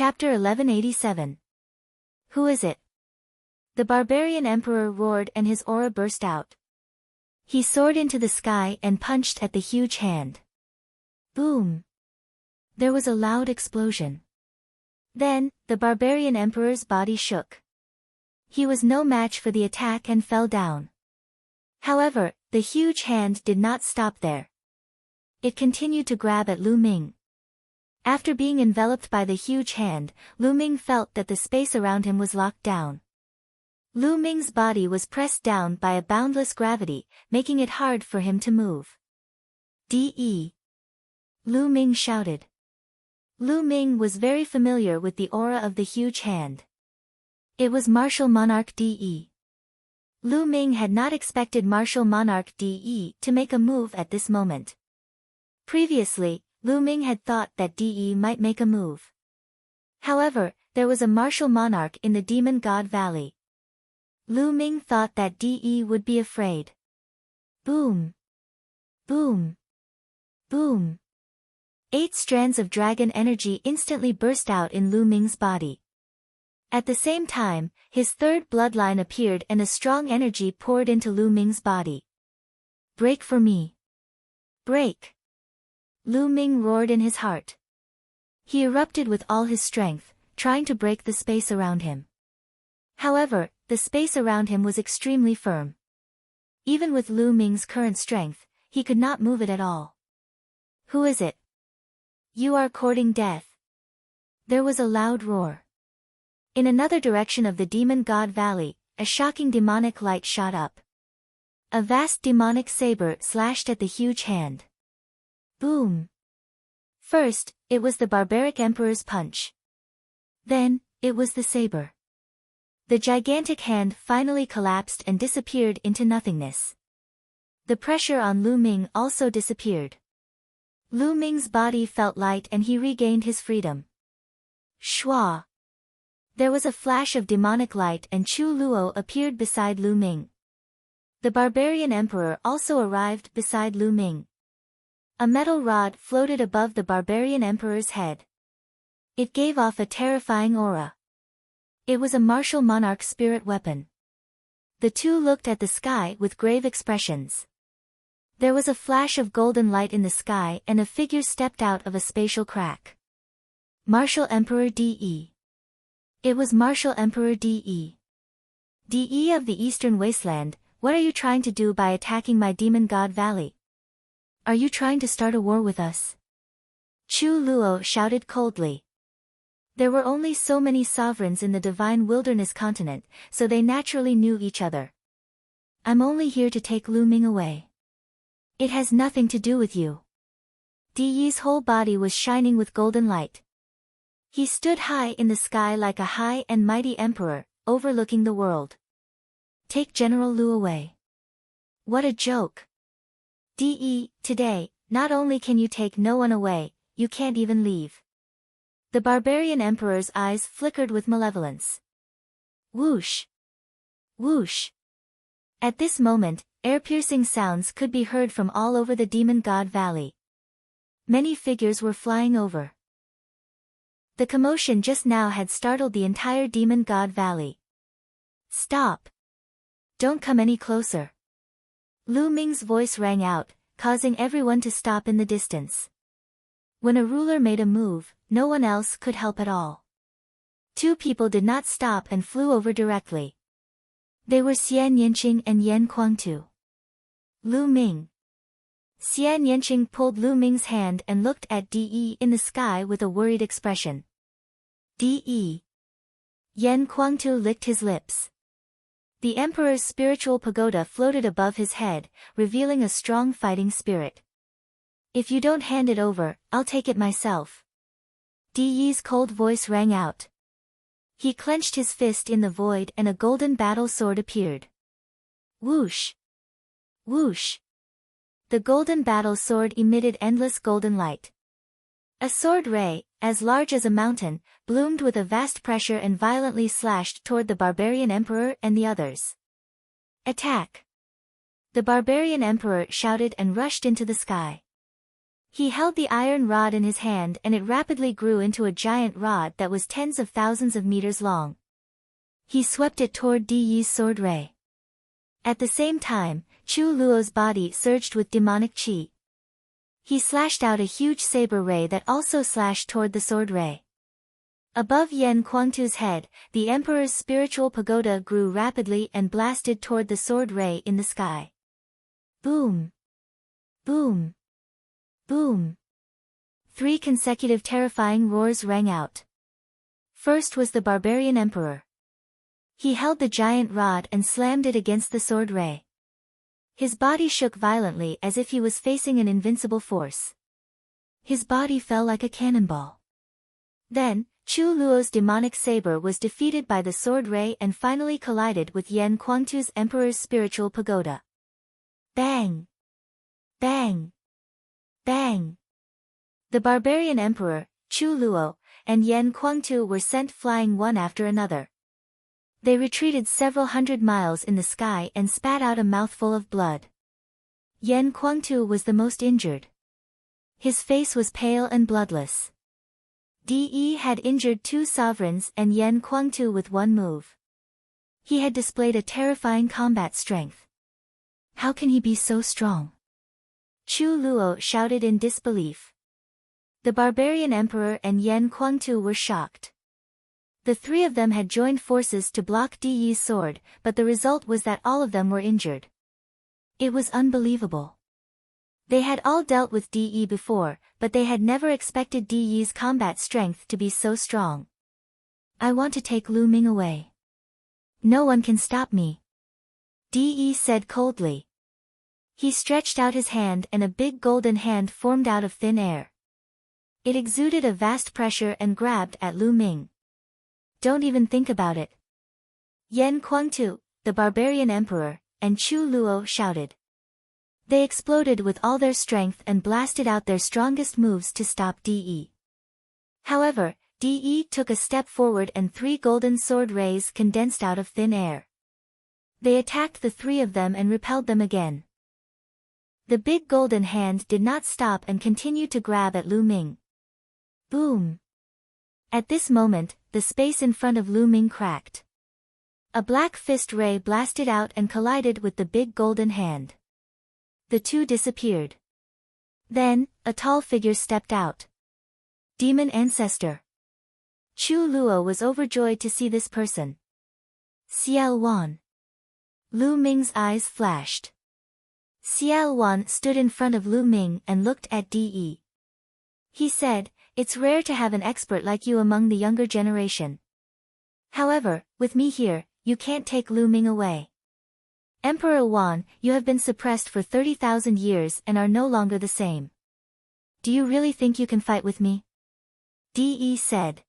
Chapter 1187. Who is it? The barbarian emperor roared and his aura burst out. He soared into the sky and punched at the huge hand. Boom! There was a loud explosion. Then, the barbarian emperor's body shook. He was no match for the attack and fell down. However, the huge hand did not stop there. It continued to grab at Lu Ming. After being enveloped by the huge hand, Lu Ming felt that the space around him was locked down. Lu Ming's body was pressed down by a boundless gravity, making it hard for him to move. "De!" Lu Ming shouted. Lu Ming was very familiar with the aura of the huge hand. It was Martial Monarch De. Lu Ming had not expected Martial Monarch De to make a move at this moment. Previously, Lu Ming had thought that De might make a move. However, there was a martial monarch in the Demon God Valley. Lu Ming thought that De would be afraid. Boom! Boom! Boom! 8 strands of dragon energy instantly burst out in Lu Ming's body. At the same time, his third bloodline appeared and a strong energy poured into Lu Ming's body. "Break for me! Break!" Lu Ming roared in his heart. He erupted with all his strength, trying to break the space around him. However, the space around him was extremely firm. Even with Lu Ming's current strength, he could not move it at all. "Who is it? You are courting death." There was a loud roar. In another direction of the Demon God Valley, a shocking demonic light shot up. A vast demonic saber slashed at the huge hand. Boom! First, it was the barbaric emperor's punch. Then, it was the saber. The gigantic hand finally collapsed and disappeared into nothingness. The pressure on Lu Ming also disappeared. Lu Ming's body felt light and he regained his freedom. Shua! There was a flash of demonic light and Chu Luo appeared beside Lu Ming. The barbarian emperor also arrived beside Lu Ming. A metal rod floated above the barbarian emperor's head. It gave off a terrifying aura. It was a martial monarch spirit weapon. The two looked at the sky with grave expressions. There was a flash of golden light in the sky and a figure stepped out of a spatial crack. Martial Emperor De. It was Martial Emperor De. De of the Eastern Wasteland, what are you trying to do by attacking my Demon God Valley? Are you trying to start a war with us? Chu Luo shouted coldly. There were only so many sovereigns in the Divine Wilderness continent, so they naturally knew each other. I'm only here to take Lu Ming away. It has nothing to do with you. De's whole body was shining with golden light. He stood high in the sky like a high and mighty emperor, overlooking the world. Take General Lu away. What a joke. De, today, not only can you take no one away, you can't even leave. The barbarian emperor's eyes flickered with malevolence. Whoosh! Whoosh! At this moment, ear-piercing sounds could be heard from all over the Demon God Valley. Many figures were flying over. The commotion just now had startled the entire Demon God Valley. Stop! Don't come any closer. Lu Ming's voice rang out, causing everyone to stop in the distance. When a ruler made a move, no one else could help at all. 2 people did not stop and flew over directly. They were Xian Yanqing and Yan Kuangtu. Lu Ming. Xian Yanqing pulled Lu Ming's hand and looked at De in the sky with a worried expression. De. Yan Kuangtu licked his lips. The emperor's spiritual pagoda floated above his head, revealing a strong fighting spirit. If you don't hand it over, I'll take it myself. De's cold voice rang out. He clenched his fist in the void and a golden battle sword appeared. Whoosh! Whoosh! The golden battle sword emitted endless golden light. A sword ray, as large as a mountain, bloomed with a vast pressure and violently slashed toward the barbarian emperor and the others. Attack! The barbarian emperor shouted and rushed into the sky. He held the iron rod in his hand and it rapidly grew into a giant rod that was tens of thousands of meters long. He swept it toward Di Yi's sword ray. At the same time, Chu Luo's body surged with demonic qi. He slashed out a huge saber ray that also slashed toward the sword ray. Above Yan Kuangtu's head, the emperor's spiritual pagoda grew rapidly and blasted toward the sword ray in the sky. Boom! Boom! Boom! 3 consecutive terrifying roars rang out. First was the barbarian emperor. He held the giant rod and slammed it against the sword ray. His body shook violently as if he was facing an invincible force. His body fell like a cannonball. Then, Chu Luo's demonic saber was defeated by the sword ray and finally collided with Yan Kuangtu's emperor's spiritual pagoda. Bang! Bang! Bang! The barbarian emperor, Chu Luo, and Yan Kuangtu were sent flying one after another. They retreated several hundred miles in the sky and spat out a mouthful of blood. Yan Kuangtu was the most injured. His face was pale and bloodless. Di Yi had injured 2 sovereigns and Yan Kuangtu with 1 move. He had displayed a terrifying combat strength. How can he be so strong? Chu Luo shouted in disbelief. The barbarian emperor and Yan Kuangtu were shocked. The 3 of them had joined forces to block Di Yi's sword, but the result was that all of them were injured. It was unbelievable. They had all dealt with Di Yi before, but they had never expected Di Yi's combat strength to be so strong. I want to take Lu Ming away. No one can stop me. Di Yi said coldly. He stretched out his hand and a big golden hand formed out of thin air. It exuded a vast pressure and grabbed at Lu Ming. Don't even think about it. Yan Kuangtu, the barbarian emperor, and Chu Luo shouted. They exploded with all their strength and blasted out their strongest moves to stop Di Yi. However, Di Yi took a step forward and 3 golden sword rays condensed out of thin air. They attacked the 3 of them and repelled them again. The big golden hand did not stop and continued to grab at Lu Ming. Boom! At this moment, the space in front of Lu Ming cracked. A black fist ray blasted out and collided with the big golden hand. The 2 disappeared. Then, a tall figure stepped out. Demon Ancestor. Chu Luo was overjoyed to see this person. Xiao Wan. Lu Ming's eyes flashed. Xiao Wan stood in front of Lu Ming and looked at Di Yi. He said, "It's rare to have an expert like you among the younger generation. However, with me here, you can't take Lu Ming away. Emperor Wan, you have been suppressed for 30,000 years and are no longer the same. Do you really think you can fight with me?" Di Yi said.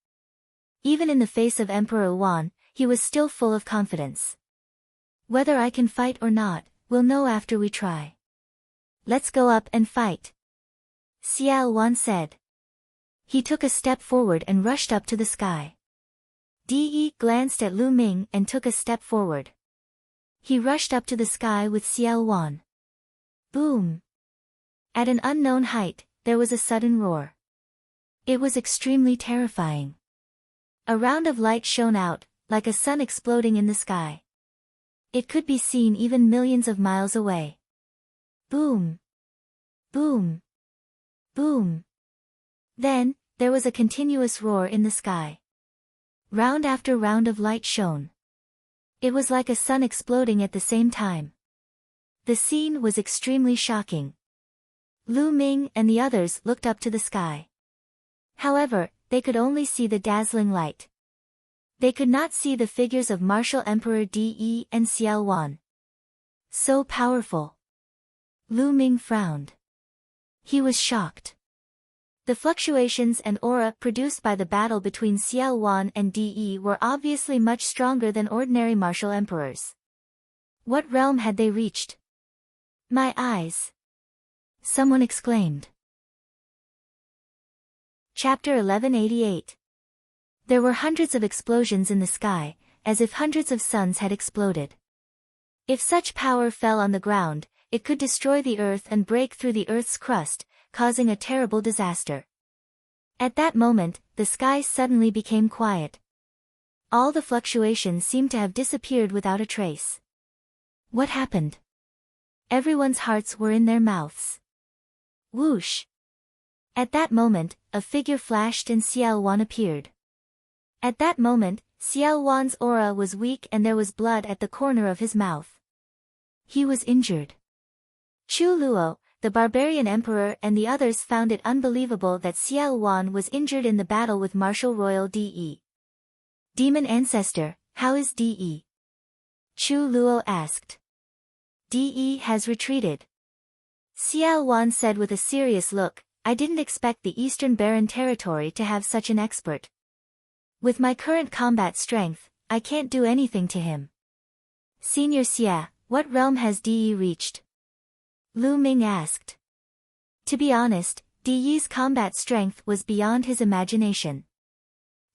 Even in the face of Emperor Wan, he was still full of confidence. Whether I can fight or not, we'll know after we try. Let's go up and fight. Xiao Wan said. He took a step forward and rushed up to the sky. Di Yi glanced at Lu Ming and took a step forward. He rushed up to the sky with Xiao Wan. Boom! At an unknown height, there was a sudden roar. It was extremely terrifying. A round of light shone out, like a sun exploding in the sky. It could be seen even millions of miles away. Boom! Boom! Boom! Then, there was a continuous roar in the sky. Round after round of light shone. It was like a sun exploding at the same time. The scene was extremely shocking. Lu Ming and the others looked up to the sky. However, they could only see the dazzling light. They could not see the figures of martial Emperor Di Yi and Xiao Wan. So powerful. Lu Ming frowned. He was shocked. The fluctuations and aura produced by the battle between Xiao Wan and Di Yi were obviously much stronger than ordinary martial emperors. What realm had they reached? My eyes! Someone exclaimed. Chapter 1188. There were hundreds of explosions in the sky, as if hundreds of suns had exploded. If such power fell on the ground, it could destroy the earth and break through the earth's crust, causing a terrible disaster. At that moment, the sky suddenly became quiet. All the fluctuations seemed to have disappeared without a trace. What happened? Everyone's hearts were in their mouths. Whoosh! At that moment, a figure flashed and Xiao Wan appeared. At that moment, Xiao Wan's aura was weak and there was blood at the corner of his mouth. He was injured. Chu Luo, the barbarian emperor and the others found it unbelievable that Xiao Wan was injured in the battle with Martial Royal De. Demon Ancestor, how is De? Chu Luo asked. De has retreated. Xiao Wan said with a serious look, I didn't expect the Eastern Baron territory to have such an expert. With my current combat strength, I can't do anything to him. Senior Xia, what realm has De reached? Lu Ming asked. To be honest, De's combat strength was beyond his imagination.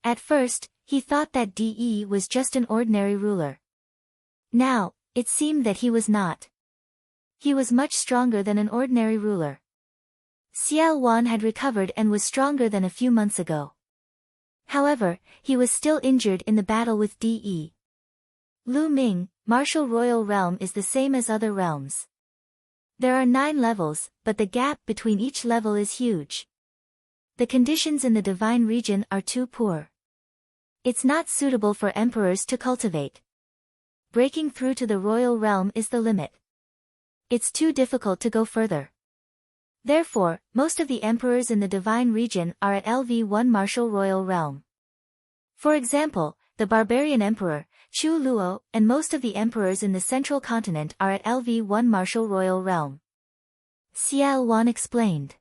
At first, he thought that De was just an ordinary ruler. Now, it seemed that he was not. He was much stronger than an ordinary ruler. Xiao Wan had recovered and was stronger than a few months ago. However, he was still injured in the battle with De. Lu Ming, Martial Royal Realm is the same as other realms. There are 9 levels, but the gap between each level is huge. The conditions in the divine region are too poor. It's not suitable for emperors to cultivate. Breaking through to the royal realm is the limit. It's too difficult to go further. Therefore, most of the emperors in the divine region are at LV1 Martial Royal Realm. For example, the barbarian emperor, Chu Luo, and most of the emperors in the central continent are at LV1 Martial Royal Realm. Xiao Wan explained.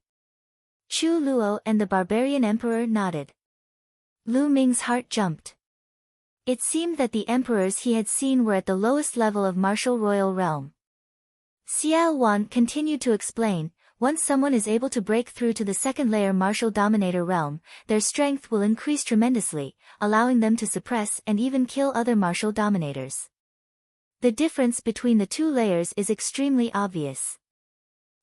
Chu Luo and the barbarian emperor nodded. Lu Ming's heart jumped. It seemed that the emperors he had seen were at the lowest level of Martial Royal Realm. Xiao Wan continued to explain, once someone is able to break through to the second layer Martial Dominator Realm, their strength will increase tremendously, allowing them to suppress and even kill other Martial Dominators. The difference between the 2 layers is extremely obvious.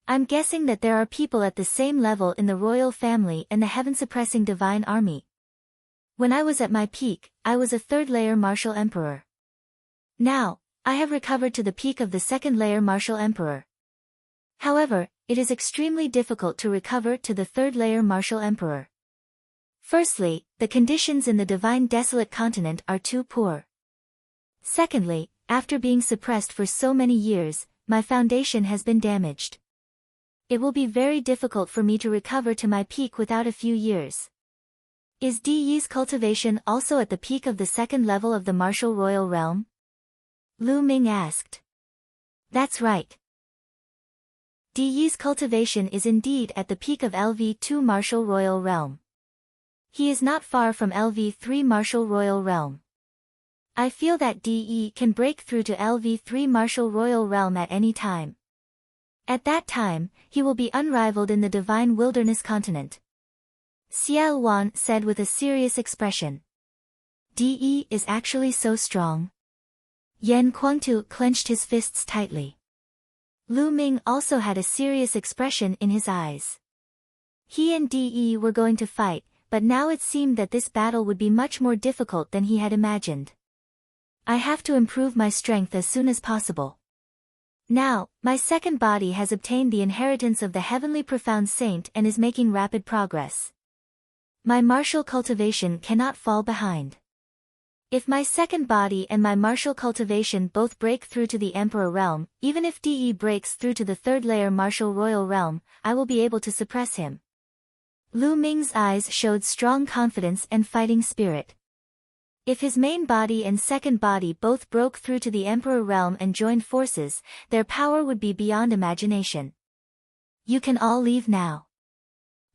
I'm guessing that there are people at the same level in the royal family and the heaven-suppressing divine army. When I was at my peak, I was a 3rd layer Martial Emperor. Now, I have recovered to the peak of the 2nd layer Martial Emperor. However, it is extremely difficult to recover to the 3rd layer Martial Emperor. Firstly, the conditions in the divine desolate continent are too poor. Secondly, after being suppressed for so many years, my foundation has been damaged. It will be very difficult for me to recover to my peak without a few years. Is De's cultivation also at the peak of the 2nd level of the Martial Royal Realm? Lu Ming asked. That's right. De's cultivation is indeed at the peak of LV2 Martial Royal Realm. He is not far from LV3 Martial Royal Realm. I feel that De can break through to LV3 Martial Royal Realm at any time. At that time, he will be unrivaled in the divine wilderness continent. Xiao Wan said with a serious expression. De is actually so strong. Yan Kuangtu clenched his fists tightly. Lu Ming also had a serious expression in his eyes. He and De were going to fight, but now it seemed that this battle would be much more difficult than he had imagined. I have to improve my strength as soon as possible. Now, my second body has obtained the inheritance of the heavenly profound saint and is making rapid progress. My martial cultivation cannot fall behind. If my second body and my martial cultivation both break through to the Emperor Realm, even if De breaks through to the 3rd layer Martial Royal Realm, I will be able to suppress him. Lu Ming's eyes showed strong confidence and fighting spirit. If his main body and second body both broke through to the Emperor Realm and joined forces, their power would be beyond imagination. You can all leave now.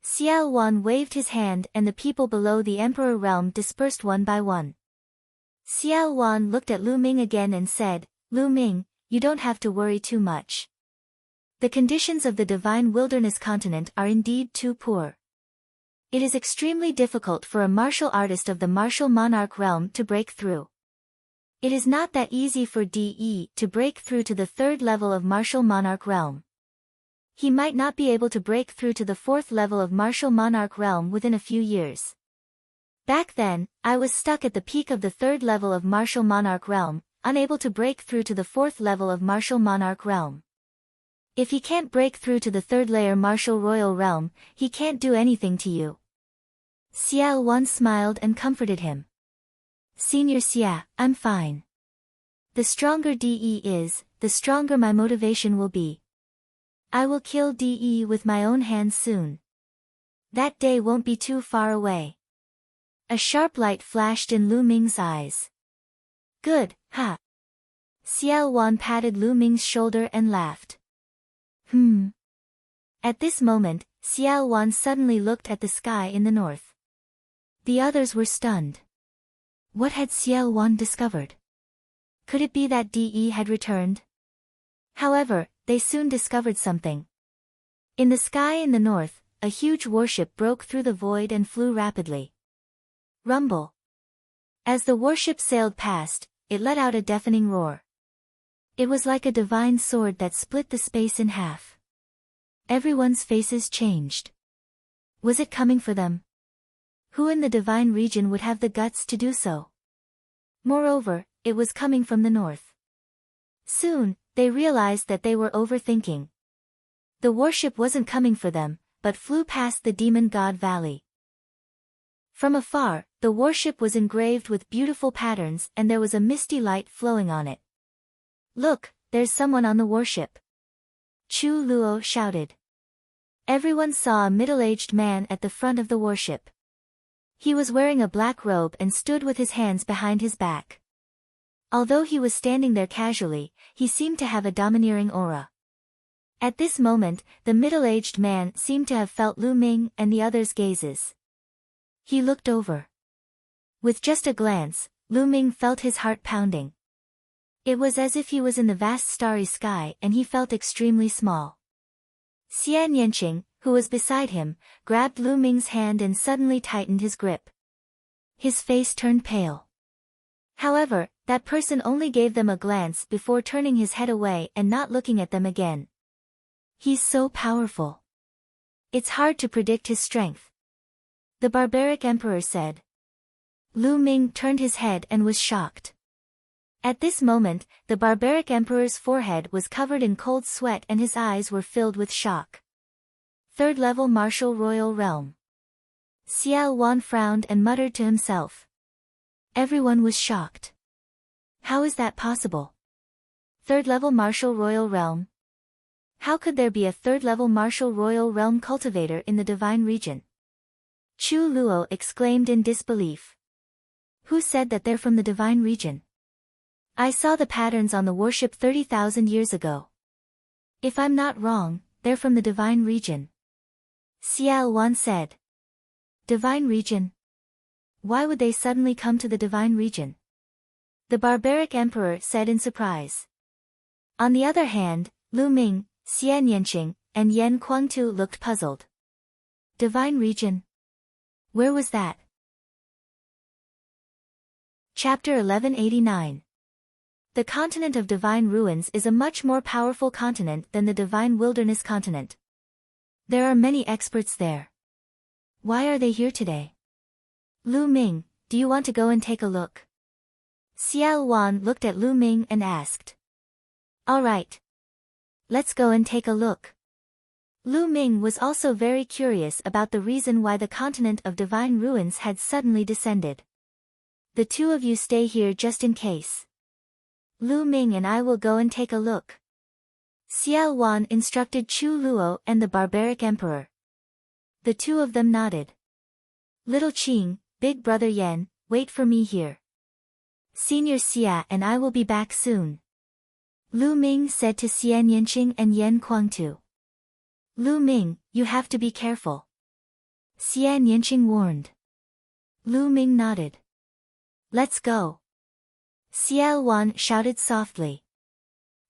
Xiao Wan waved his hand and the people below the Emperor Realm dispersed one by one. Xiao Wan looked at Lu Ming again and said, Lu Ming, you don't have to worry too much. The conditions of the divine wilderness continent are indeed too poor. It is extremely difficult for a martial artist of the martial monarch realm to break through. It is not that easy for De to break through to the 3rd level of martial monarch realm. he might not be able to break through to the 4th level of martial monarch realm within a few years. Back then, I was stuck at the peak of the 3rd level of martial monarch realm, unable to break through to the 4th level of martial monarch realm. If he can't break through to the 3rd layer martial royal realm, he can't do anything to you. Xiao Wan smiled and comforted him. Senior Xia, I'm fine. The stronger DE is, the stronger my motivation will be. I will kill DE with my own hands soon. That day won't be too far away. A sharp light flashed in Lu Ming's eyes. Good, ha. Xiao Wan patted Lu Ming's shoulder and laughed. At this moment, Xiao Wan suddenly looked at the sky in the north. The others were stunned. What had Xiao Wan discovered? Could it be that DE had returned? However, they soon discovered something. In the sky in the north, a huge warship broke through the void and flew rapidly. Rumble. As the warship sailed past, it let out a deafening roar. It was like a divine sword that split the space in half. Everyone's faces changed. Was it coming for them? Who in the divine region would have the guts to do so? Moreover, it was coming from the north. Soon, they realized that they were overthinking. The warship wasn't coming for them, but flew past the Demon God Valley. From afar, the warship was engraved with beautiful patterns and there was a misty light flowing on it. Look, there's someone on the warship. Chu Luo shouted. Everyone saw a middle-aged man at the front of the warship. He was wearing a black robe and stood with his hands behind his back. Although he was standing there casually, he seemed to have a domineering aura. At this moment, the middle-aged man seemed to have felt Lu Ming and the others' gazes. He looked over. With just a glance, Lu Ming felt his heart pounding. It was as if he was in the vast starry sky and he felt extremely small. Xian Yanqing, who was beside him, grabbed Lu Ming's hand and suddenly tightened his grip. His face turned pale. However, that person only gave them a glance before turning his head away and not looking at them again. He's so powerful. It's hard to predict his strength. The barbaric emperor said. Lu Ming turned his head and was shocked. At this moment, the barbaric emperor's forehead was covered in cold sweat and his eyes were filled with shock. 3rd level martial royal realm. Xiao Wan frowned and muttered to himself. Everyone was shocked. How is that possible? 3rd level martial royal realm? How could there be a 3rd level martial royal realm cultivator in the divine region? Chu Luo exclaimed in disbelief. Who said that they're from the divine region? I saw the patterns on the warship 30,000 years ago. If I'm not wrong, they're from the divine region. Xiao Wan said. Divine region? Why would they suddenly come to the divine region? The barbaric emperor said in surprise. On the other hand, Lu Ming, Xian Yanqing, and Yan Kuangtu looked puzzled. Divine region? Where was that? Chapter 1189. The continent of divine ruins is a much more powerful continent than the divine wilderness continent. There are many experts there. Why are they here today? Lu Ming, do you want to go and take a look? Xiao Wan looked at Lu Ming and asked. All right. Let's go and take a look. Lu Ming was also very curious about the reason why the continent of divine ruins had suddenly descended. The two of you stay here just in case. Lu Ming and I will go and take a look. Xiao Wan instructed Chu Luo and the barbaric emperor. The two of them nodded. Little Qing, big brother Yan, wait for me here. Senior Xia and I will be back soon. Lu Ming said to Xian Yanqing and Yan Kuangtu. Lu Ming, you have to be careful. Xian Yanqing warned. Lu Ming nodded. Let's go. Xiao Wan shouted softly.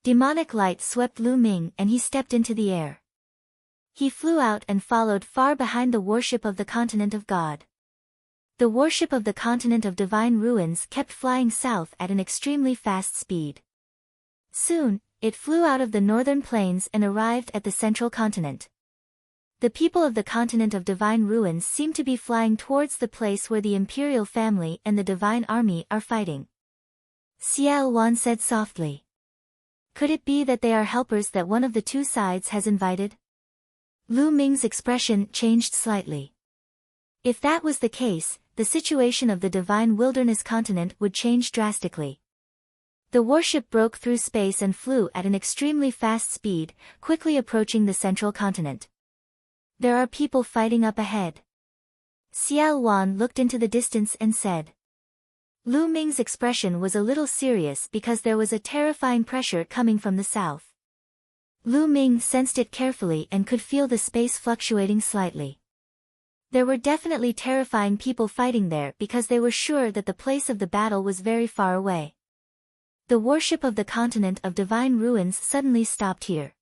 Demonic light swept Lu Ming and he stepped into the air. He flew out and followed far behind the warship of the continent of God. The warship of the continent of divine ruins kept flying south at an extremely fast speed. Soon, it flew out of the northern plains and arrived at the central continent. The people of the continent of divine ruins seem to be flying towards the place where the imperial family and the divine army are fighting. Xiao Wan said softly. Could it be that they are helpers that one of the two sides has invited? Lu Ming's expression changed slightly. If that was the case, the situation of the divine wilderness continent would change drastically. The warship broke through space and flew at an extremely fast speed, quickly approaching the central continent. There are people fighting up ahead. Xiao Wan looked into the distance and said. Lu Ming's expression was a little serious because there was a terrifying pressure coming from the south. Lu Ming sensed it carefully and could feel the space fluctuating slightly. There were definitely terrifying people fighting there because they were sure that the place of the battle was very far away. The warship of the continent of divine ruins suddenly stopped here.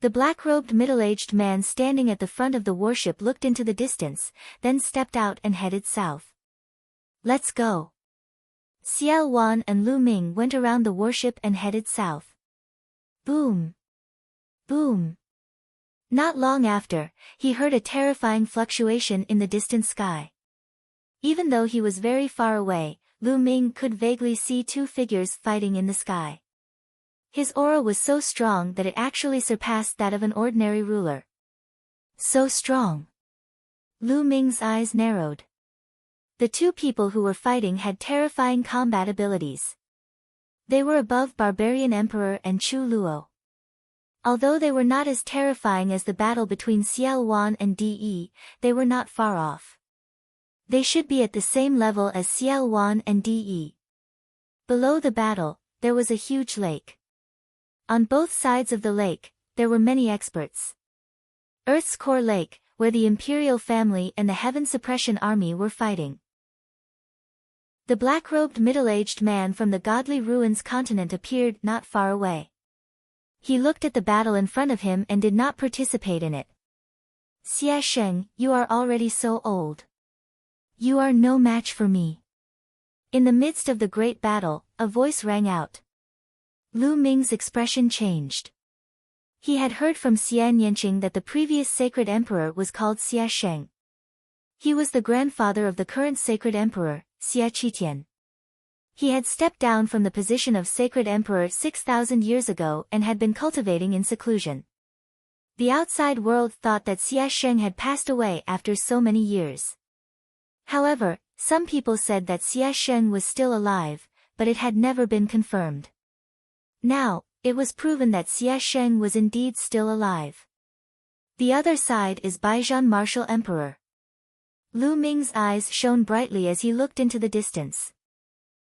The black-robed middle-aged man standing at the front of the warship looked into the distance, then stepped out and headed south. Let's go. Xiao Wan and Lu Ming went around the warship and headed south. Boom. Boom. Not long after, he heard a terrifying fluctuation in the distant sky. Even though he was very far away, Lu Ming could vaguely see two figures fighting in the sky. His aura was so strong that it actually surpassed that of an ordinary ruler. So strong. Lu Ming's eyes narrowed. The two people who were fighting had terrifying combat abilities. They were above Barbarian Emperor and Chu Luo. Although they were not as terrifying as the battle between Xiao Wan and De, they were not far off. They should be at the same level as Xiao Wan and De. Below the battle, there was a huge lake. On both sides of the lake, there were many experts. Earth's core lake, where the imperial family and the Heaven Suppression Army were fighting. The black-robed middle-aged man from the godly ruins continent appeared not far away. He looked at the battle in front of him and did not participate in it. Xia Sheng, you are already so old. You are no match for me. In the midst of the great battle, a voice rang out. Lu Ming's expression changed. He had heard from Xia Nianqing that the previous sacred emperor was called Xia Sheng. He was the grandfather of the current sacred emperor, Xia Qitian. He had stepped down from the position of sacred emperor 6,000 years ago and had been cultivating in seclusion. The outside world thought that Xia Sheng had passed away after so many years. However, some people said that Xia Sheng was still alive, but it had never been confirmed. Now, it was proven that Xia Sheng was indeed still alive. The other side is Baizhan Martial Emperor. Lu Ming's eyes shone brightly as he looked into the distance.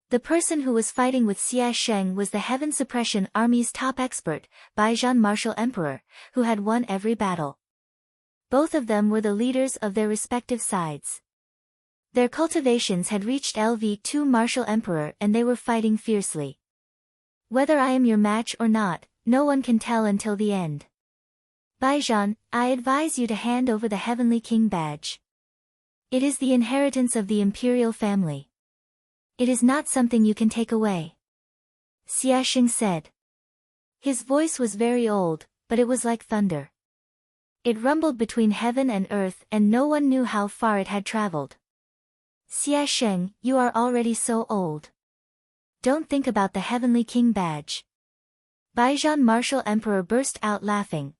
The person who was fighting with Xia Sheng was the Heaven Suppression Army's top expert, Baizhan Martial Emperor, who had won every battle. Both of them were the leaders of their respective sides. Their cultivations had reached LV2 Martial Emperor and they were fighting fiercely. Whether I am your match or not, no one can tell until the end. Baizhan, I advise you to hand over the Heavenly King badge. It is the inheritance of the imperial family. It is not something you can take away. Xia Sheng said. His voice was very old, but it was like thunder. It rumbled between heaven and earth and no one knew how far it had traveled. Xia Sheng, you are already so old. Don't think about the Heavenly King badge. Baizhan Martial Emperor burst out laughing.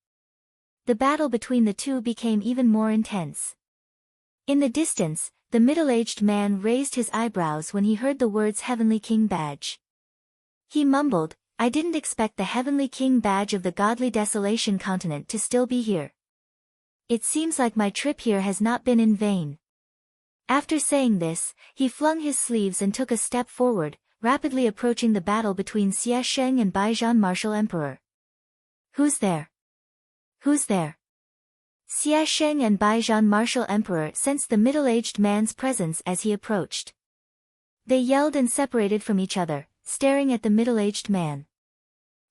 The battle between the two became even more intense. In the distance, the middle-aged man raised his eyebrows when he heard the words Heavenly King badge. He mumbled, I didn't expect the Heavenly King badge of the godly desolation continent to still be here. It seems like my trip here has not been in vain. After saying this, he flung his sleeves and took a step forward, rapidly approaching the battle between Xia Sheng and Baizhan Martial Emperor. Who's there? Who's there? Xia Sheng and Baizhan Martial Emperor sensed the middle-aged man's presence as he approached. They yelled and separated from each other, staring at the middle-aged man.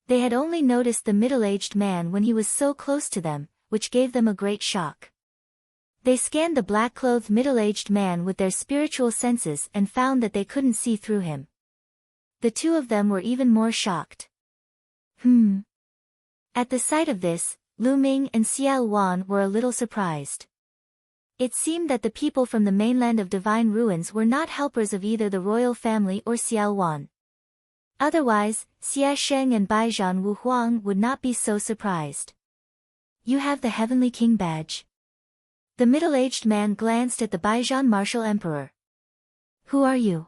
They had only noticed the middle-aged man when he was so close to them, which gave them a great shock. They scanned the black-clothed middle-aged man with their spiritual senses and found that they couldn't see through him. The two of them were even more shocked. At the sight of this, Lu Ming and Xiao Wan were a little surprised. It seemed that the people from the mainland of Divine Ruins were not helpers of either the royal family or Xiao Wan. Otherwise, Xia Sheng and Baijian Wu Huang would not be so surprised. You have the Heavenly King badge. The middle-aged man glanced at the Baijian Martial Emperor. Who are you?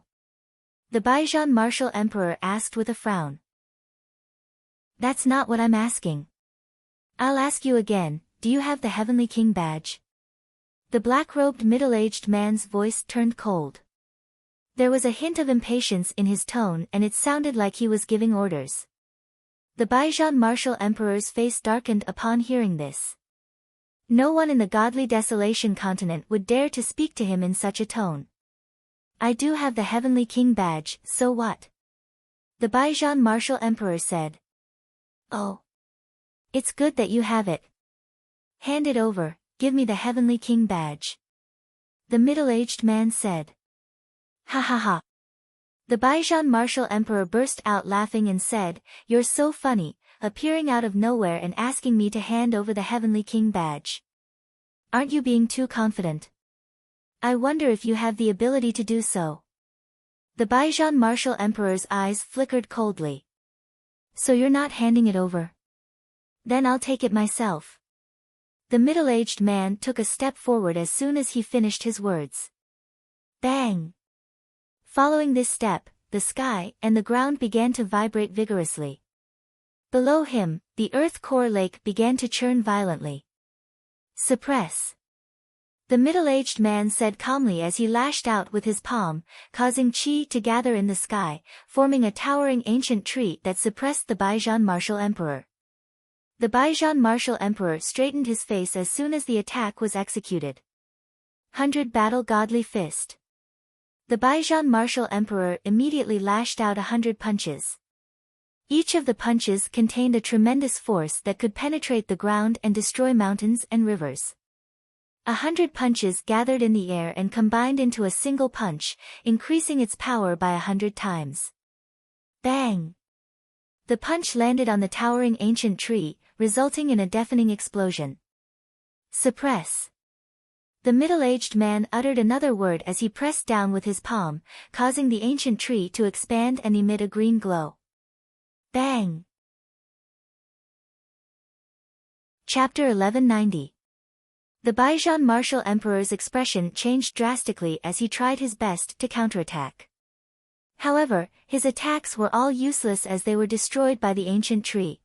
The Baijian Martial Emperor asked with a frown. That's not what I'm asking. I'll ask you again, do you have the Heavenly King badge? The black-robed middle-aged man's voice turned cold. There was a hint of impatience in his tone and it sounded like he was giving orders. The Baijian Martial Emperor's face darkened upon hearing this. No one in the godly Desolation continent would dare to speak to him in such a tone. I do have the Heavenly King badge, so what? The Baijian Martial Emperor said. Oh. It's good that you have it. Hand it over, give me the Heavenly King badge. The middle-aged man said. Ha ha ha. The Baijian Martial Emperor burst out laughing and said, You're so funny, appearing out of nowhere and asking me to hand over the Heavenly King badge. Aren't you being too confident? I wonder if you have the ability to do so. The Baijian Martial Emperor's eyes flickered coldly. So you're not handing it over? Then I'll take it myself. The middle-aged man took a step forward as soon as he finished his words. Bang! Following this step, the sky and the ground began to vibrate vigorously. Below him, the earth core lake began to churn violently. Suppress. The middle-aged man said calmly as he lashed out with his palm, causing chi to gather in the sky, forming a towering ancient tree that suppressed the Baijian Martial Emperor. The Baijian Martial Emperor straightened his face as soon as the attack was executed. 100 Battle Godly Fist. The Baijian Martial Emperor immediately lashed out 100 punches. Each of the punches contained a tremendous force that could penetrate the ground and destroy mountains and rivers. 100 punches gathered in the air and combined into a single punch, increasing its power by 100 times. Bang! The punch landed on the towering ancient tree, resulting in a deafening explosion. Suppress. The middle-aged man uttered another word as he pressed down with his palm, causing the ancient tree to expand and emit a green glow. Bang! Chapter 1190. The Baijian Martial Emperor's expression changed drastically as he tried his best to counterattack. However, his attacks were all useless as they were destroyed by the ancient tree.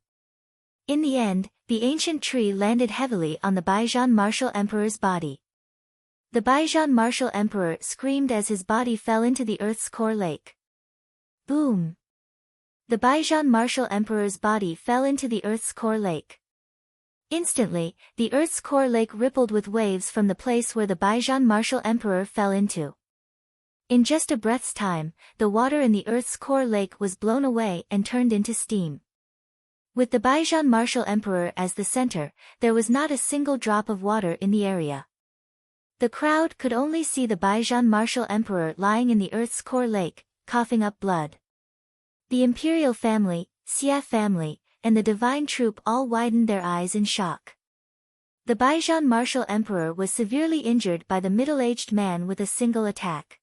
In the end, the ancient tree landed heavily on the Baijian Martial Emperor's body. The Baijian Martial Emperor screamed as his body fell into the earth's core lake. Boom! The Baijian Martial Emperor's body fell into the earth's core lake. Instantly, the earth's core lake rippled with waves from the place where the Baijian Martial Emperor fell into. In just a breath's time, the water in the earth's core lake was blown away and turned into steam. With the Baijian Martial Emperor as the center, there was not a single drop of water in the area. The crowd could only see the Baijian Martial Emperor lying in the earth's core lake, coughing up blood. The imperial family, Xia family, and the divine troop all widened their eyes in shock. The Baijian Martial Emperor was severely injured by the middle-aged man with a single attack.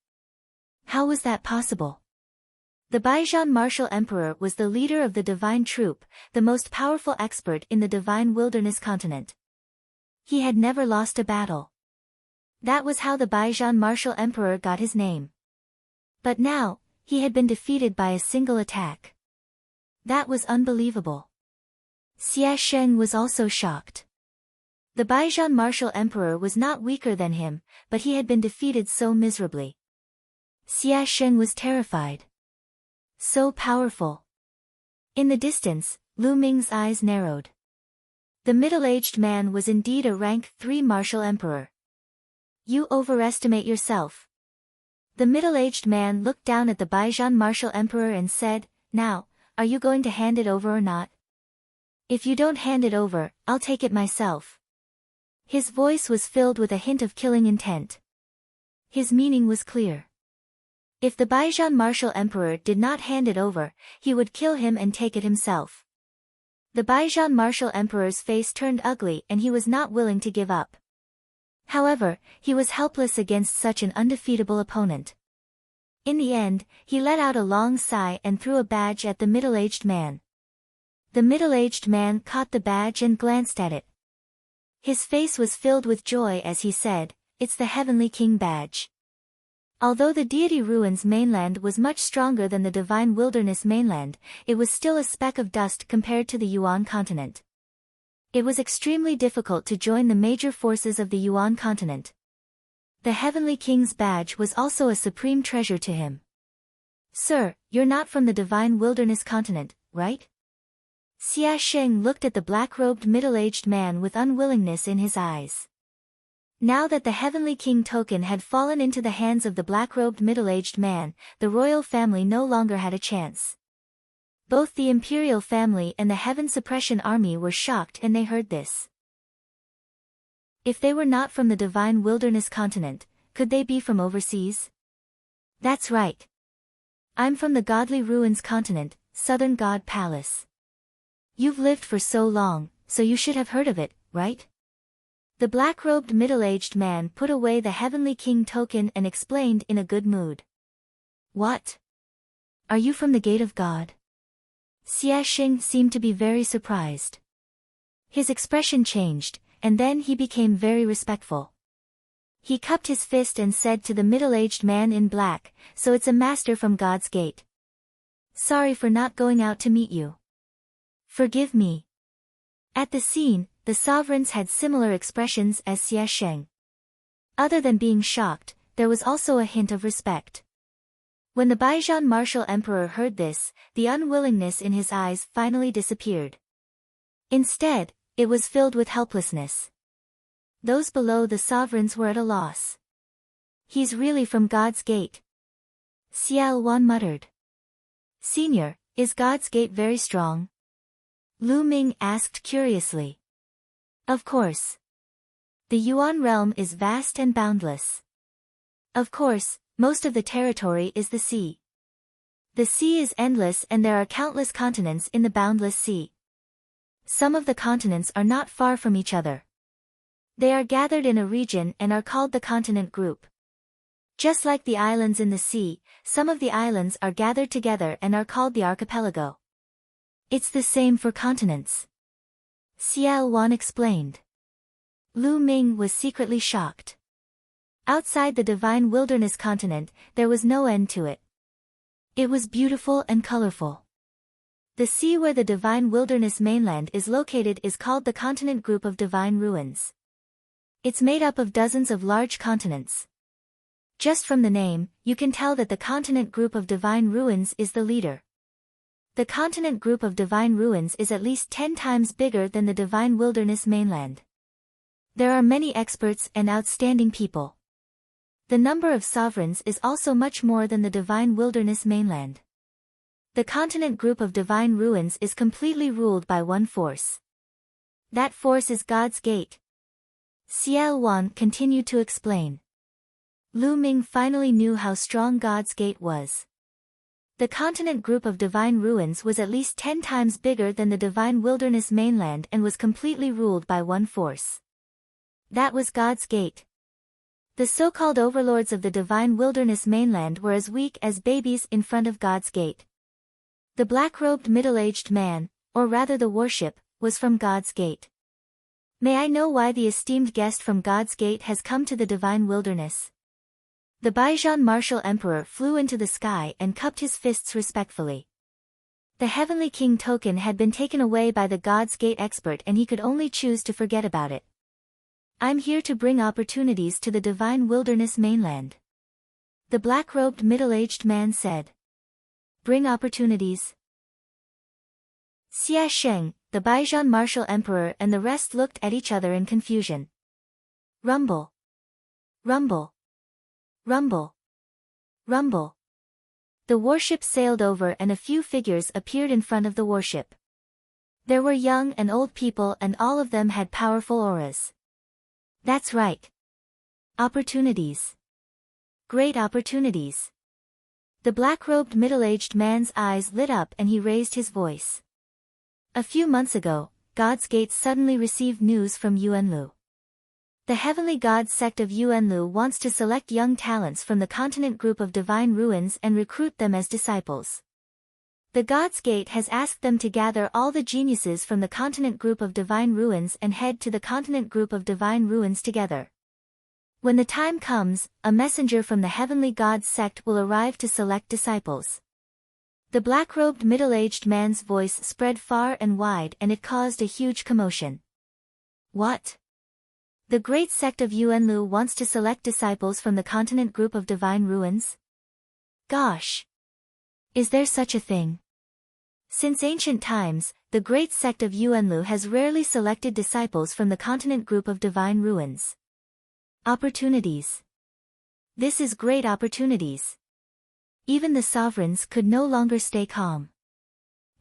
How was that possible? The Baijian Martial Emperor was the leader of the divine troop, the most powerful expert in the divine wilderness continent. He had never lost a battle. That was how the Baijian Martial Emperor got his name. But now, he had been defeated by a single attack. That was unbelievable. Xia Sheng was also shocked. The Baijian Martial Emperor was not weaker than him, but he had been defeated so miserably. Xia Sheng was terrified. So powerful. In the distance, Lu Ming's eyes narrowed. The middle-aged man was indeed a rank 3 martial emperor. You overestimate yourself. The middle-aged man looked down at the Baijian Martial Emperor and said, Now, are you going to hand it over or not? If you don't hand it over, I'll take it myself. His voice was filled with a hint of killing intent. His meaning was clear. If the Baijian Martial Emperor did not hand it over, he would kill him and take it himself. The Baijian martial emperor's face turned ugly and he was not willing to give up. However, he was helpless against such an undefeatable opponent. In the end, he let out a long sigh and threw a badge at the middle-aged man. The middle-aged man caught the badge and glanced at it. His face was filled with joy as he said, "It's the Heavenly King badge." Although the deity ruins mainland was much stronger than the divine wilderness mainland, it was still a speck of dust compared to the Yuan continent. It was extremely difficult to join the major forces of the Yuan continent. The Heavenly King's badge was also a supreme treasure to him. "Sir, you're not from the divine wilderness continent, right?" Xia Sheng looked at the black-robed middle-aged man with unwillingness in his eyes. Now that the Heavenly King token had fallen into the hands of the black-robed middle-aged man, the royal family no longer had a chance. Both the imperial family and the Heaven Suppression Army were shocked when they heard this. If they were not from the divine wilderness continent, could they be from overseas? That's right. I'm from the godly ruins continent, Southern God Palace. You've lived for so long, so you should have heard of it, right? The black-robed middle-aged man put away the Heavenly King token and explained in a good mood. What? Are you from the Gate of God? Xia Sheng seemed to be very surprised. His expression changed, and then he became very respectful. He cupped his fist and said to the middle-aged man in black, "So it's a master from God's Gate. Sorry for not going out to meet you. Forgive me." At the scene, the sovereigns had similar expressions as Xia Sheng. Other than being shocked, there was also a hint of respect. When the Baijian martial emperor heard this, the unwillingness in his eyes finally disappeared. Instead, it was filled with helplessness. Those below the sovereigns were at a loss. "He's really from God's Gate," Xiao Wan muttered. "Senior, is God's Gate very strong?" Lu Ming asked curiously. "Of course. The Yuan realm is vast and boundless. Of course, most of the territory is the sea. The sea is endless and there are countless continents in the boundless sea. Some of the continents are not far from each other. They are gathered in a region and are called the continent group. Just like the islands in the sea, some of the islands are gathered together and are called the archipelago. It's the same for continents," Xiao Wan explained. Lu Ming was secretly shocked. Outside the divine wilderness continent, there was no end to it. It was beautiful and colorful. The sea where the divine wilderness mainland is located is called the continent group of divine ruins. It's made up of dozens of large continents. Just from the name, you can tell that the continent group of divine ruins is the leader. The continent group of divine ruins is at least 10 times bigger than the divine wilderness mainland. There are many experts and outstanding people. The number of sovereigns is also much more than the divine wilderness mainland. The continent group of divine ruins is completely ruled by one force. That force is God's Gate. Xiao Wan continued to explain. Lu Ming finally knew how strong God's Gate was. The continent group of divine ruins was at least 10 times bigger than the divine wilderness mainland and was completely ruled by one force. That was God's Gate. The so-called overlords of the divine wilderness mainland were as weak as babies in front of God's Gate. The black-robed middle-aged man, or rather the worship, was from God's Gate. "May I know why the esteemed guest from God's Gate has come to the divine wilderness?" The Baijian martial emperor flew into the sky and cupped his fists respectfully. The Heavenly King token had been taken away by the God's Gate expert and he could only choose to forget about it. "I'm here to bring opportunities to the divine wilderness mainland," the black-robed middle-aged man said. "Bring opportunities?" Xia Sheng, the Baijian martial emperor and the rest looked at each other in confusion. Rumble. Rumble. Rumble. Rumble. The warship sailed over and a few figures appeared in front of the warship. There were young and old people and all of them had powerful auras. That's right. Opportunities. Great opportunities. The black-robed middle-aged man's eyes lit up and he raised his voice. A few months ago, God's Gate suddenly received news from Yuanlu. The Heavenly God sect of Yuanlu wants to select young talents from the continent group of Divine Ruins and recruit them as disciples. The God's Gate has asked them to gather all the geniuses from the continent group of Divine Ruins and head to the continent group of Divine Ruins together. When the time comes, a messenger from the Heavenly God sect will arrive to select disciples. The black-robed middle-aged man's voice spread far and wide and it caused a huge commotion. What? The great sect of Yuanlu wants to select disciples from the continent group of Divine Ruins? Gosh! Is there such a thing? Since ancient times, the great sect of Yuanlu has rarely selected disciples from the continent group of Divine Ruins. Opportunities. This is great opportunities. Even the sovereigns could no longer stay calm.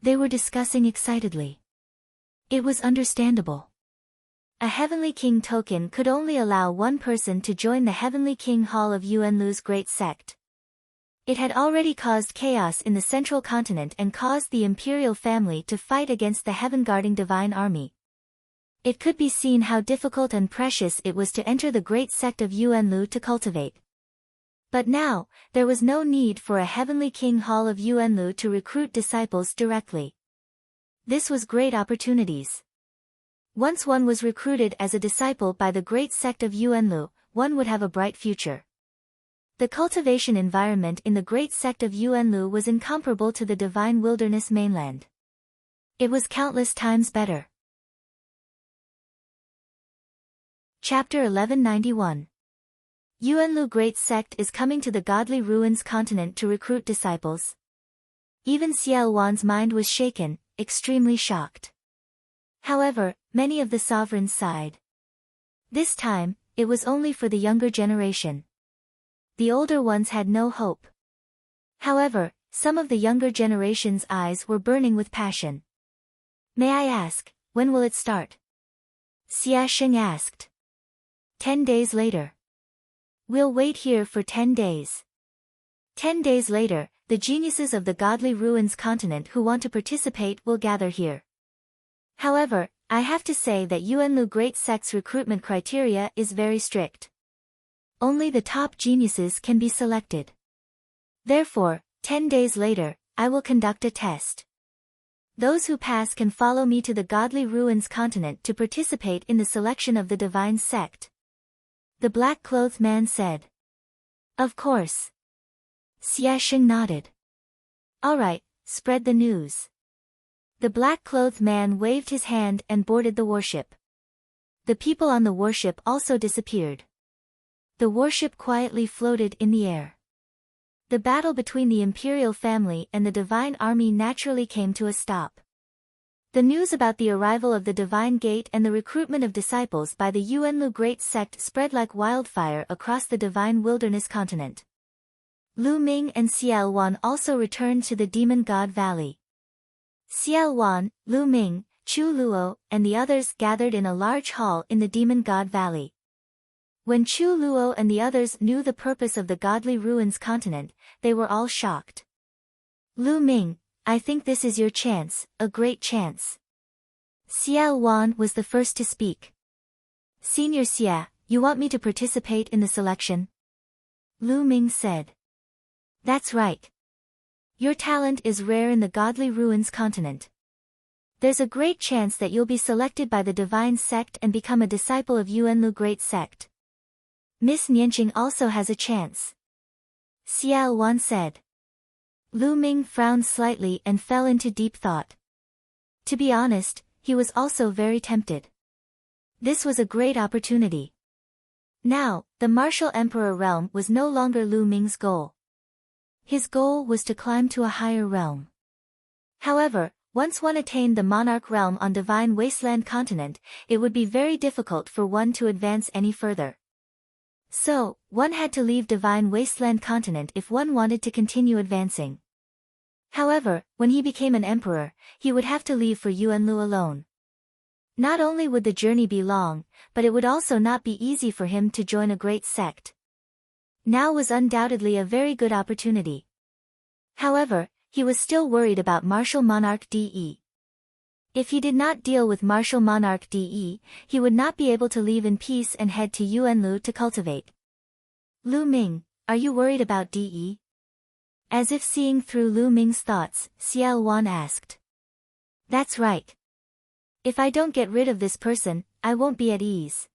They were discussing excitedly. It was understandable. A Heavenly King token could only allow one person to join the Heavenly King Hall of Yuanlu's great sect. It had already caused chaos in the central continent and caused the imperial family to fight against the heaven-guarding divine army. It could be seen how difficult and precious it was to enter the great sect of Yuanlu to cultivate. But now, there was no need for a Heavenly King Hall of Yuanlu to recruit disciples directly. This was great opportunities. Once one was recruited as a disciple by the great sect of Yuanlu, one would have a bright future. The cultivation environment in the great sect of Yuanlu was incomparable to the divine wilderness mainland. It was countless times better. Chapter 1191. Yuanlu Great Sect is coming to the Godly Ruins continent to recruit disciples. Even Xiao Wan's mind was shaken, extremely shocked. However, many of the sovereigns sighed. This time, it was only for the younger generation. The older ones had no hope. However, some of the younger generation's eyes were burning with passion. May I ask, when will it start? Xia Sheng asked. 10 days later. We'll wait here for 10 days. 10 days later, the geniuses of the Godly Ruins continent who want to participate will gather here. However, I have to say that Yuanlu Great Sect's recruitment criteria is very strict. Only the top geniuses can be selected. Therefore, 10 days later, I will conduct a test. Those who pass can follow me to the Godly Ruins continent to participate in the selection of the divine sect. The black-clothed man said. Of course. Xia Sheng nodded. All right, spread the news. The black-clothed man waved his hand and boarded the warship. The people on the warship also disappeared. The warship quietly floated in the air. The battle between the imperial family and the divine army naturally came to a stop. The news about the arrival of the Divine Gate and the recruitment of disciples by the Yuanlu Great Sect spread like wildfire across the divine wilderness continent. Lu Ming and Xiao Wan also returned to the Demon God Valley. Xiao Wan, Lu Ming, Chu Luo, and the others gathered in a large hall in the Demon God Valley. When Chu Luo and the others knew the purpose of the Godly Ruins continent, they were all shocked. Lu Ming, I think this is your chance, a great chance. Xiao Wan was the first to speak. Senior Xia, you want me to participate in the selection? Lu Ming said. That's right. Your talent is rare in the Godly Ruins continent. There's a great chance that you'll be selected by the Divine Sect and become a disciple of Yuanlu Great Sect. Miss Nianqing also has a chance. Xiao Wan said. Lu Ming frowned slightly and fell into deep thought. To be honest, he was also very tempted. This was a great opportunity. Now, the martial emperor realm was no longer Lu Ming's goal. His goal was to climb to a higher realm. However, once one attained the monarch realm on Divine Wasteland continent, it would be very difficult for one to advance any further. So, one had to leave Divine Wasteland continent if one wanted to continue advancing. However, when he became an emperor, he would have to leave for Yuanlu alone. Not only would the journey be long, but it would also not be easy for him to join a great sect. Now was undoubtedly a very good opportunity. However, he was still worried about martial monarch De. If he did not deal with martial monarch De, he would not be able to leave in peace and head to Yuanlu to cultivate. Lu Ming, are you worried about De? As if seeing through Lu Ming's thoughts, Xiao Wan asked. That's right. If I don't get rid of this person, I won't be at ease.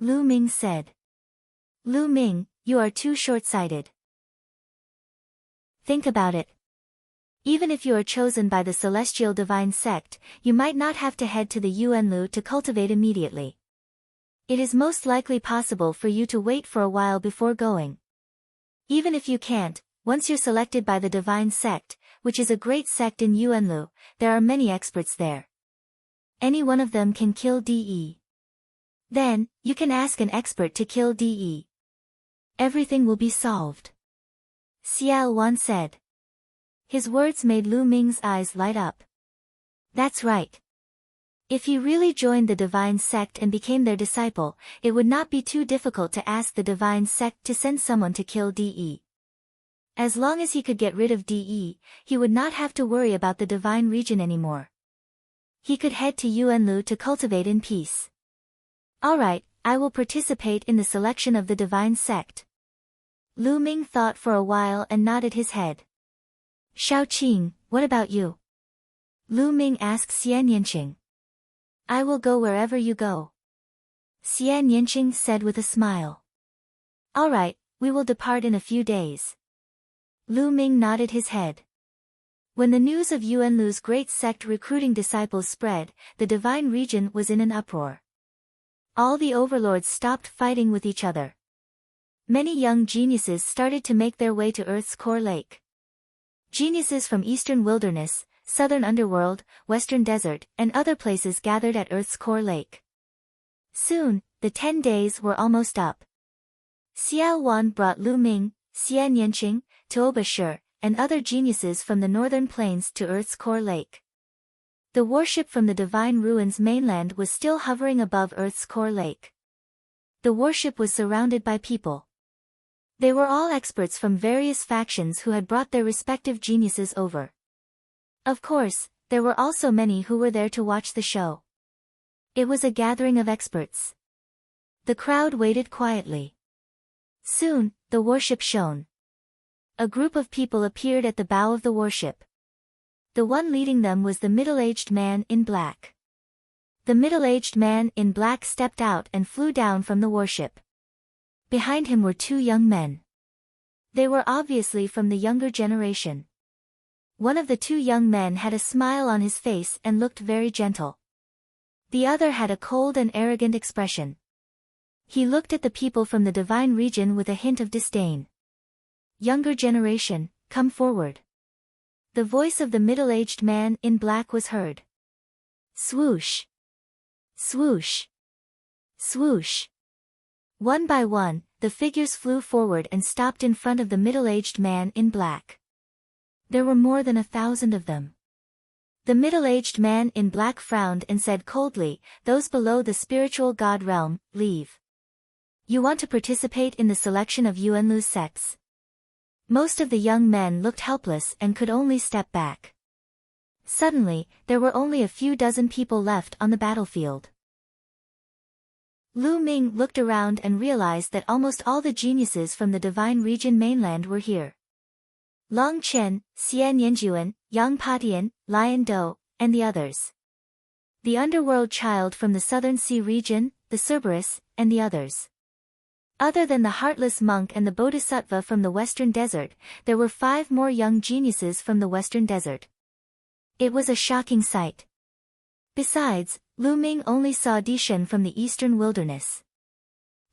Lu Ming said. Lu Ming, you are too short-sighted. Think about it. Even if you are chosen by the celestial divine sect, you might not have to head to the Yuanlu to cultivate immediately. It is most likely possible for you to wait for a while before going. Even if you can't, once you're selected by the divine sect, which is a great sect in Yuanlu, there are many experts there. Any one of them can kill De. Then, you can ask an expert to kill De. Everything will be solved. Xiao Wan said. His words made Lu Ming's eyes light up. That's right. If he really joined the divine sect and became their disciple, it would not be too difficult to ask the divine sect to send someone to kill De. As long as he could get rid of De, he would not have to worry about the divine region anymore. He could head to Yuanlu to cultivate in peace. Alright, I will participate in the selection of the divine sect. Lu Ming thought for a while and nodded his head. Shaoqing, what about you? Lu Ming asked Xian Yanqing. I will go wherever you go. Xian Yanqing said with a smile. Alright, we will depart in a few days. Lu Ming nodded his head. When the news of Yuanlu's great sect recruiting disciples spread, the divine region was in an uproar. All the overlords stopped fighting with each other. Many young geniuses started to make their way to Earth's core lake. Geniuses from Eastern Wilderness, Southern Underworld, Western Desert, and other places gathered at Earth's core lake. Soon, the 10 days were almost up. Xiao Wan brought Lu Ming, Xian Yanqing, Tuobashir, and other geniuses from the northern plains to Earth's core lake. The warship from the Divine Ruins mainland was still hovering above Earth's core lake. The warship was surrounded by people. They were all experts from various factions who had brought their respective geniuses over. Of course, there were also many who were there to watch the show. It was a gathering of experts. The crowd waited quietly. Soon, the warship shone. A group of people appeared at the bow of the warship. The one leading them was the middle-aged man in black. The middle-aged man in black stepped out and flew down from the warship. Behind him were 2 young men. They were obviously from the younger generation. One of the 2 young men had a smile on his face and looked very gentle. The other had a cold and arrogant expression. He looked at the people from the divine region with a hint of disdain. Younger generation, come forward. The voice of the middle-aged man in black was heard. Swoosh! Swoosh! Swoosh! One by one, the figures flew forward and stopped in front of the middle-aged man in black. There were more than 1,000 of them. The middle-aged man in black frowned and said coldly, "Those below the spiritual god realm, leave. You want to participate in the selection of Yuanlu's sects." Most of the young men looked helpless and could only step back. Suddenly, there were only a few dozen people left on the battlefield. Lu Ming looked around and realized that almost all the geniuses from the Divine Region mainland were here. Long Chen, Xian Yanjuan, Yang Patian, Lion Do, and the others. The underworld child from the Southern Sea region, the Cerberus, and the others. Other than the heartless monk and the bodhisattva from the Western Desert, there were 5 more young geniuses from the Western Desert. It was a shocking sight. Besides, Lu Ming only saw Di Shen from the Eastern Wilderness.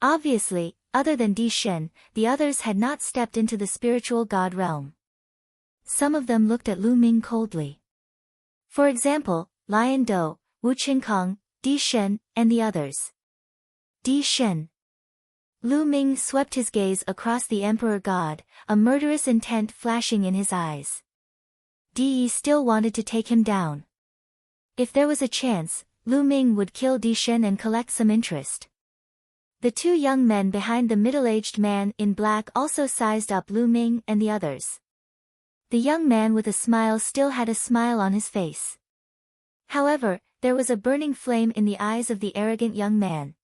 Obviously, other than Di Shen, the others had not stepped into the spiritual god realm. Some of them looked at Lu Ming coldly. For example, Lion Do, Wu Qinkong, Di Shen, and the others. Di Shen. Lu Ming swept his gaze across the Emperor God, a murderous intent flashing in his eyes. Di still wanted to take him down. If there was a chance, Lu Ming would kill Di Shen and collect some interest. The 2 young men behind the middle-aged man in black also sized up Lu Ming and the others. The young man with a smile still had a smile on his face. However, there was a burning flame in the eyes of the arrogant young man.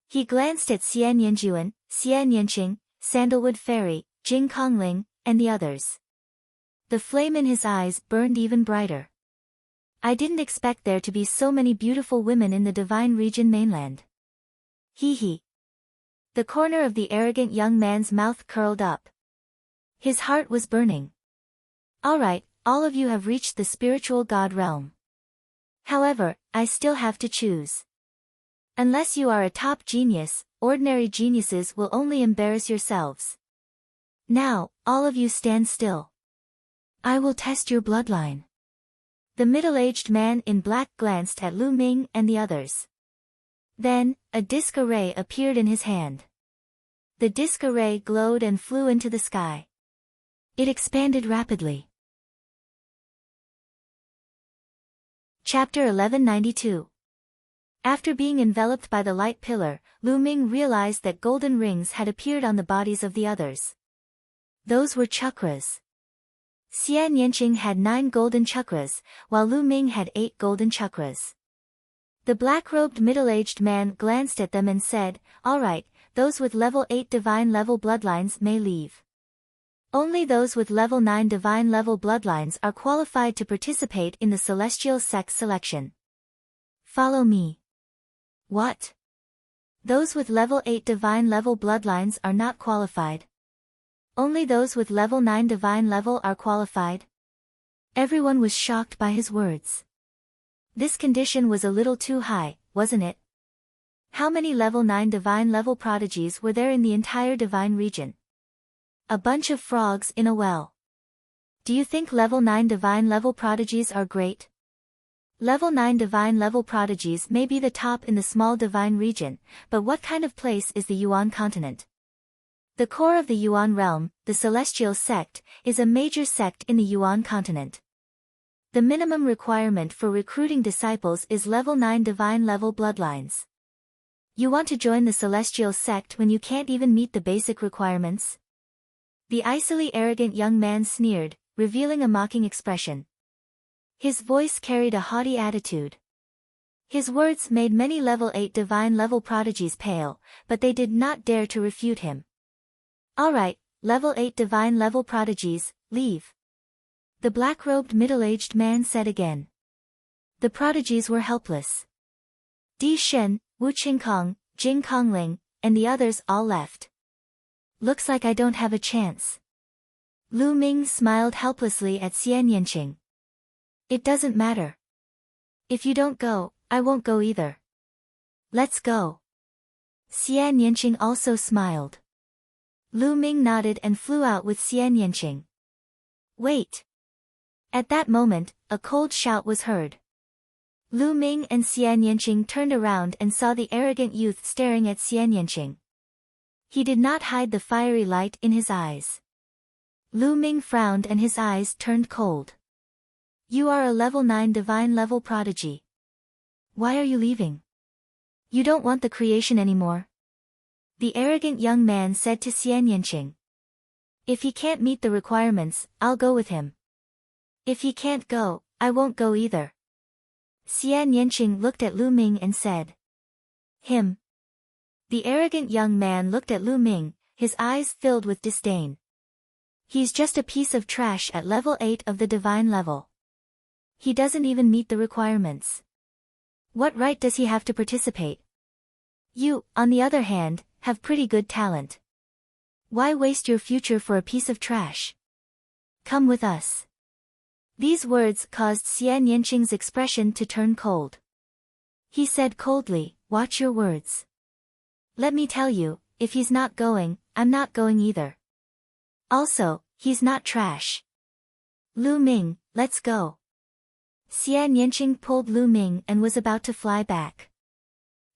He glanced at Xian Yanjuan, Xian Yanqing, Sandalwood Fairy, Jing Kongling, and the others. The flame in his eyes burned even brighter. I didn't expect there to be so many beautiful women in the Divine Region mainland. Hee. The corner of the arrogant young man's mouth curled up. His heart was burning. Alright, all of you have reached the spiritual god realm. However, I still have to choose. Unless you are a top genius, ordinary geniuses will only embarrass yourselves. Now, all of you stand still. I will test your bloodline. The middle-aged man in black glanced at Lu Ming and the others. Then, a disc array appeared in his hand. The disc array glowed and flew into the sky. It expanded rapidly. Chapter 1192. After being enveloped by the light pillar, Lu Ming realized that golden rings had appeared on the bodies of the others. Those were chakras. Xian Yanqing had 9 golden chakras, while Lu Ming had 8 golden chakras. The black-robed middle-aged man glanced at them and said, "Alright, those with level 8 divine level bloodlines may leave. Only those with level 9 divine level bloodlines are qualified to participate in the celestial sect selection. Follow me." What? Those with level 8 divine level bloodlines are not qualified. Only those with level 9 divine level are qualified? Everyone was shocked by his words. This condition was a little too high, wasn't it? How many level 9 divine level prodigies were there in the entire divine region? A bunch of frogs in a well. Do you think level 9 divine level prodigies are great? Level 9 divine level prodigies may be the top in the small divine region, but what kind of place is the Yuan continent? The core of the Yuan realm, the celestial sect, is a major sect in the Yuan continent. The minimum requirement for recruiting disciples is level 9 divine level bloodlines. You want to join the celestial sect when you can't even meet the basic requirements? The icily arrogant young man sneered, revealing a mocking expression. His voice carried a haughty attitude. His words made many level 8 divine level prodigies pale, but they did not dare to refute him. Alright, level 8 divine level prodigies, leave. The black-robed middle-aged man said again. The prodigies were helpless. Di Shen, Wu Qingkong, Jing Kongling, and the others all left. Looks like I don't have a chance. Lu Ming smiled helplessly at Xian Yanqing. It doesn't matter. If you don't go, I won't go either. Let's go. Xian Yanqing also smiled. Lu Ming nodded and flew out with Xian Yanqing. Wait. At that moment, a cold shout was heard. Lu Ming and Xian Yanqing turned around and saw the arrogant youth staring at Xian Yanqing. He did not hide the fiery light in his eyes. Lu Ming frowned and his eyes turned cold. You are a level 9 divine level prodigy. Why are you leaving? You don't want the creation anymore? The arrogant young man said to Xian Yanqing. If he can't meet the requirements, I'll go with him. If he can't go, I won't go either. Xian Yanqing looked at Lu Ming and said. Him. The arrogant young man looked at Lu Ming, his eyes filled with disdain. He's just a piece of trash at level 8 of the divine level. He doesn't even meet the requirements. What right does he have to participate? You, on the other hand, have pretty good talent. Why waste your future for a piece of trash? Come with us. These words caused Xian Yanqing's expression to turn cold. He said coldly, watch your words. Let me tell you, if he's not going, I'm not going either. Also, he's not trash. Lu Ming, let's go. Xian Yanqing pulled Lu Ming and was about to fly back.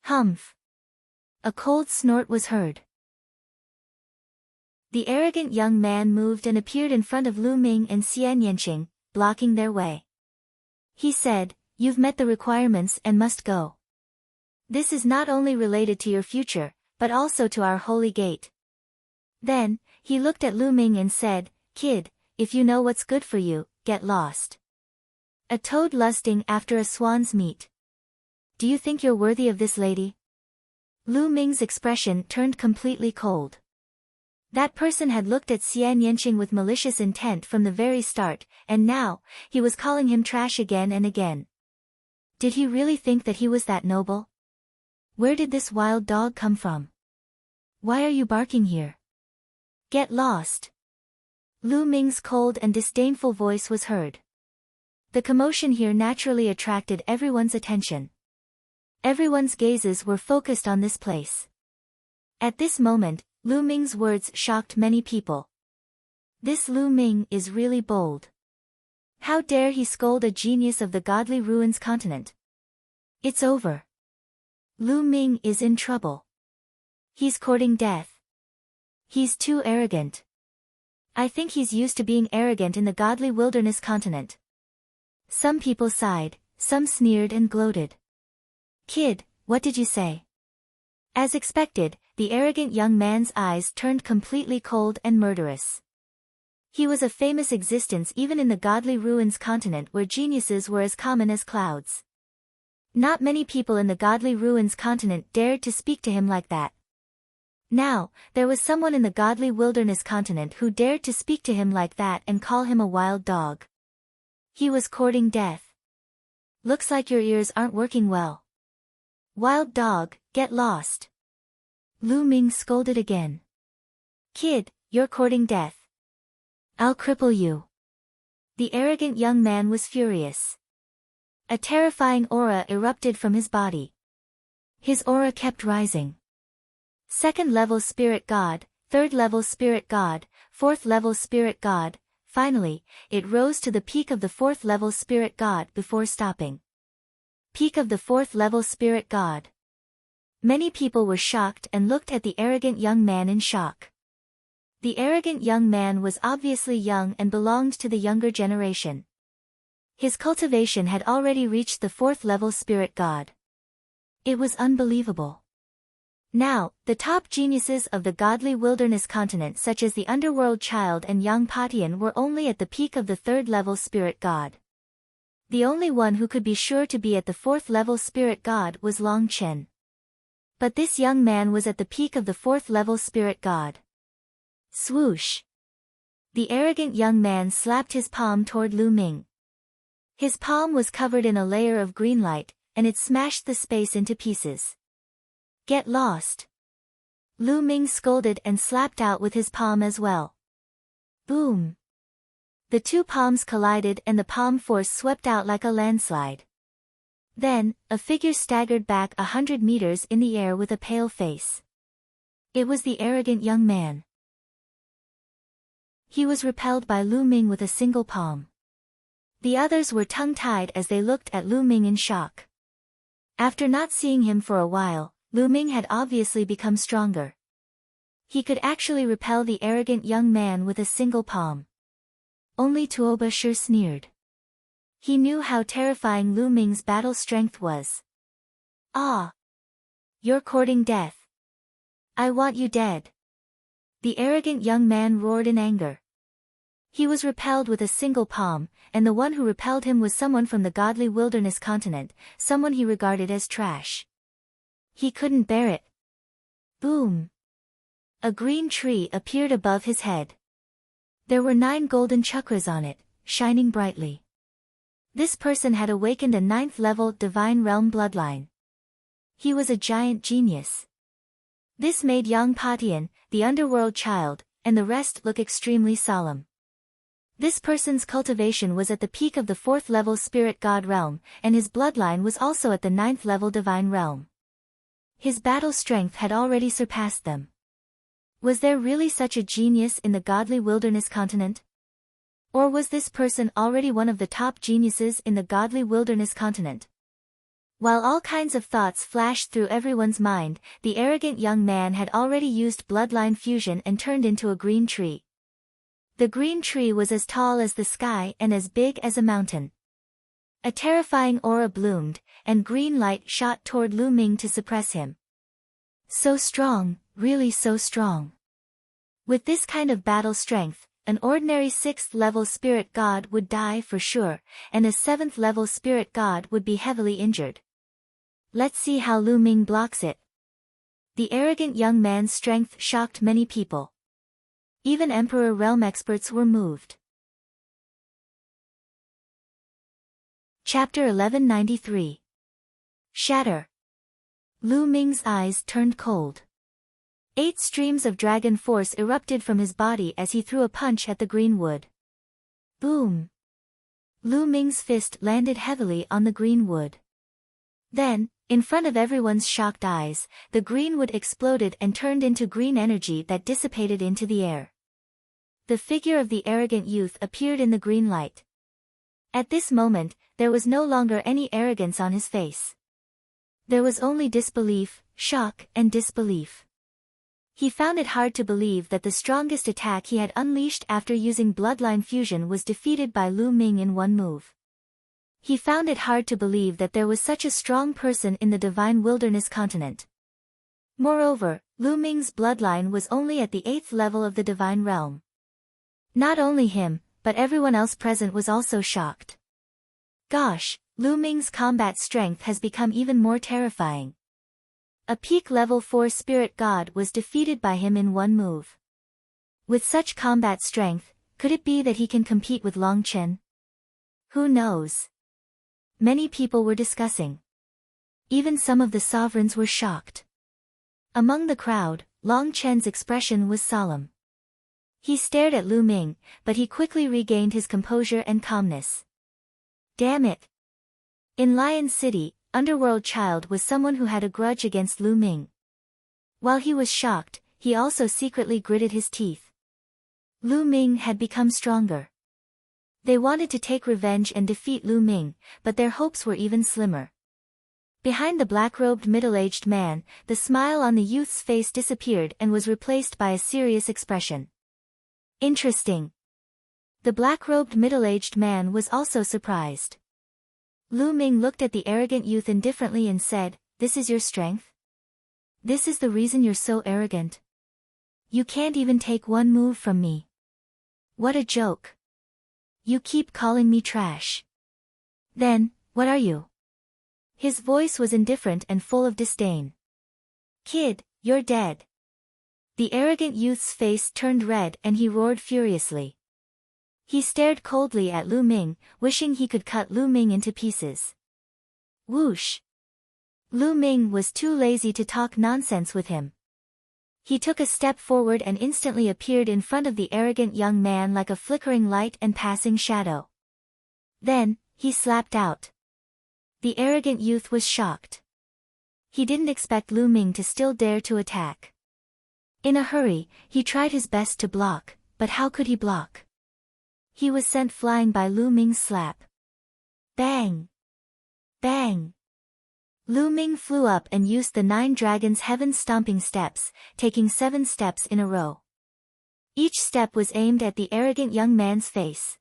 Humph. A cold snort was heard. The arrogant young man moved and appeared in front of Lu Ming and Xian Yanqing, blocking their way. He said, you've met the requirements and must go. This is not only related to your future, but also to our holy gate. Then, he looked at Lu Ming and said, Kid, if you know what's good for you, get lost. A toad lusting after a swan's meat. Do you think you're worthy of this lady? Lu Ming's expression turned completely cold. That person had looked at Xian Yanqing with malicious intent from the very start, and now, he was calling him trash again and again. Did he really think that he was that noble? Where did this wild dog come from? Why are you barking here? Get lost. Lu Ming's cold and disdainful voice was heard. The commotion here naturally attracted everyone's attention. Everyone's gazes were focused on this place. At this moment, Lu Ming's words shocked many people. This Lu Ming is really bold. How dare he scold a genius of the godly ruins continent? It's over. Lu Ming is in trouble. He's courting death. He's too arrogant. I think he's used to being arrogant in the godly wilderness continent. Some people sighed, some sneered and gloated. Kid, what did you say? As expected, the arrogant young man's eyes turned completely cold and murderous. He was a famous existence even in the godly ruins continent where geniuses were as common as clouds. Not many people in the godly ruins continent dared to speak to him like that. Now, there was someone in the godly wilderness continent who dared to speak to him like that and call him a wild dog. He was courting death. Looks like your ears aren't working well. Wild dog, get lost. Lu Ming scolded again. Kid, you're courting death. I'll cripple you. The arrogant young man was furious. A terrifying aura erupted from his body. His aura kept rising. 2nd level spirit god, 3rd level spirit god, 4th level spirit god, finally, it rose to the peak of the 4th level spirit god before stopping. Peak of the 4th level spirit god. Many people were shocked and looked at the arrogant young man in shock. The arrogant young man was obviously young and belonged to the younger generation. His cultivation had already reached the 4th level spirit god. It was unbelievable. Now, the top geniuses of the godly wilderness continent such as the underworld child and Yang Patian were only at the peak of the 3rd level spirit god. The only one who could be sure to be at the 4th level spirit god was Long Chen. But this young man was at the peak of the 4th level spirit god. Swoosh! The arrogant young man slapped his palm toward Lu Ming. His palm was covered in a layer of green light, and it smashed the space into pieces. Get lost! Lu Ming scolded and slapped out with his palm as well. Boom! The two palms collided and the palm force swept out like a landslide. Then, a figure staggered back 100 meters in the air with a pale face. It was the arrogant young man. He was repelled by Lu Ming with a single palm. The others were tongue-tied as they looked at Lu Ming in shock. After not seeing him for a while, Lu Ming had obviously become stronger. He could actually repel the arrogant young man with a single palm. Only Tuoba sure sneered. He knew how terrifying Lu Ming's battle strength was. Ah! You're courting death. I want you dead. The arrogant young man roared in anger. He was repelled with a single palm, and the one who repelled him was someone from the godly wilderness continent, someone he regarded as trash. He couldn't bear it. Boom! A green tree appeared above his head. There were 9 golden chakras on it, shining brightly. This person had awakened a 9th level divine realm bloodline. He was a giant genius. This made Yang Patian, the underworld child, and the rest look extremely solemn. This person's cultivation was at the peak of the 4th level spirit god realm, and his bloodline was also at the 9th level divine realm. His battle strength had already surpassed them. Was there really such a genius in the godly wilderness continent? Or was this person already one of the top geniuses in the godly wilderness continent? While all kinds of thoughts flashed through everyone's mind, the arrogant young man had already used bloodline fusion and turned into a green tree. The green tree was as tall as the sky and as big as a mountain. A terrifying aura bloomed, and green light shot toward Lu Ming to suppress him. So strong, really so strong. With this kind of battle strength, an ordinary 6th level spirit god would die for sure, and a 7th level spirit god would be heavily injured. Let's see how Lu Ming blocks it. The arrogant young man's strength shocked many people. Even Emperor realm experts were moved. Chapter 1193. Shatter. Lu Ming's eyes turned cold. 8 streams of dragon force erupted from his body as he threw a punch at the green wood. Boom! Lu Ming's fist landed heavily on the green wood. Then, in front of everyone's shocked eyes, the green wood exploded and turned into green energy that dissipated into the air. The figure of the arrogant youth appeared in the green light. At this moment, there was no longer any arrogance on his face. There was only disbelief, shock, and disbelief. He found it hard to believe that the strongest attack he had unleashed after using bloodline fusion was defeated by Lu Ming in one move. He found it hard to believe that there was such a strong person in the divine wilderness continent. Moreover, Lu Ming's bloodline was only at the 8th level of the divine realm. Not only him, but everyone else present was also shocked. Gosh, Lu Ming's combat strength has become even more terrifying. A peak level 4 spirit god was defeated by him in one move. With such combat strength, could it be that he can compete with Long Chen? Who knows? Many people were discussing. Even some of the sovereigns were shocked. Among the crowd, Long Chen's expression was solemn. He stared at Lu Ming, but he quickly regained his composure and calmness. Damn it! In Lion City, Underworld Child was someone who had a grudge against Lu Ming. While he was shocked, he also secretly gritted his teeth. Lu Ming had become stronger. They wanted to take revenge and defeat Lu Ming, but their hopes were even slimmer. Behind the black-robed middle-aged man, the smile on the youth's face disappeared and was replaced by a serious expression. Interesting. The black-robed middle-aged man was also surprised. Lu Ming looked at the arrogant youth indifferently and said, "This is your strength? This is the reason you're so arrogant? You can't even take one move from me. What a joke. You keep calling me trash. Then, what are you?" His voice was indifferent and full of disdain. "Kid, you're dead." The arrogant youth's face turned red and he roared furiously. He stared coldly at Lu Ming, wishing he could cut Lu Ming into pieces. Whoosh! Lu Ming was too lazy to talk nonsense with him. He took a step forward and instantly appeared in front of the arrogant young man like a flickering light and passing shadow. Then, he slapped out. The arrogant youth was shocked. He didn't expect Lu Ming to still dare to attack. In a hurry, he tried his best to block, but how could he block? He was sent flying by Lu Ming's slap. Bang! Bang! Lu Ming flew up and used the 9 dragons' heaven-stomping steps, taking 7 steps in a row. Each step was aimed at the arrogant young man's face.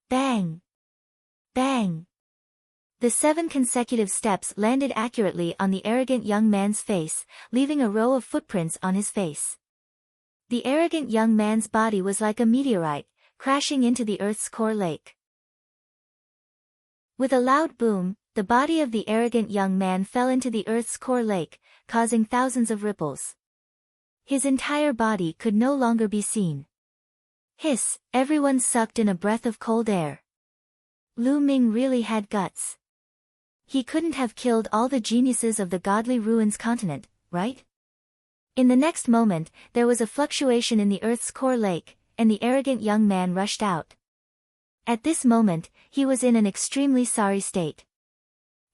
Bang! Bang! The 7 consecutive steps landed accurately on the arrogant young man's face, leaving a row of footprints on his face. The arrogant young man's body was like a meteorite, crashing into the Earth's core lake. With a loud boom, the body of the arrogant young man fell into the Earth's core lake, causing thousands of ripples. His entire body could no longer be seen. Hiss! Everyone sucked in a breath of cold air. Lu Ming really had guts. He couldn't have killed all the geniuses of the Godly Ruins continent, right? In the next moment, there was a fluctuation in the Earth's core lake, and the arrogant young man rushed out. At this moment, he was in an extremely sorry state.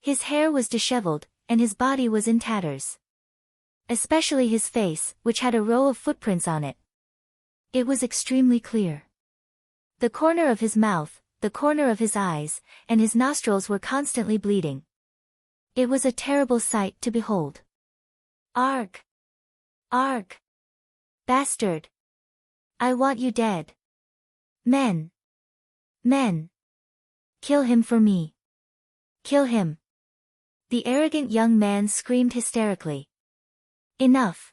His hair was disheveled, and his body was in tatters. Especially his face, which had a row of footprints on it. It was extremely clear. The corner of his mouth, the corner of his eyes, and his nostrils were constantly bleeding. It was a terrible sight to behold. Arg! Arg! Bastard! I want you dead. Men! Men! Kill him for me. Kill him! The arrogant young man screamed hysterically. Enough!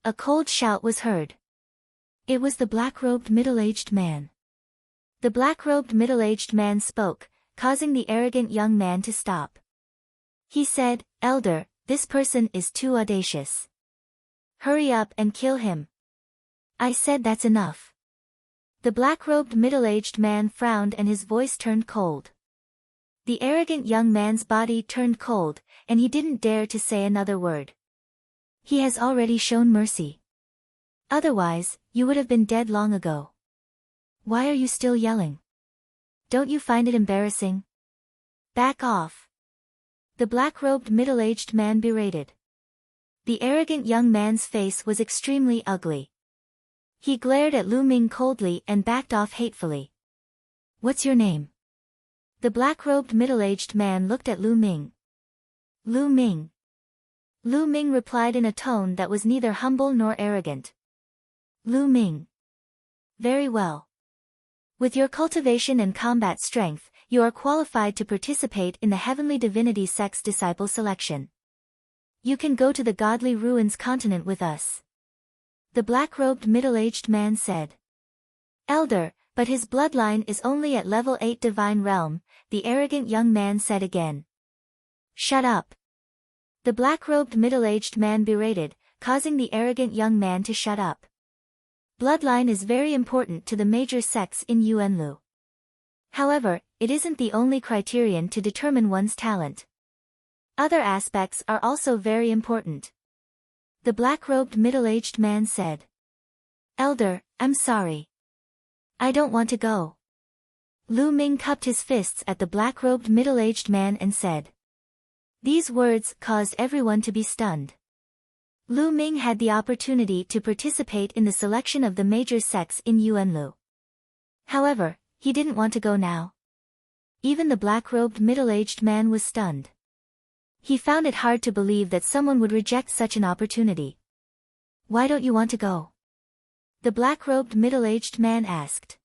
A cold shout was heard. It was the black-robed middle-aged man. The black-robed middle-aged man spoke, causing the arrogant young man to stop. He said, "Elder, this person is too audacious. Hurry up and kill him." I said that's enough. The black-robed middle-aged man frowned and his voice turned cold. The arrogant young man's body turned cold, and he didn't dare to say another word. He has already shown mercy. Otherwise, you would have been dead long ago. Why are you still yelling? Don't you find it embarrassing? Back off. The black-robed middle-aged man berated. The arrogant young man's face was extremely ugly. He glared at Lu Ming coldly and backed off hatefully. What's your name? The black-robed middle-aged man looked at Lu Ming. Lu Ming. Lu Ming replied in a tone that was neither humble nor arrogant. Lu Ming. Very well. With your cultivation and combat strength, you are qualified to participate in the Heavenly Divinity Sect's disciple selection. You can go to the Godly Ruins continent with us. The black-robed middle-aged man said. Elder, but his bloodline is only at level 8 divine realm, the arrogant young man said again. Shut up. The black-robed middle-aged man berated, causing the arrogant young man to shut up. Bloodline is very important to the major sects in Yuanlu. However, it isn't the only criterion to determine one's talent. Other aspects are also very important. The black-robed middle-aged man said. Elder, I'm sorry. I don't want to go. Lu Ming cupped his fists at the black-robed middle-aged man and said. These words caused everyone to be stunned. Lu Ming had the opportunity to participate in the selection of the major sects in Yuanlu. However, he didn't want to go now. Even the black-robed middle-aged man was stunned. He found it hard to believe that someone would reject such an opportunity. Why don't you want to go? The black-robed middle-aged man asked.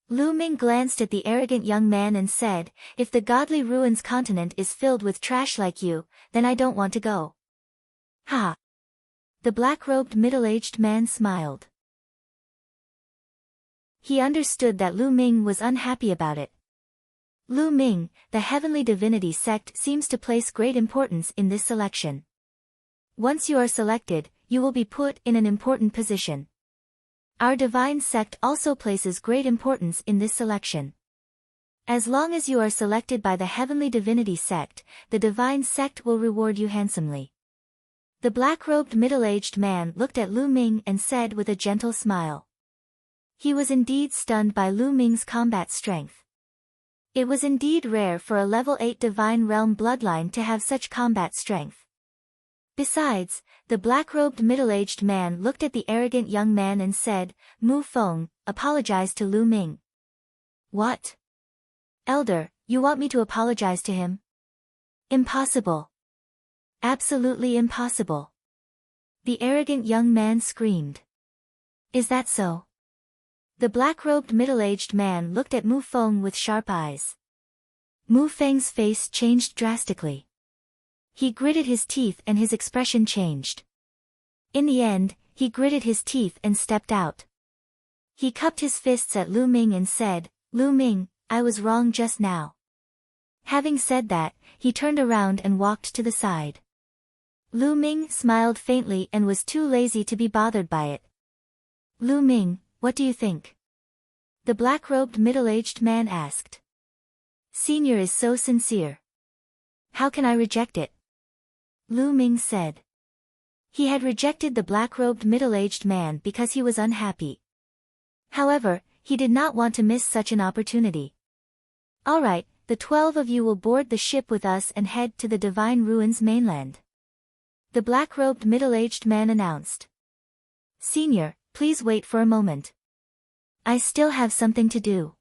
Lu Ming glanced at the arrogant young man and said, if the Godly Ruins continent is filled with trash like you, then I don't want to go. Ha! The black-robed middle-aged man smiled. He understood that Lu Ming was unhappy about it. Lu Ming, the Heavenly Divinity Sect seems to place great importance in this selection. Once you are selected, you will be put in an important position. Our Divine Sect also places great importance in this selection. As long as you are selected by the Heavenly Divinity Sect, the Divine Sect will reward you handsomely. The black-robed middle-aged man looked at Lu Ming and said with a gentle smile. He was indeed stunned by Lu Ming's combat strength. It was indeed rare for a level 8 divine realm bloodline to have such combat strength. Besides, the black-robed middle-aged man looked at the arrogant young man and said, Mu Feng, apologize to Lu Ming. What? Elder, you want me to apologize to him? Impossible. Absolutely impossible. The arrogant young man screamed. Is that so? The black-robed middle-aged man looked at Mu Feng with sharp eyes. Mu Feng's face changed drastically. He gritted his teeth and his expression changed. In the end, he gritted his teeth and stepped out. He cupped his fists at Lu Ming and said, Lu Ming, I was wrong just now. Having said that, he turned around and walked to the side. Lu Ming smiled faintly and was too lazy to be bothered by it. Lu Ming, what do you think? The black-robed middle-aged man asked. Senior is so sincere. How can I reject it? Lu Ming said. He had rejected the black-robed middle-aged man because he was unhappy. However, he did not want to miss such an opportunity. All right, the 12 of you will board the ship with us and head to the Divine Ruins mainland. The black-robed middle-aged man announced. Senior, please wait for a moment. I still have something to do.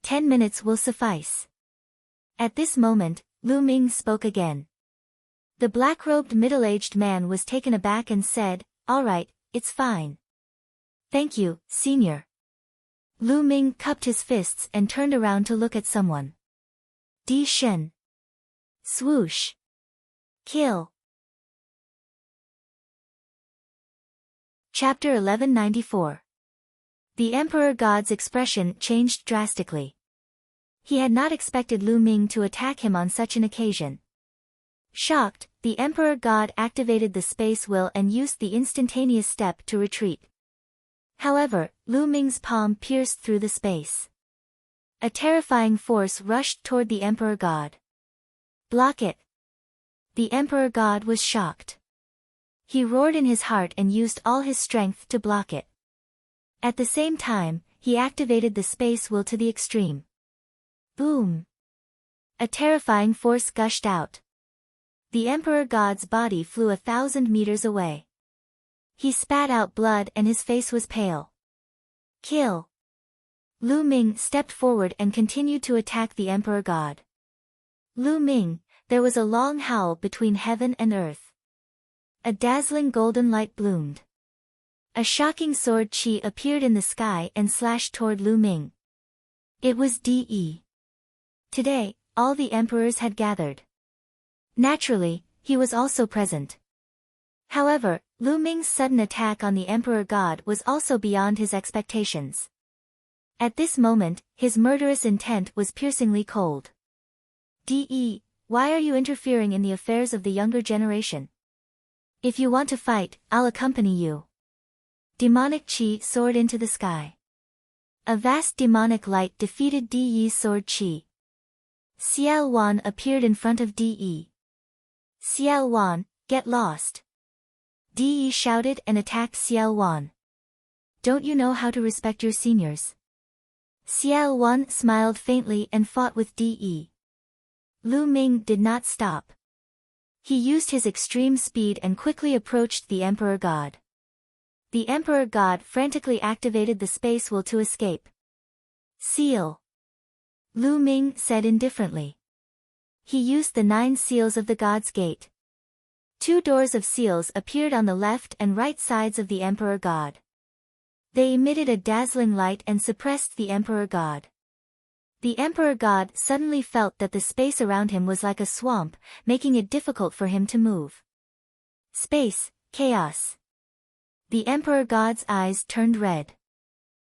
10 minutes will suffice. At this moment, Lu Ming spoke again. The black-robed middle-aged man was taken aback and said, All right, it's fine. Thank you, Senior. Lu Ming cupped his fists and turned around to look at someone. Di Shen. Swoosh. Kill. Chapter 1194. The Emperor God's expression changed drastically. He had not expected Lu Ming to attack him on such an occasion. Shocked, the Emperor God activated the space will and used the instantaneous step to retreat. However, Lu Ming's palm pierced through the space. A terrifying force rushed toward the Emperor God. Block it! The Emperor God was shocked. He roared in his heart and used all his strength to block it. At the same time, he activated the space will to the extreme. Boom! A terrifying force gushed out. The Emperor God's body flew 1,000 meters away. He spat out blood and his face was pale. Kill! Lu Ming stepped forward and continued to attack the Emperor God. Lu Ming, there was a long howl between heaven and earth. A dazzling golden light bloomed. A shocking sword chi appeared in the sky and slashed toward Lu Ming. It was De. Today, all the emperors had gathered. Naturally, he was also present. However, Lu Ming's sudden attack on the Emperor God was also beyond his expectations. At this moment, his murderous intent was piercingly cold. De, why are you interfering in the affairs of the younger generation? If you want to fight, I'll accompany you. Demonic chi soared into the sky. A vast demonic light defeated De's sword chi. Xiao Wan appeared in front of De. Xiao Wan, get lost! De shouted and attacked Xiao Wan. Don't you know how to respect your seniors? Xiao Wan smiled faintly and fought with De. Lu Ming did not stop. He used his extreme speed and quickly approached the Emperor God. The Emperor God frantically activated the space will to escape. Seal! Lu Ming said indifferently. He used the 9 seals of the God's Gate. 2 doors of seals appeared on the left and right sides of the Emperor God. They emitted a dazzling light and suppressed the Emperor God. The Emperor God suddenly felt that the space around him was like a swamp, making it difficult for him to move. Space, chaos. The Emperor God's eyes turned red.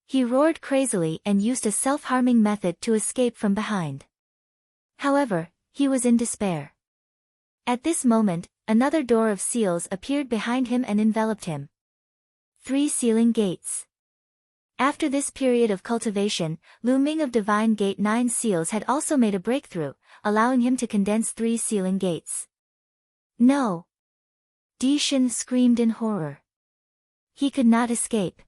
He roared crazily and used a self-harming method to escape from behind. However, he was in despair. At this moment, another door of seals appeared behind him and enveloped him. 3 sealing gates. After this period of cultivation, Lu Ming of Divine Gate 9 seals had also made a breakthrough, allowing him to condense 3 sealing gates. No! Dishan screamed in horror. He could not escape.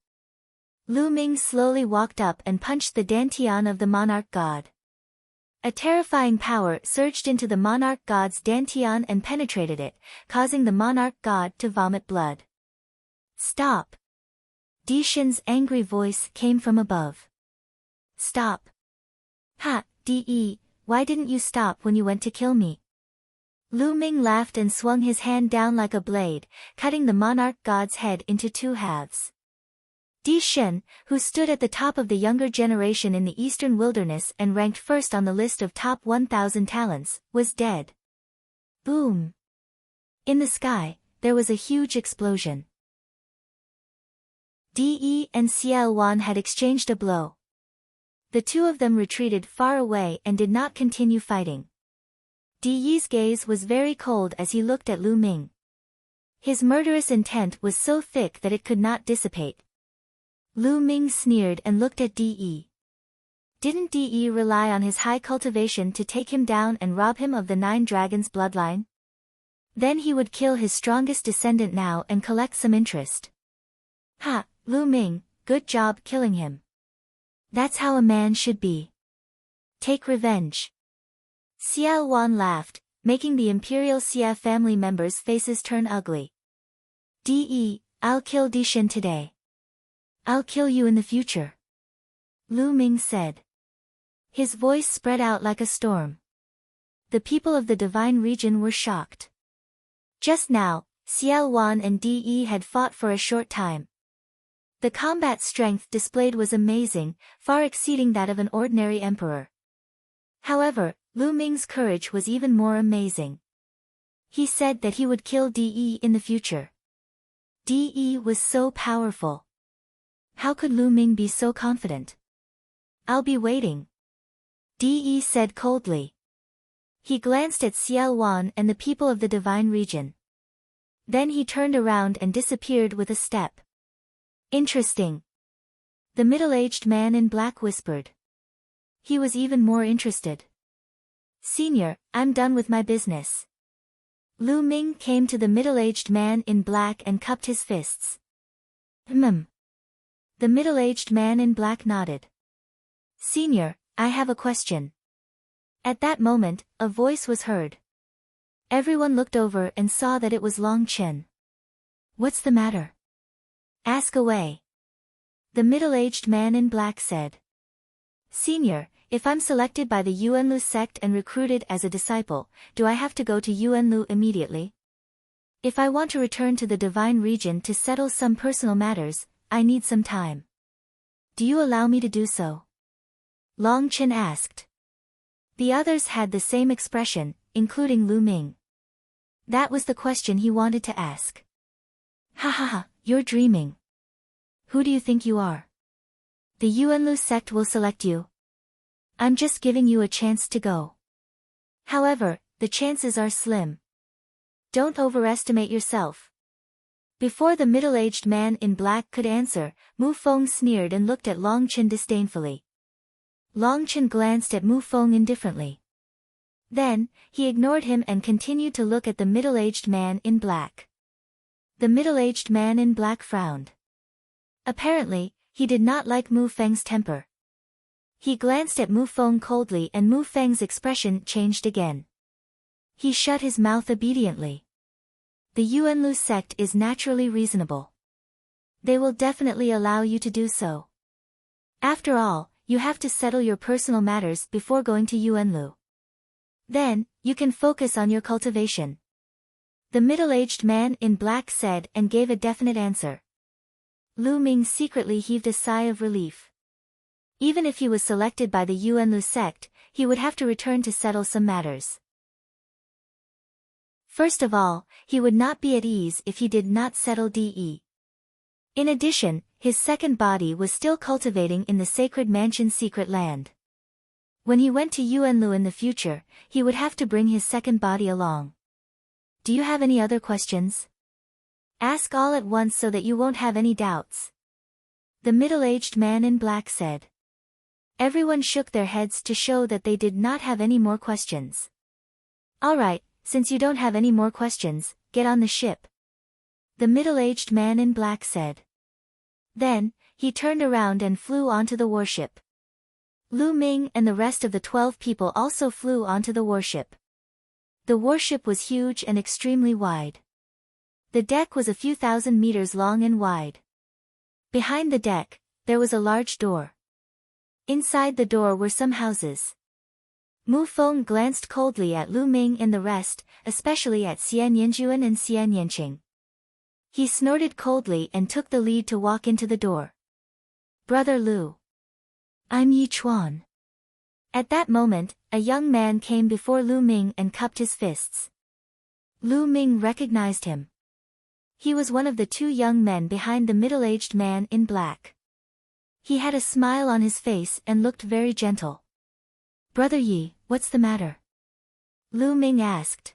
Lu Ming slowly walked up and punched the dantian of the monarch god. A terrifying power surged into the monarch god's dantian and penetrated it, causing the monarch god to vomit blood. Stop! Dishan's angry voice came from above. Stop! Ha, De, why didn't you stop when you went to kill me? Lu Ming laughed and swung his hand down like a blade, cutting the monarch god's head into 2 halves. Dishan, who stood at the top of the younger generation in the eastern wilderness and ranked first on the list of top 1,000 talents, was dead. Boom! In the sky, there was a huge explosion. De and Xiao Wan had exchanged a blow. The 2 of them retreated far away and did not continue fighting. De's gaze was very cold as he looked at Lu Ming. His murderous intent was so thick that it could not dissipate. Lu Ming sneered and looked at De. Didn't De rely on his high cultivation to take him down and rob him of the 9 dragons' bloodline? Then he would kill his strongest descendant now and collect some interest. Ha, Lu Ming, good job killing him. That's how a man should be. Take revenge. Xiao Wan laughed, making the Imperial Xia family members' faces turn ugly. De, I'll kill Dishan today. I'll kill you in the future. Lu Ming said. His voice spread out like a storm. The people of the divine region were shocked. Just now, Xiao Wan and De had fought for a short time. The combat strength displayed was amazing, far exceeding that of an ordinary emperor. However, Lu Ming's courage was even more amazing. He said that he would kill De in the future. De was so powerful. How could Lu Ming be so confident? I'll be waiting, De said coldly. He glanced at Xiao Wan and the people of the divine region. Then he turned around and disappeared with a step. Interesting. The middle-aged man in black whispered. He was even more interested. Senior, I'm done with my business. Lu Ming came to the middle-aged man in black and cupped his fists. The middle-aged man in black nodded. Senior, I have a question. At that moment, a voice was heard. Everyone looked over and saw that it was Long Chen. What's the matter? Ask away. The middle-aged man in black said. Senior, if I'm selected by the Yuanlu sect and recruited as a disciple, do I have to go to Yuanlu immediately? If I want to return to the divine region to settle some personal matters, I need some time. Do you allow me to do so? Long Chen asked. The others had the same expression, including Lu Ming. That was the question he wanted to ask. Ha ha ha, you're dreaming. Who do you think you are? The Yuanlu sect will select you. I'm just giving you a chance to go. However, the chances are slim. Don't overestimate yourself. Before the middle-aged man in black could answer, Mu Feng sneered and looked at Long Chen disdainfully. Long Chen glanced at Mu Feng indifferently. Then, he ignored him and continued to look at the middle-aged man in black. The middle-aged man in black frowned. Apparently, he did not like Mu Feng's temper. He glanced at Mu Feng coldly and Mu Feng's expression changed again. He shut his mouth obediently. The Yuanlu sect is naturally reasonable. They will definitely allow you to do so. After all, you have to settle your personal matters before going to Yuanlu. Then, you can focus on your cultivation. The middle-aged man in black said and gave a definite answer. Lu Ming secretly heaved a sigh of relief. Even if he was selected by the Yuanlu sect, he would have to return to settle some matters. First of all, he would not be at ease if he did not settle De. In addition, his second body was still cultivating in the sacred mansion's secret land. When he went to Yuanlu in the future, he would have to bring his second body along. Do you have any other questions? Ask all at once so that you won't have any doubts. The middle-aged man in black said. Everyone shook their heads to show that they did not have any more questions. All right, since you don't have any more questions, get on the ship. The middle-aged man in black said. Then, he turned around and flew onto the warship. Lu Ming and the rest of the 12 people also flew onto the warship. The warship was huge and extremely wide. The deck was a few thousand meters long and wide. Behind the deck, there was a large door. Inside the door were some houses. Mu Feng glanced coldly at Lu Ming and the rest, especially at Xian Yanjuan and Xian Yanqing. He snorted coldly and took the lead to walk into the door. Brother Lu. I'm Yi Chuan. At that moment, a young man came before Lu Ming and cupped his fists. Lu Ming recognized him. He was one of the two young men behind the middle-aged man in black. He had a smile on his face and looked very gentle. Brother Yi, what's the matter? Lu Ming asked.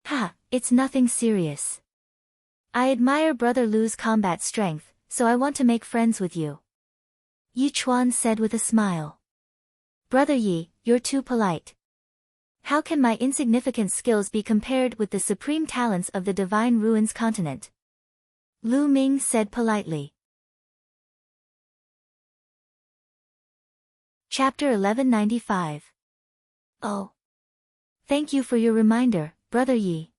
Ha, it's nothing serious. I admire Brother Lu's combat strength, so I want to make friends with you. Yi Chuan said with a smile. Brother Yi, you're too polite. How can my insignificant skills be compared with the supreme talents of the Divine Ruins continent? Lu Ming said politely. Chapter 1195. Oh. Thank you for your reminder, Brother Yi.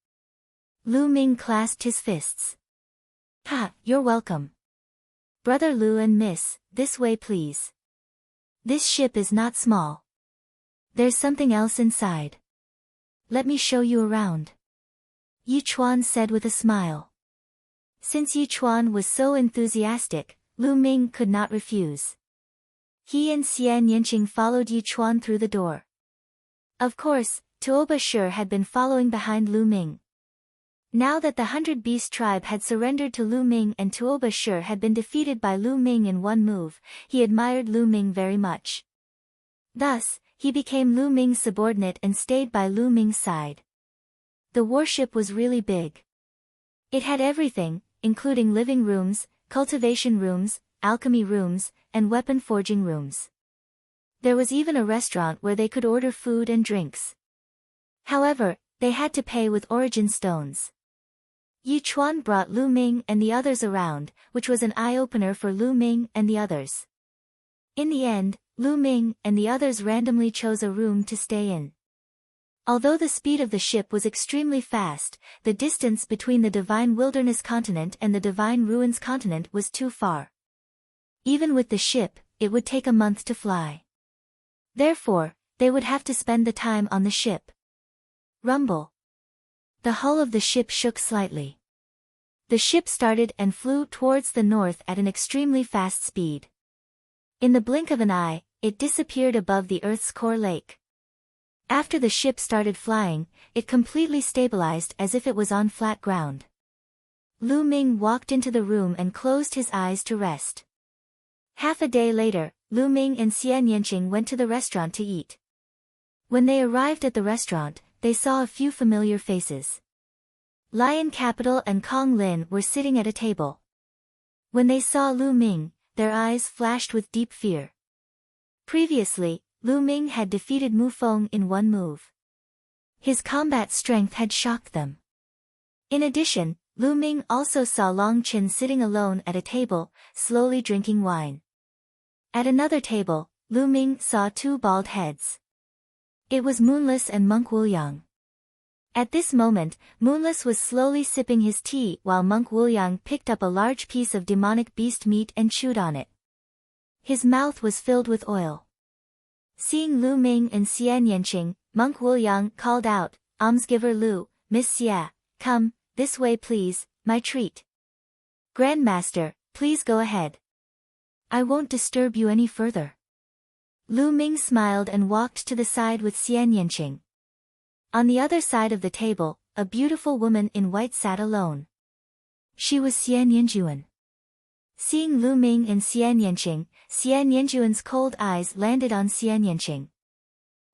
Lu Ming clasped his fists. Ha, you're welcome. Brother Lu and Miss, this way please. This ship is not small. There's something else inside. Let me show you around. Yi Chuan said with a smile. Since Yi Chuan was so enthusiastic, Lu Ming could not refuse. He and Xian Yanqing followed Yi Chuan through the door. Of course, Tuoba Shi had been following behind Lu Ming. Now that the 100-Beast tribe had surrendered to Lu Ming and Tuoba Shi had been defeated by Lu Ming in one move, he admired Lu Ming very much. Thus, he became Lu Ming's subordinate and stayed by Lu Ming's side. The warship was really big. It had everything, including living rooms, cultivation rooms, alchemy rooms, and weapon forging rooms. There was even a restaurant where they could order food and drinks. However, they had to pay with origin stones. Yi Chuan brought Lu Ming and the others around, which was an eye-opener for Lu Ming and the others. In the end, Lu Ming and the others randomly chose a room to stay in. Although the speed of the ship was extremely fast, the distance between the Divine Wilderness continent and the Divine Ruins continent was too far. Even with the ship, it would take a month to fly. Therefore, they would have to spend the time on the ship. Rumble. The hull of the ship shook slightly. The ship started and flew towards the north at an extremely fast speed. In the blink of an eye, it disappeared above the Earth's core lake. After the ship started flying, it completely stabilized as if it was on flat ground. Lu Ming walked into the room and closed his eyes to rest. Half a day later, Lu Ming and Xian Yanqing went to the restaurant to eat. When they arrived at the restaurant, they saw a few familiar faces. Lion Capital and Kong Lin were sitting at a table. When they saw Lu Ming, their eyes flashed with deep fear. Previously, Lu Ming had defeated Mu Feng in one move. His combat strength had shocked them. In addition, Lu Ming also saw Long Qin sitting alone at a table, slowly drinking wine. At another table, Lu Ming saw two bald heads. It was Moonless and Monk Wuliang. At this moment, Moonless was slowly sipping his tea while Monk Wuliang picked up a large piece of demonic beast meat and chewed on it. His mouth was filled with oil. Seeing Lu Ming and Xian Yanqing, Monk Wuliang called out, "Almsgiver Lu, Miss Xia, come, this way please, my treat." "Grandmaster, please go ahead. I won't disturb you any further." Lu Ming smiled and walked to the side with Xian Yanqing. On the other side of the table, a beautiful woman in white sat alone. She was Xian Yanjuan. Seeing Lu Ming and Xian Yanqing, Xian Yanjuan's cold eyes landed on Xian Yanqing.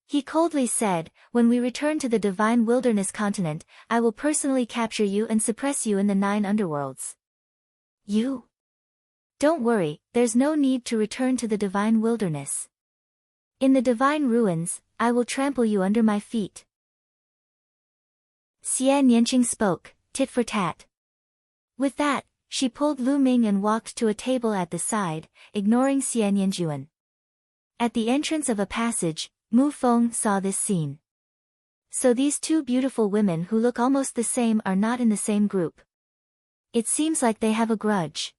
He coldly said, "When we return to the Divine Wilderness continent, I will personally capture you and suppress you in the 9 underworlds." "You? Don't worry, there's no need to return to the Divine Wilderness. In the Divine Ruins, I will trample you under my feet." Xian Yanqing spoke, tit for tat. With that, she pulled Lu Ming and walked to a table at the side, ignoring Xian Yanjuan. At the entrance of a passage, Mu Feng saw this scene. So these two beautiful women who look almost the same are not in the same group. It seems like they have a grudge.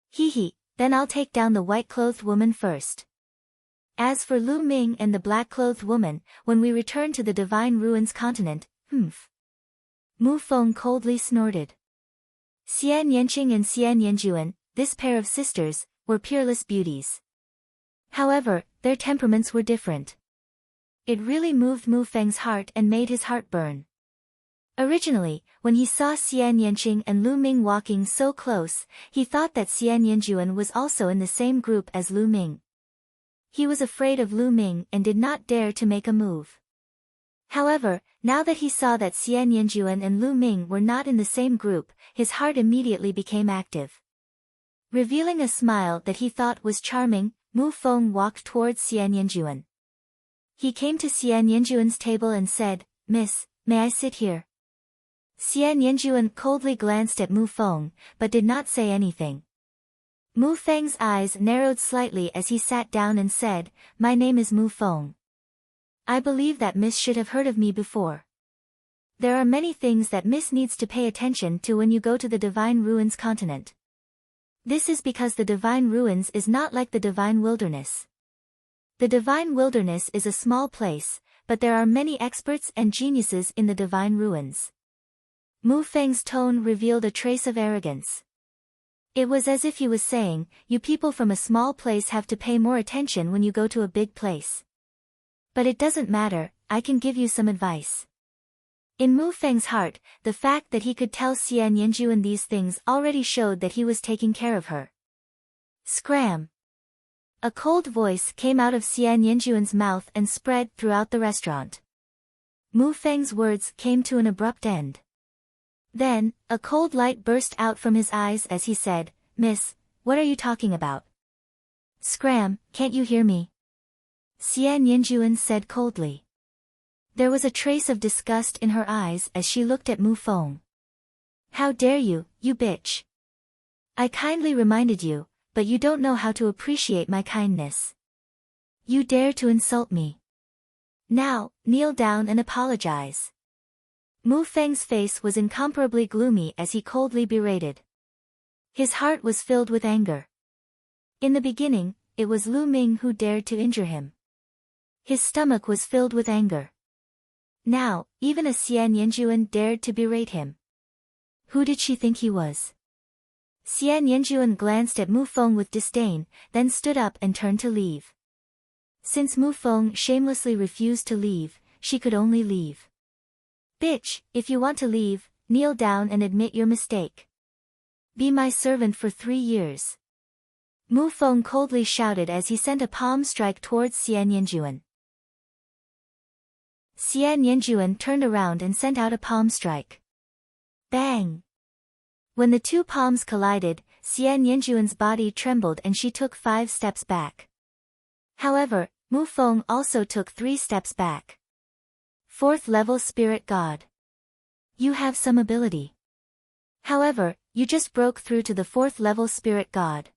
Hee, then I'll take down the white-clothed woman first. As for Lu Ming and the black-clothed woman, when we return to the Divine Ruins continent, Mu Feng coldly snorted. Xian Yanqing and Xian Yanjuan, this pair of sisters, were peerless beauties. However, their temperaments were different. It really moved Mu Feng's heart and made his heart burn. Originally, when he saw Xian Yanqing and Lu Ming walking so close, he thought that Xian Yanjuan was also in the same group as Lu Ming. He was afraid of Lu Ming and did not dare to make a move. However, now that he saw that Xian Yanjuan and Lu Ming were not in the same group, his heart immediately became active. Revealing a smile that he thought was charming, Mu Feng walked towards Xian Yanjuan. He came to Xian Yanjuan's table and said, "Miss, may I sit here?" Xian Yanjuan coldly glanced at Mu Feng, but did not say anything. Mu Feng's eyes narrowed slightly as he sat down and said, "My name is Mu Feng. I believe that Miss should have heard of me before. There are many things that Miss needs to pay attention to when you go to the Divine Ruins continent. This is because the Divine Ruins is not like the Divine Wilderness. The Divine Wilderness is a small place, but there are many experts and geniuses in the Divine Ruins." Mu Feng's tone revealed a trace of arrogance. It was as if he was saying, "You people from a small place have to pay more attention when you go to a big place. But it doesn't matter, I can give you some advice. In Mu Feng's heart, the fact that he could tell Xian Yanjuan these things already showed that he was taking care of her. Scram! A cold voice came out of Xian Yanjuan's mouth and spread throughout the restaurant. Mu Feng's words came to an abrupt end. Then, a cold light burst out from his eyes as he said, "Miss, what are you talking about?" "Scram, can't you hear me?" Xian Yanjuan said coldly. There was a trace of disgust in her eyes as she looked at Mu Feng. "How dare you, you bitch! I kindly reminded you, but you don't know how to appreciate my kindness. You dare to insult me. Now, kneel down and apologize." Mu Feng's face was incomparably gloomy as he coldly berated. His heart was filled with anger. In the beginning, it was Lu Ming who dared to injure him. His stomach was filled with anger. Now, even a Xian Yanjuan dared to berate him. Who did she think he was? Xian Yanjuan glanced at Mu Feng with disdain, then stood up and turned to leave. Since Mu Feng shamelessly refused to leave, she could only leave. "Bitch, if you want to leave, kneel down and admit your mistake. Be my servant for 3 years." Mu Feng coldly shouted as he sent a palm strike towards Xian Yanjuan. Xian Yanjuan turned around and sent out a palm strike. Bang! When the two palms collided, Xian Yanjuan's body trembled and she took 5 steps back. However, Mu Feng also took 3 steps back. 4th level Spirit God. You have some ability. However, you just broke through to the 4th level Spirit God.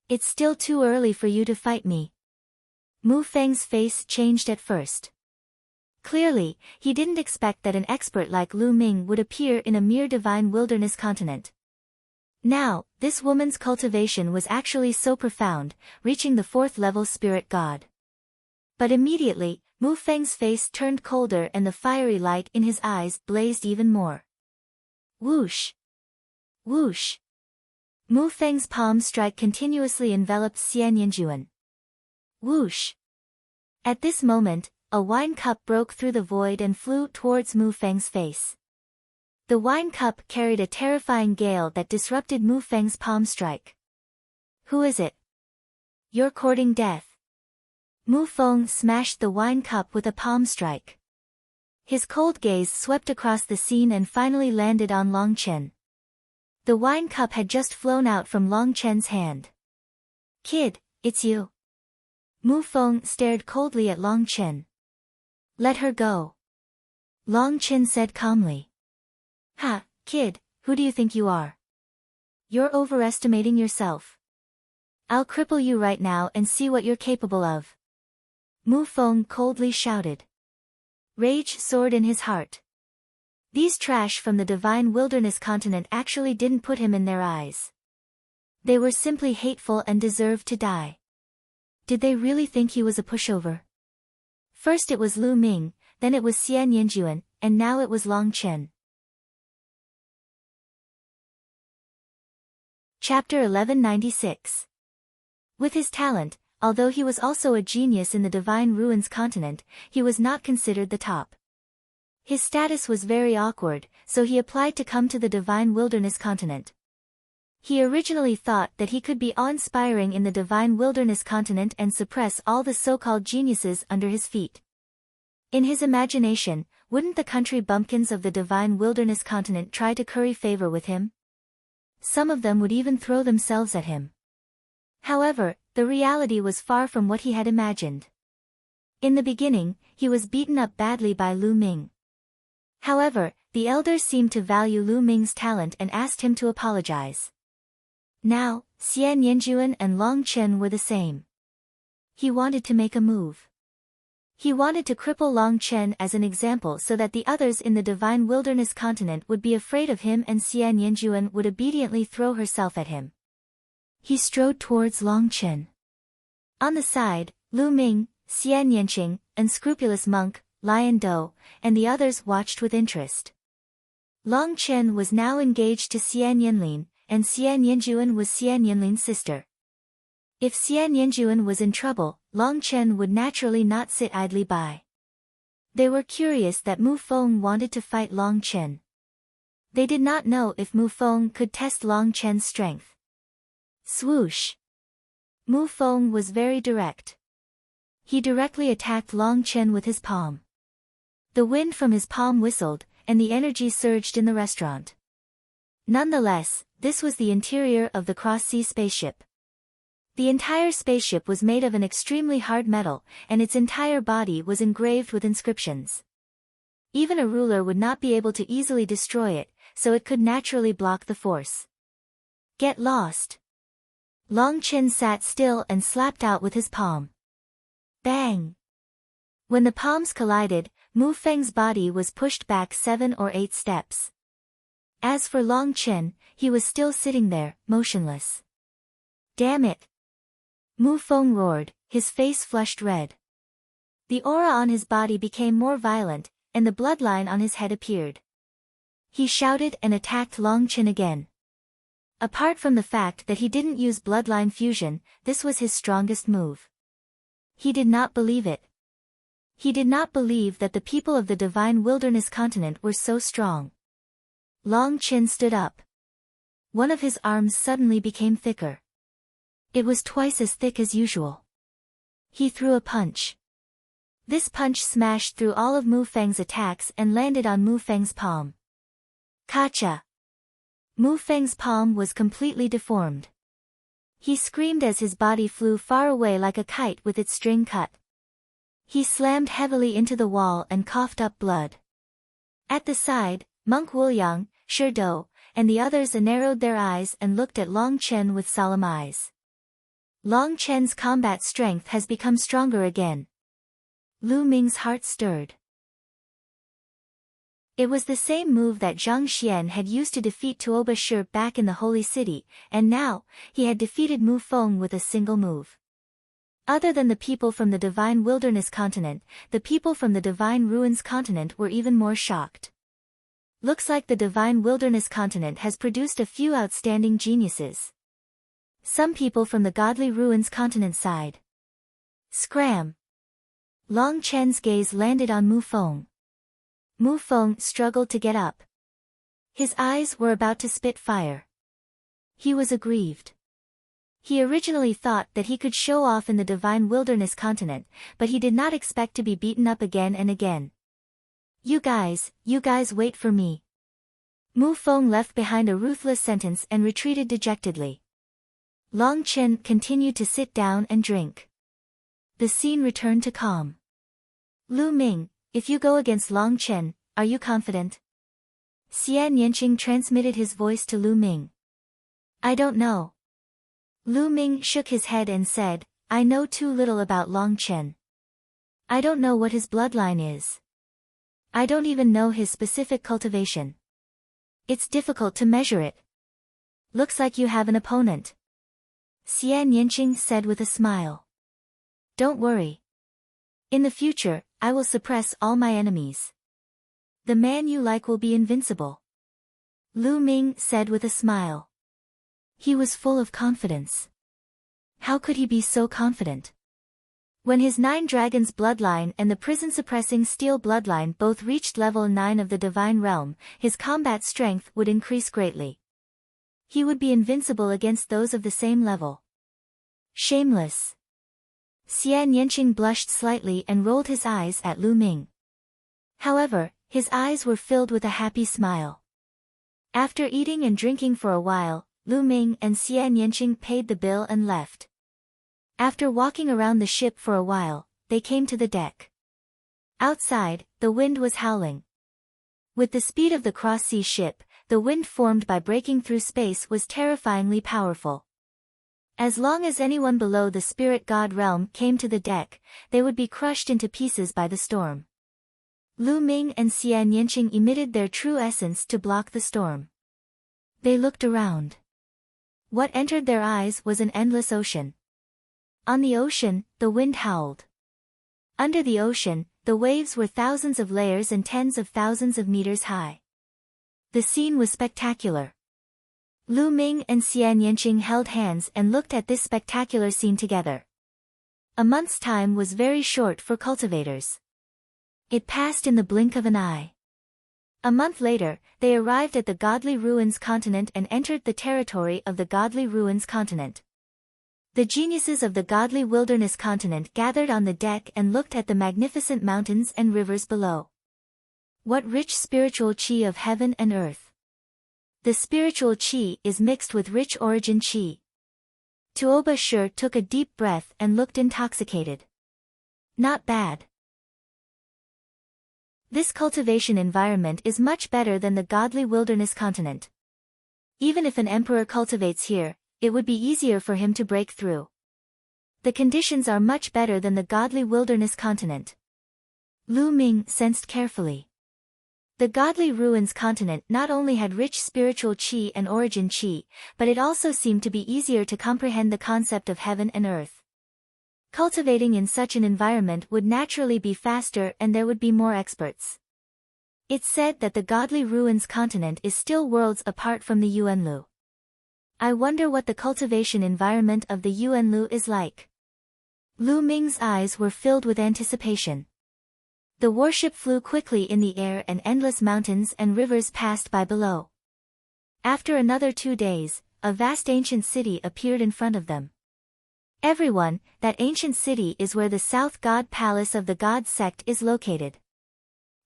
It's still too early for you to fight me. Mu Feng's face changed at first. Clearly, he didn't expect that an expert like Lu Ming would appear in a mere divine wilderness continent. Now, this woman's cultivation was actually so profound, reaching the 4th level Spirit God. But immediately, Mu Feng's face turned colder and the fiery light in his eyes blazed even more. Whoosh! Whoosh! Mu Feng's palm strike continuously enveloped Xian Yanjuan. Whoosh! At this moment, a wine cup broke through the void and flew towards Mu Feng's face. The wine cup carried a terrifying gale that disrupted Mu Feng's palm strike. Who is it? You're courting death. Mu Feng smashed the wine cup with a palm strike. His cold gaze swept across the scene and finally landed on Long Chen. The wine cup had just flown out from Long Chen's hand. Kid, it's you. Mu Feng stared coldly at Long Chen. Let her go. Long Chen said calmly. Ha, kid, who do you think you are? You're overestimating yourself. I'll cripple you right now and see what you're capable of. Mu Feng coldly shouted. Rage soared in his heart. These trash from the divine wilderness continent actually didn't put him in their eyes. They were simply hateful and deserved to die. Did they really think he was a pushover? First it was Lu Ming, then it was Xian Yanjuan, and now it was Long Chen. Chapter 1196. With his talent, although he was also a genius in the Divine Ruins continent, he was not considered the top. His status was very awkward, so he applied to come to the Divine Wilderness continent. He originally thought that he could be awe-inspiring in the Divine Wilderness continent and suppress all the so-called geniuses under his feet. In his imagination, wouldn't the country bumpkins of the Divine Wilderness continent try to curry favor with him? Some of them would even throw themselves at him. However, the reality was far from what he had imagined. In the beginning, he was beaten up badly by Lu Ming. However, the elders seemed to value Lu Ming's talent and asked him to apologize. Now, Xian Yanjuan and Long Chen were the same. He wanted to make a move. He wanted to cripple Long Chen as an example so that the others in the Divine Wilderness continent would be afraid of him and Xian Yanjuan would obediently throw herself at him. He strode towards Long Chen. On the side, Lu Ming, Xian Yanqing, Unscrupulous Monk, Lion Do, and the others watched with interest. Long Chen was now engaged to Xian Yanlin, and Xian Yanjuan was Xian Yanlin's sister. If Xian Yanjuan was in trouble, Long Chen would naturally not sit idly by. They were curious that Mu Feng wanted to fight Long Chen. They did not know if Mu Feng could test Long Chen's strength. Swoosh! Mu Feng was very direct. He directly attacked Long Chen with his palm. The wind from his palm whistled, and the energy surged in the restaurant. Nonetheless, this was the interior of the cross-sea spaceship. The entire spaceship was made of an extremely hard metal, and its entire body was engraved with inscriptions. Even a ruler would not be able to easily destroy it, so it could naturally block the force. Get lost! Long Chen sat still and slapped out with his palm. Bang! When the palms collided, Mu Feng's body was pushed back 7 or 8 steps. As for Long Chen, he was still sitting there, motionless. Damn it! Mu Feng roared, his face flushed red. The aura on his body became more violent, and the bloodline on his head appeared. He shouted and attacked Long Chen again. Apart from the fact that he didn't use bloodline fusion, this was his strongest move. He did not believe it. He did not believe that the people of the Divine Wilderness continent were so strong. Long Chen stood up. One of his arms suddenly became thicker. It was twice as thick as usual. He threw a punch. This punch smashed through all of Mu Feng's attacks and landed on Mu Feng's palm. Kacha! Mu Feng's palm was completely deformed. He screamed as his body flew far away like a kite with its string cut. He slammed heavily into the wall and coughed up blood. At the side, Monk Wuliang, Shi Dou, and the others narrowed their eyes and looked at Long Chen with solemn eyes. Long Chen's combat strength has become stronger again. Lu Ming's heart stirred. It was the same move that Zhang Xian had used to defeat Tuoba Shi back in the Holy City, and now, he had defeated Mu Feng with a single move. Other than the people from the Divine Wilderness continent, the people from the Divine Ruins continent were even more shocked. Looks like the Divine Wilderness continent has produced a few outstanding geniuses. Some people from the Godly Ruins continent sighed. Scram! Long Chen's gaze landed on Mu Feng. Mu Feng struggled to get up. His eyes were about to spit fire. He was aggrieved. He originally thought that he could show off in the Divine Wilderness continent, but he did not expect to be beaten up again and again. You guys wait for me. Mu Feng left behind a ruthless sentence and retreated dejectedly. Long Chen continued to sit down and drink. The scene returned to calm. Lu Ming, if you go against Long Chen, are you confident? Xian Yanqing transmitted his voice to Lu Ming. I don't know. Lu Ming shook his head and said, I know too little about Long Chen. I don't know what his bloodline is. I don't even know his specific cultivation. It's difficult to measure it. Looks like you have an opponent. Xian Yanqing said with a smile. Don't worry. In the future, I will suppress all my enemies. The man you like will be invincible. Lu Ming said with a smile. He was full of confidence. How could he be so confident? When his 9 Dragons bloodline and the prison-suppressing Steel bloodline both reached level 9 of the Divine Realm, his combat strength would increase greatly. He would be invincible against those of the same level. Shameless. Xian Yanqing blushed slightly and rolled his eyes at Lu Ming. However, his eyes were filled with a happy smile. After eating and drinking for a while, Lu Ming and Xian Yanqing paid the bill and left. After walking around the ship for a while, they came to the deck. Outside, the wind was howling. With the speed of the cross-sea ship, the wind formed by breaking through space was terrifyingly powerful. As long as anyone below the spirit god realm came to the deck, they would be crushed into pieces by the storm. Lu Ming and Xian Yanqing emitted their true essence to block the storm. They looked around. What entered their eyes was an endless ocean. On the ocean, the wind howled. Under the ocean, the waves were thousands of layers and tens of thousands of meters high. The scene was spectacular. Lu Ming and Xian Yanqing held hands and looked at this spectacular scene together. A month's time was very short for cultivators. It passed in the blink of an eye. A month later, they arrived at the Godly Ruins continent and entered the territory of the Godly Ruins continent. The geniuses of the Godly Wilderness continent gathered on the deck and looked at the magnificent mountains and rivers below. What rich spiritual chi of heaven and earth! The spiritual chi is mixed with rich origin chi. Tuoba Shur took a deep breath and looked intoxicated. Not bad. This cultivation environment is much better than the Godly Wilderness continent. Even if an emperor cultivates here, it would be easier for him to break through. The conditions are much better than the Godly Wilderness continent. Lu Ming sensed carefully. The Godly Ruins continent not only had rich spiritual chi and origin chi, but it also seemed to be easier to comprehend the concept of heaven and earth. Cultivating in such an environment would naturally be faster and there would be more experts. It's said that the Godly Ruins continent is still worlds apart from the Yuanlu. I wonder what the cultivation environment of the Yuanlu is like. Lu Ming's eyes were filled with anticipation. The warship flew quickly in the air and endless mountains and rivers passed by below. After another 2 days, a vast ancient city appeared in front of them. Everyone, that ancient city is where the South God Palace of the God sect is located.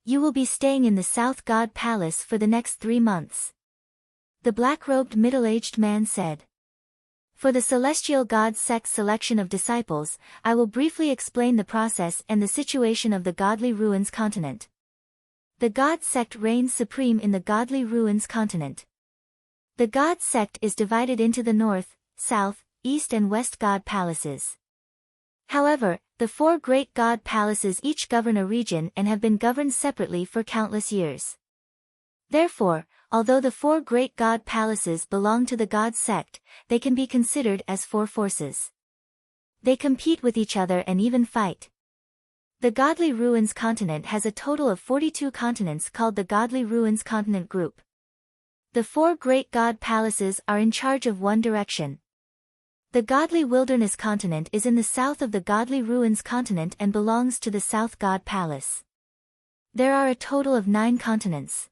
You will be staying in the South God Palace for the next 3 months. The black-robed middle-aged man said. For the Celestial God sect's selection of disciples, I will briefly explain the process and the situation of the Godly Ruins continent. The God sect reigns supreme in the Godly Ruins continent. The God sect is divided into the North, South, East and West God palaces. However, the 4 great God palaces each govern a region and have been governed separately for countless years. Therefore, although the 4 great God palaces belong to the God sect, they can be considered as 4 forces. They compete with each other and even fight. The Godly Ruins continent has a total of 42 continents called the Godly Ruins continent group. The 4 great God palaces are in charge of one direction. The Godly Wilderness continent is in the south of the Godly Ruins continent and belongs to the South God Palace. There are a total of 9 continents.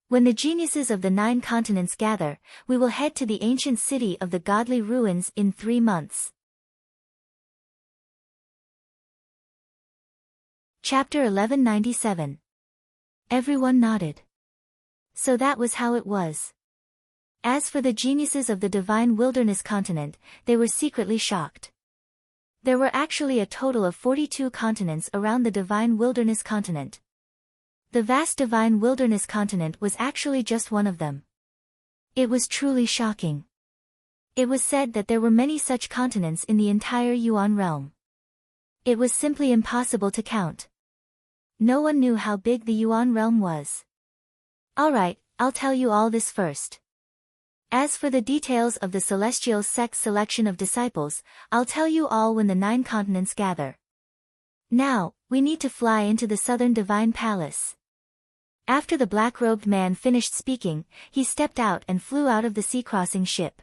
When the geniuses of the 9 continents gather, we will head to the ancient city of the Godly Ruins in 3 months. Chapter 1197. Everyone nodded. So that was how it was. As for the geniuses of the Divine Wilderness continent, they were secretly shocked. There were actually a total of 42 continents around the Divine Wilderness continent. The vast Divine Wilderness continent was actually just one of them. It was truly shocking. It was said that there were many such continents in the entire Yuan realm. It was simply impossible to count. No one knew how big the Yuan realm was. Alright, I'll tell you all this first. As for the details of the Celestial sect's selection of disciples, I'll tell you all when the 9 continents gather. Now, we need to fly into the Southern Divine Palace. After the black-robed man finished speaking, he stepped out and flew out of the sea-crossing ship.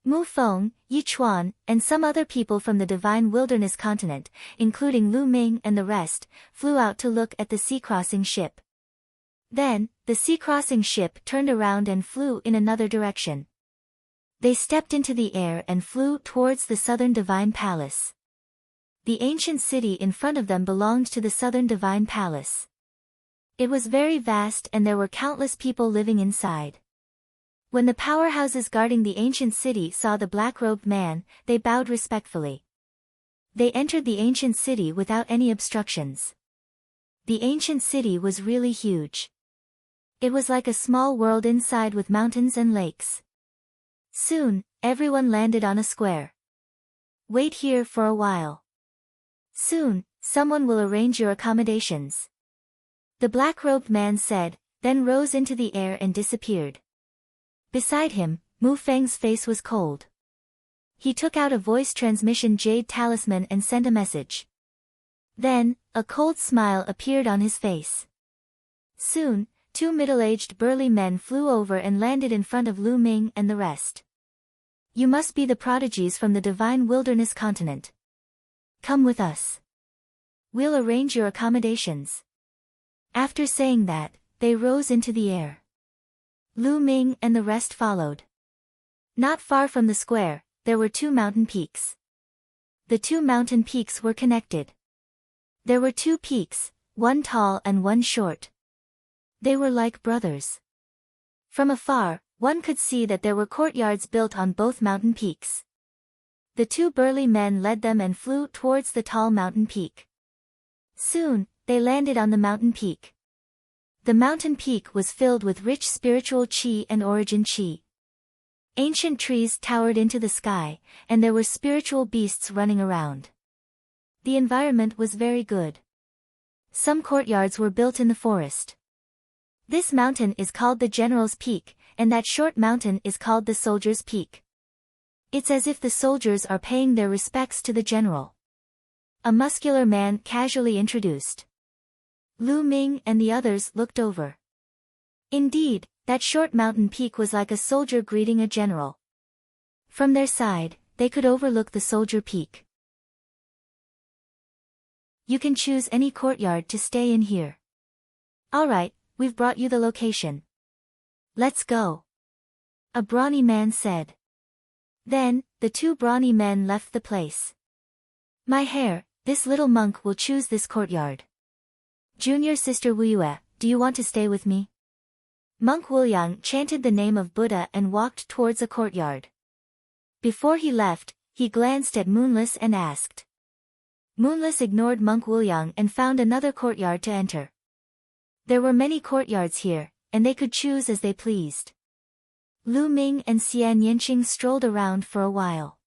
Mu Feng, Yi Chuan, and some other people from the Divine Wilderness continent, including Lu Ming and the rest, flew out to look at the sea-crossing ship. Then, the sea-crossing ship turned around and flew in another direction. They stepped into the air and flew towards the Southern Divine Palace. The ancient city in front of them belonged to the Southern Divine Palace. It was very vast and there were countless people living inside. When the powerhouses guarding the ancient city saw the black-robed man, they bowed respectfully. They entered the ancient city without any obstructions. The ancient city was really huge. It was like a small world inside with mountains and lakes. Soon, everyone landed on a square. Wait here for a while. Soon, someone will arrange your accommodations. The black-robed man said, then rose into the air and disappeared. Beside him, Mu Feng's face was cold. He took out a voice transmission jade talisman and sent a message. Then, a cold smile appeared on his face. Soon, 2 middle-aged burly men flew over and landed in front of Lu Ming and the rest. You must be the prodigies from the Divine Wilderness continent. Come with us. We'll arrange your accommodations." After saying that, they rose into the air. Lu Ming and the rest followed. Not far from the square, there were two mountain peaks. The two mountain peaks were connected. There were two peaks, one tall and one short. They were like brothers. From afar, one could see that there were courtyards built on both mountain peaks. The two burly men led them and flew towards the tall mountain peak. Soon, they landed on the mountain peak. The mountain peak was filled with rich spiritual qi and origin qi. Ancient trees towered into the sky, and there were spiritual beasts running around. The environment was very good. Some courtyards were built in the forest. This mountain is called the General's Peak, and that short mountain is called the Soldier's Peak. It's as if the soldiers are paying their respects to the general. A muscular man casually introduced. Lu Ming and the others looked over. Indeed, that short mountain peak was like a soldier greeting a general. From their side, they could overlook the soldier peak. "You can choose any courtyard to stay in here." "Alright, we've brought you the location. Let's go," a brawny man said. Then, the two brawny men left the place. "My hair, this little monk will choose this courtyard. Junior sister Wuyue, do you want to stay with me?" Monk Wuliang chanted the name of Buddha and walked towards a courtyard. Before he left, he glanced at Moonless and asked. Moonless ignored Monk Wuliang and found another courtyard to enter. There were many courtyards here, and they could choose as they pleased. Lu Ming and Xian Yanqing strolled around for a while.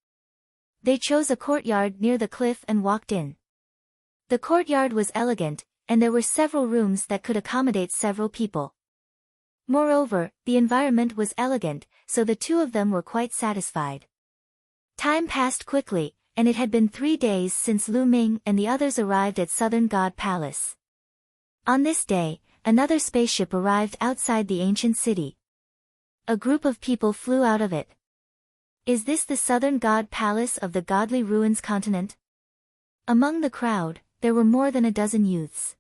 They chose a courtyard near the cliff and walked in. The courtyard was elegant, and there were several rooms that could accommodate several people. Moreover, the environment was elegant, so the two of them were quite satisfied. Time passed quickly, and it had been 3 days since Lu Ming and the others arrived at Southern God Palace. On this day, another spaceship arrived outside the ancient city. A group of people flew out of it. Is this the Southern God Palace of the Godly Ruins continent? Among the crowd, there were more than a dozen youths.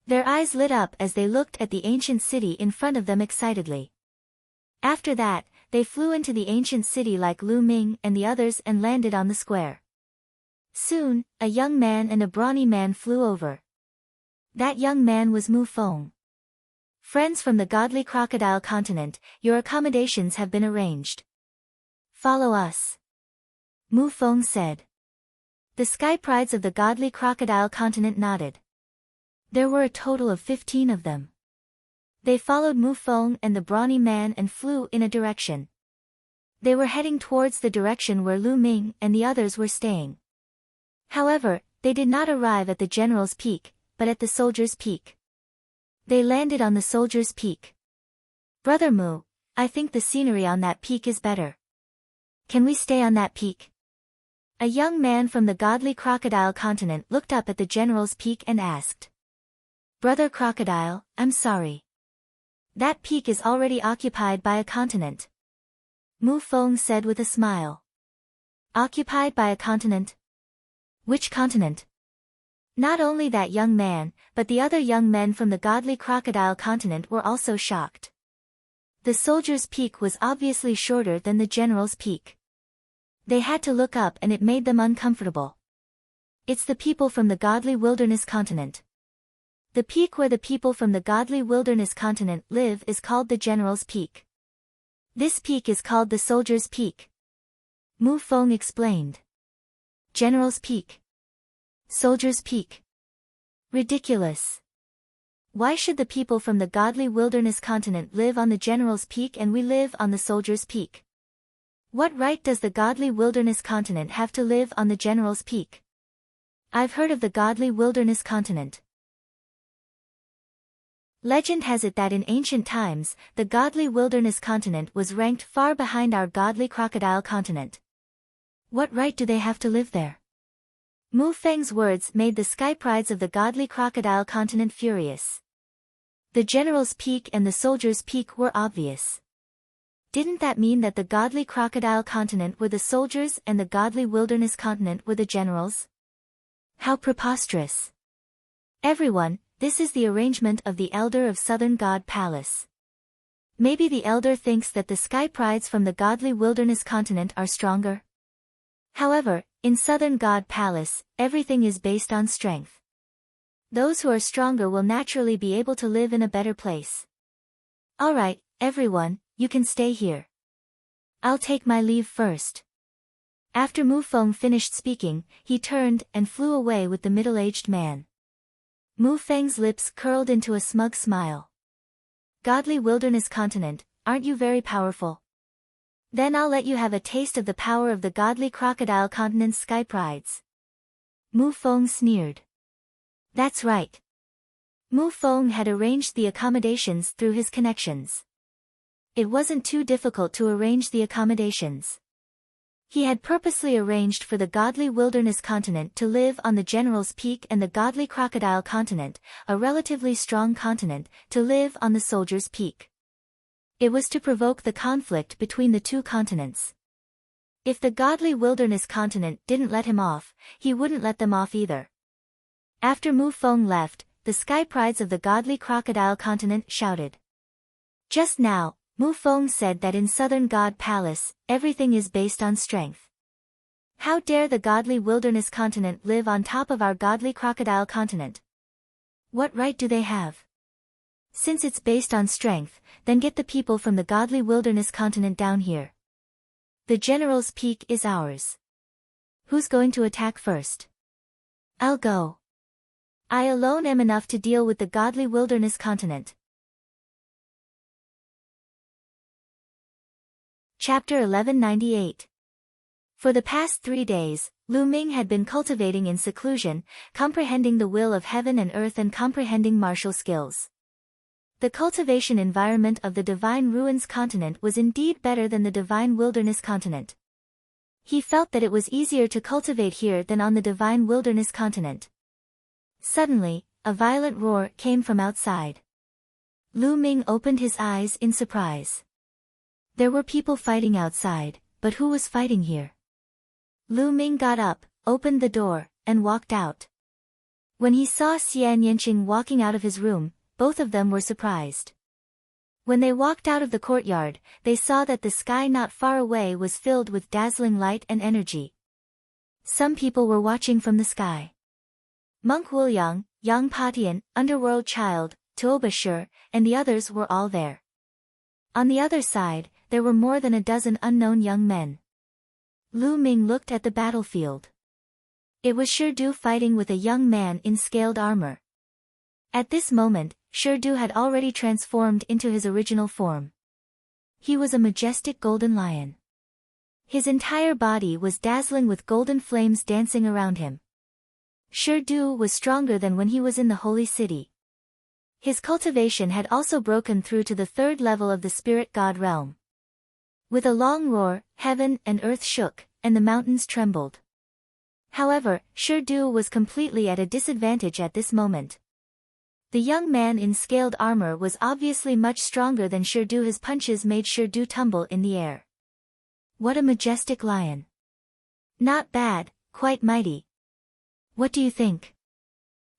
Their eyes lit up as they looked at the ancient city in front of them excitedly. After that, they flew into the ancient city like Lu Ming and the others and landed on the square. Soon, a young man and a brawny man flew over. That young man was Mu Feng. "Friends from the Godly Crocodile continent, your accommodations have been arranged. Follow us," Mu Feng said. The sky prides of the Godly Crocodile continent nodded. There were a total of 15 of them. They followed Mu Feng and the brawny man and flew in a direction. They were heading towards the direction where Lu Ming and the others were staying. However, they did not arrive at the General's Peak, but at the Soldier's Peak. They landed on the Soldier's Peak. "Brother Mu, I think the scenery on that peak is better. Can we stay on that peak?" A young man from the Godly Crocodile continent looked up at the General's Peak and asked. "Brother Crocodile, I'm sorry. That peak is already occupied by a continent," Mu Feng said with a smile. "Occupied by a continent? Which continent?" Not only that young man, but the other young men from the Godly Crocodile continent were also shocked. The Soldier's Peak was obviously shorter than the General's Peak. They had to look up and it made them uncomfortable. It's the people from the Godly Wilderness continent. The peak where the people from the Godly Wilderness continent live is called the General's Peak. This peak is called the Soldier's Peak, Mu Feng explained. General's Peak. Soldier's Peak. Ridiculous. Why should the people from the Godly Wilderness continent live on the General's Peak and we live on the Soldier's Peak? What right does the Godly Wilderness continent have to live on the General's Peak? I've heard of the Godly Wilderness continent. Legend has it that in ancient times, the Godly Wilderness continent was ranked far behind our Godly Crocodile continent. What right do they have to live there? Mu Feng's words made the sky prides of the Godly Crocodile continent furious. The General's Peak and the Soldier's Peak were obvious. Didn't that mean that the Godly Crocodile continent were the soldiers and the Godly Wilderness continent were the generals? How preposterous. Everyone, this is the arrangement of the Elder of Southern God Palace. Maybe the Elder thinks that the sky prides from the godly wilderness continent are stronger? However, in Southern God Palace, everything is based on strength. Those who are stronger will naturally be able to live in a better place. Alright, everyone, you can stay here. I'll take my leave first. After Mu Feng finished speaking, he turned and flew away with the middle-aged man. Mu Feng's lips curled into a smug smile. Godly wilderness continent, aren't you very powerful? Then I'll let you have a taste of the power of the godly crocodile continent's sky prides. Mu Feng sneered. That's right. Mu Feng had arranged the accommodations through his connections. It wasn't too difficult to arrange the accommodations. He had purposely arranged for the godly wilderness continent to live on the General's Peak and the godly crocodile continent, a relatively strong continent, to live on the Soldier's Peak. It was to provoke the conflict between the two continents. If the godly wilderness continent didn't let him off, he wouldn't let them off either. After Mu Feng left, the sky prides of the godly crocodile continent shouted. Just now, Mu Feng said that in Southern God Palace, everything is based on strength. How dare the godly wilderness continent live on top of our godly crocodile continent? What right do they have? Since it's based on strength, then get the people from the godly wilderness continent down here. The General's Peak is ours. Who's going to attack first? I'll go. I alone am enough to deal with the godly wilderness continent. Chapter 1198. For the past 3 days, Lu Ming had been cultivating in seclusion, comprehending the will of heaven and earth and comprehending martial skills. The cultivation environment of the Divine Ruins continent was indeed better than the Divine Wilderness continent. He felt that it was easier to cultivate here than on the Divine Wilderness continent. Suddenly, a violent roar came from outside. Lu Ming opened his eyes in surprise. There were people fighting outside, but who was fighting here? Lu Ming got up, opened the door, and walked out. When he saw Xian Yanqing walking out of his room, both of them were surprised. When they walked out of the courtyard, they saw that the sky not far away was filled with dazzling light and energy. Some people were watching from the sky. Monk Wuliang, Yang Patian, Underworld Child, Tuo Bashir, and the others were all there. On the other side, there were more than a dozen unknown young men. Lu Ming looked at the battlefield. It was Shirdu fighting with a young man in scaled armor. At this moment, Shirdu had already transformed into his original form. He was a majestic golden lion. His entire body was dazzling with golden flames dancing around him. Shirdu was stronger than when he was in the holy city. His cultivation had also broken through to the 3rd level of the spirit god realm. With a long roar, heaven and earth shook, and the mountains trembled. However, Shirdu was completely at a disadvantage at this moment. The young man in scaled armor was obviously much stronger than Shirdu. His punches made Shirdu tumble in the air. What a majestic lion. Not bad, quite mighty. What do you think?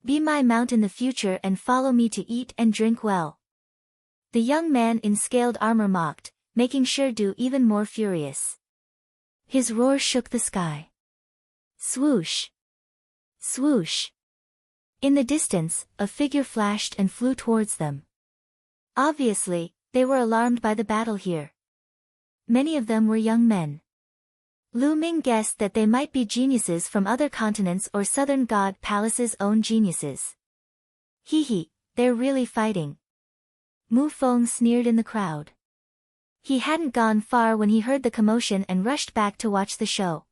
Be my mount in the future and follow me to eat and drink well. The young man in scaled armor mocked, making Shirdu even more furious. His roar shook the sky. Swoosh! Swoosh! In the distance, a figure flashed and flew towards them. Obviously, they were alarmed by the battle here. Many of them were young men. Lu Ming guessed that they might be geniuses from other continents or Southern God Palace's own geniuses. Hee hee, they're really fighting. Mu Feng sneered in the crowd. He hadn't gone far when he heard the commotion and rushed back to watch the show.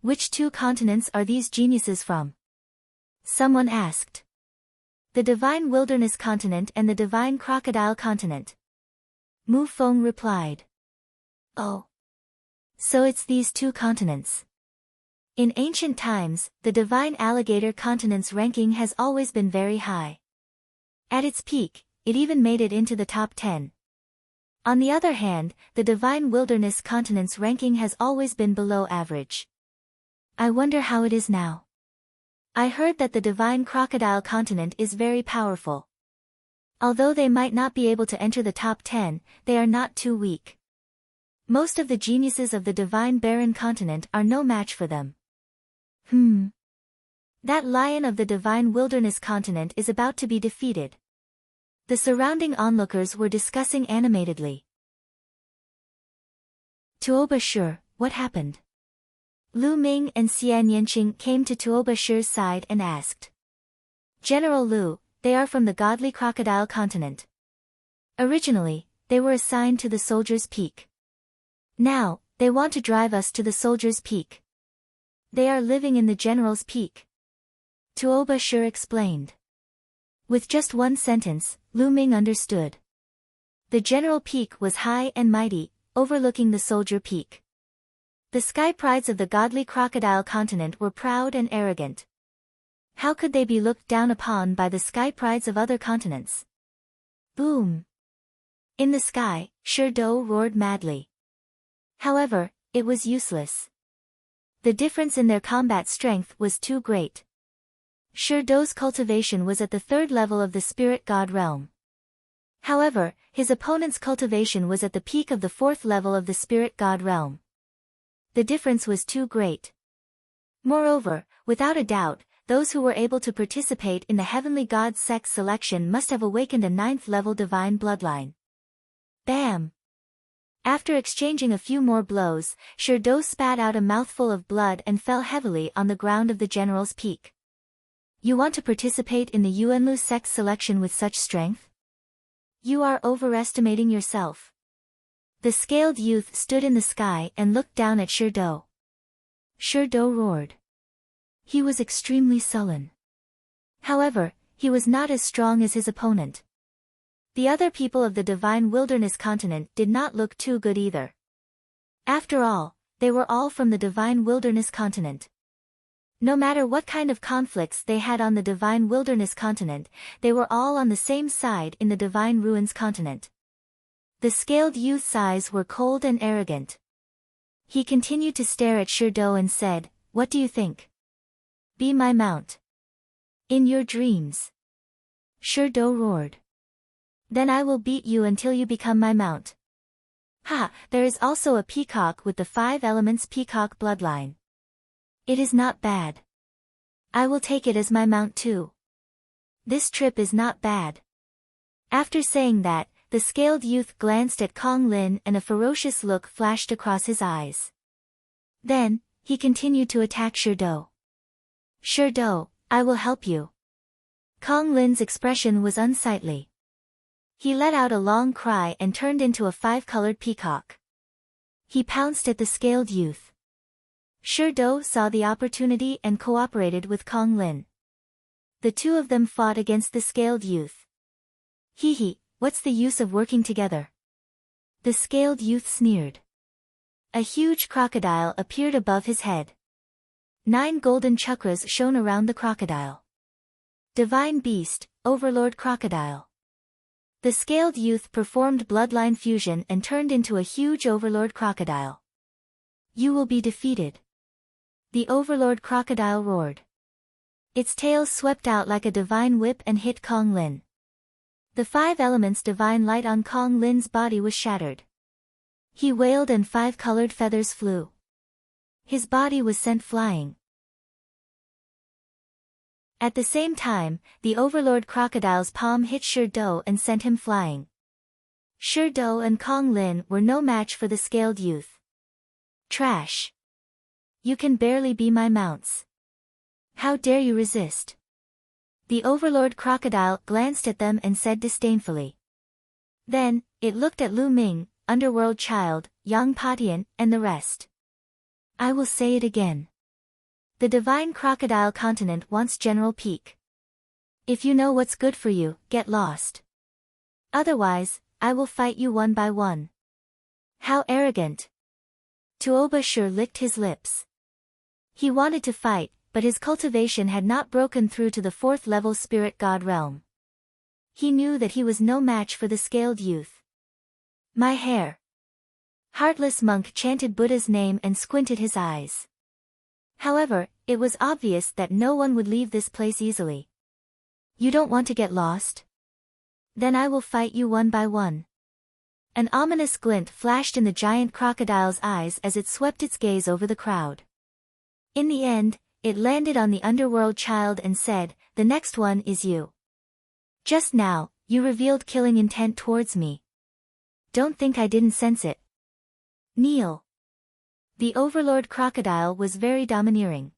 Which 2 continents are these geniuses from? Someone asked. The Divine Wilderness continent and the Divine Crocodile continent. Mu Feng replied. Oh. So it's these 2 continents. In ancient times, the Divine Alligator continent's ranking has always been very high. At its peak, it even made it into the top 10. On the other hand, the Divine Wilderness continent's ranking has always been below average. I wonder how it is now. I heard that the divine crocodile continent is very powerful. Although they might not be able to enter the top 10, they are not too weak. Most of the geniuses of the divine barren continent are no match for them. That lion of the divine wilderness continent is about to be defeated. The surrounding onlookers were discussing animatedly. Tuoba Shi, what happened? Lu Ming and Xian Yanqing came to Tuoba Shi's side and asked. General Lu, they are from the godly crocodile continent. Originally, they were assigned to the Soldier's Peak. Now, they want to drive us to the Soldier's Peak. They are living in the General's Peak. Tuoba Shi explained. With just one sentence, Lu Ming understood. The General Peak was high and mighty, overlooking the Soldier Peak. The sky prides of the godly crocodile continent were proud and arrogant. How could they be looked down upon by the sky prides of other continents? Boom! In the sky, Shi roared madly. However, it was useless. The difference in their combat strength was too great. Shi's cultivation was at the 3rd level of the spirit god realm. However, his opponent's cultivation was at the peak of the 4th level of the spirit god realm. The difference was too great. Moreover, without a doubt, those who were able to participate in the heavenly god's sex selection must have awakened a 9th level divine bloodline. Bam! After exchanging a few more blows, Shi spat out a mouthful of blood and fell heavily on the ground of the General's Peak. You want to participate in the Yuanlu sex selection with such strength? You are overestimating yourself. The scaled youth stood in the sky and looked down at Shi. Shi roared. He was extremely sullen. However, he was not as strong as his opponent. The other people of the divine wilderness continent did not look too good either. After all, they were all from the divine wilderness continent. No matter what kind of conflicts they had on the divine wilderness continent, they were all on the same side in the divine ruins continent. The scaled youth's eyes were cold and arrogant. He continued to stare at Shi and said, What do you think? Be my mount. In your dreams. Shi roared. Then I will beat you until you become my mount. Ha, there is also a peacock with the 5 elements peacock bloodline. It is not bad. I will take it as my mount too. This trip is not bad. After saying that, the scaled youth glanced at Kong Lin and a ferocious look flashed across his eyes. Then, he continued to attack Shi. Shi, I will help you. Kong Lin's expression was unsightly. He let out a long cry and turned into a 5-colored peacock. He pounced at the scaled youth. Shi saw the opportunity and cooperated with Kong Lin. The two of them fought against the scaled youth. Hee, what's the use of working together? The scaled youth sneered. A huge crocodile appeared above his head. 9 golden chakras shone around the crocodile. Divine Beast, Overlord Crocodile. The scaled youth performed bloodline fusion and turned into a huge Overlord Crocodile. You will be defeated. The Overlord Crocodile roared. Its tail swept out like a divine whip and hit Kong Lin. The 5 elements divine light on Kong Lin's body was shattered. He wailed and 5 colored feathers flew. His body was sent flying. At the same time, the Overlord Crocodile's palm hit Shi and sent him flying. Shi and Kong Lin were no match for the scaled youth. Trash. You can barely be my mounts. How dare you resist? The Overlord Crocodile glanced at them and said disdainfully. Then, it looked at Lu Ming, Underworld Child, Yang Patian, and the rest. I will say it again. The divine crocodile continent wants General Peak. If you know what's good for you, get lost. Otherwise, I will fight you one by one. How arrogant. Tuoba Shi licked his lips. He wanted to fight, but his cultivation had not broken through to the 4th level spirit god realm. He knew that he was no match for the scaled youth. My hair. Heartless monk chanted Buddha's name and squinted his eyes. However, It was obvious that no one would leave this place easily. You don't want to get lost? Then I will fight you one by one. An ominous glint flashed in the giant crocodile's eyes as it swept its gaze over the crowd. In the end, it landed on the underworld child and said, "The next one is you. Just now, you revealed killing intent towards me. Don't think I didn't sense it. Kneel." The overlord crocodile was very domineering.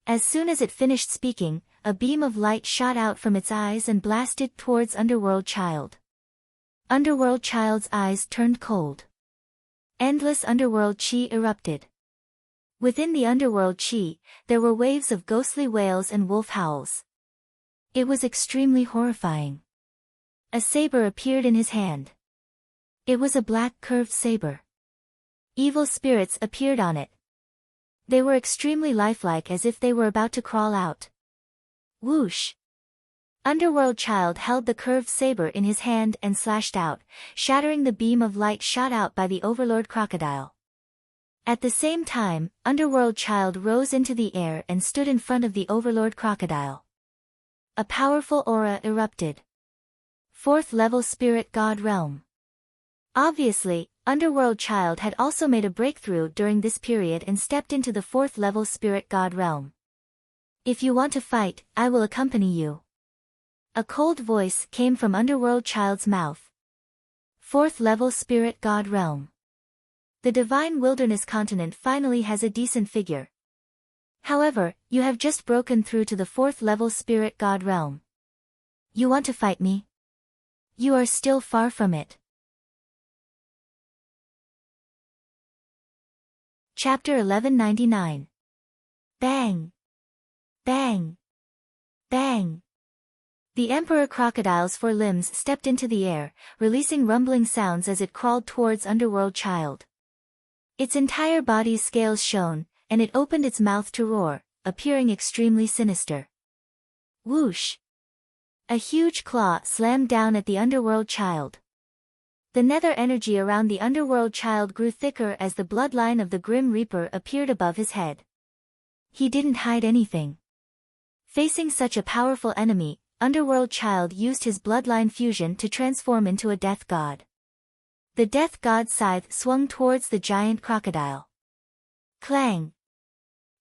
As soon as it finished speaking, a beam of light shot out from its eyes and blasted towards Underworld Child. Underworld Child's eyes turned cold. Endless underworld chi erupted. Within the underworld chi, there were waves of ghostly wails and wolf howls. It was extremely horrifying. A saber appeared in his hand. It was a black curved saber. Evil spirits appeared on it. They were extremely lifelike, as if they were about to crawl out. Whoosh! Underworld Child held the curved saber in his hand and slashed out, shattering the beam of light shot out by the Overlord Crocodile. At the same time, Underworld Child rose into the air and stood in front of the Overlord Crocodile. A powerful aura erupted. 4th level Spirit God Realm. Obviously, Underworld Child had also made a breakthrough during this period and stepped into the 4th level Spirit God Realm. "If you want to fight, I will accompany you." A cold voice came from Underworld Child's mouth. 4th level Spirit God Realm. The Divine Wilderness Continent finally has a decent figure. However, you have just broken through to the 4th level Spirit God Realm. You want to fight me? You are still far from it. Chapter 1199. Bang! Bang! Bang! The Emperor Crocodile's 4 limbs stepped into the air, releasing rumbling sounds as it crawled towards Underworld Child. Its entire body's scales shone, and it opened its mouth to roar, appearing extremely sinister. Whoosh! A huge claw slammed down at the Underworld Child. The nether energy around the Underworld Child grew thicker as the bloodline of the Grim Reaper appeared above his head. He didn't hide anything. Facing such a powerful enemy, Underworld Child used his bloodline fusion to transform into a death god. The death god's scythe swung towards the giant crocodile. Clang!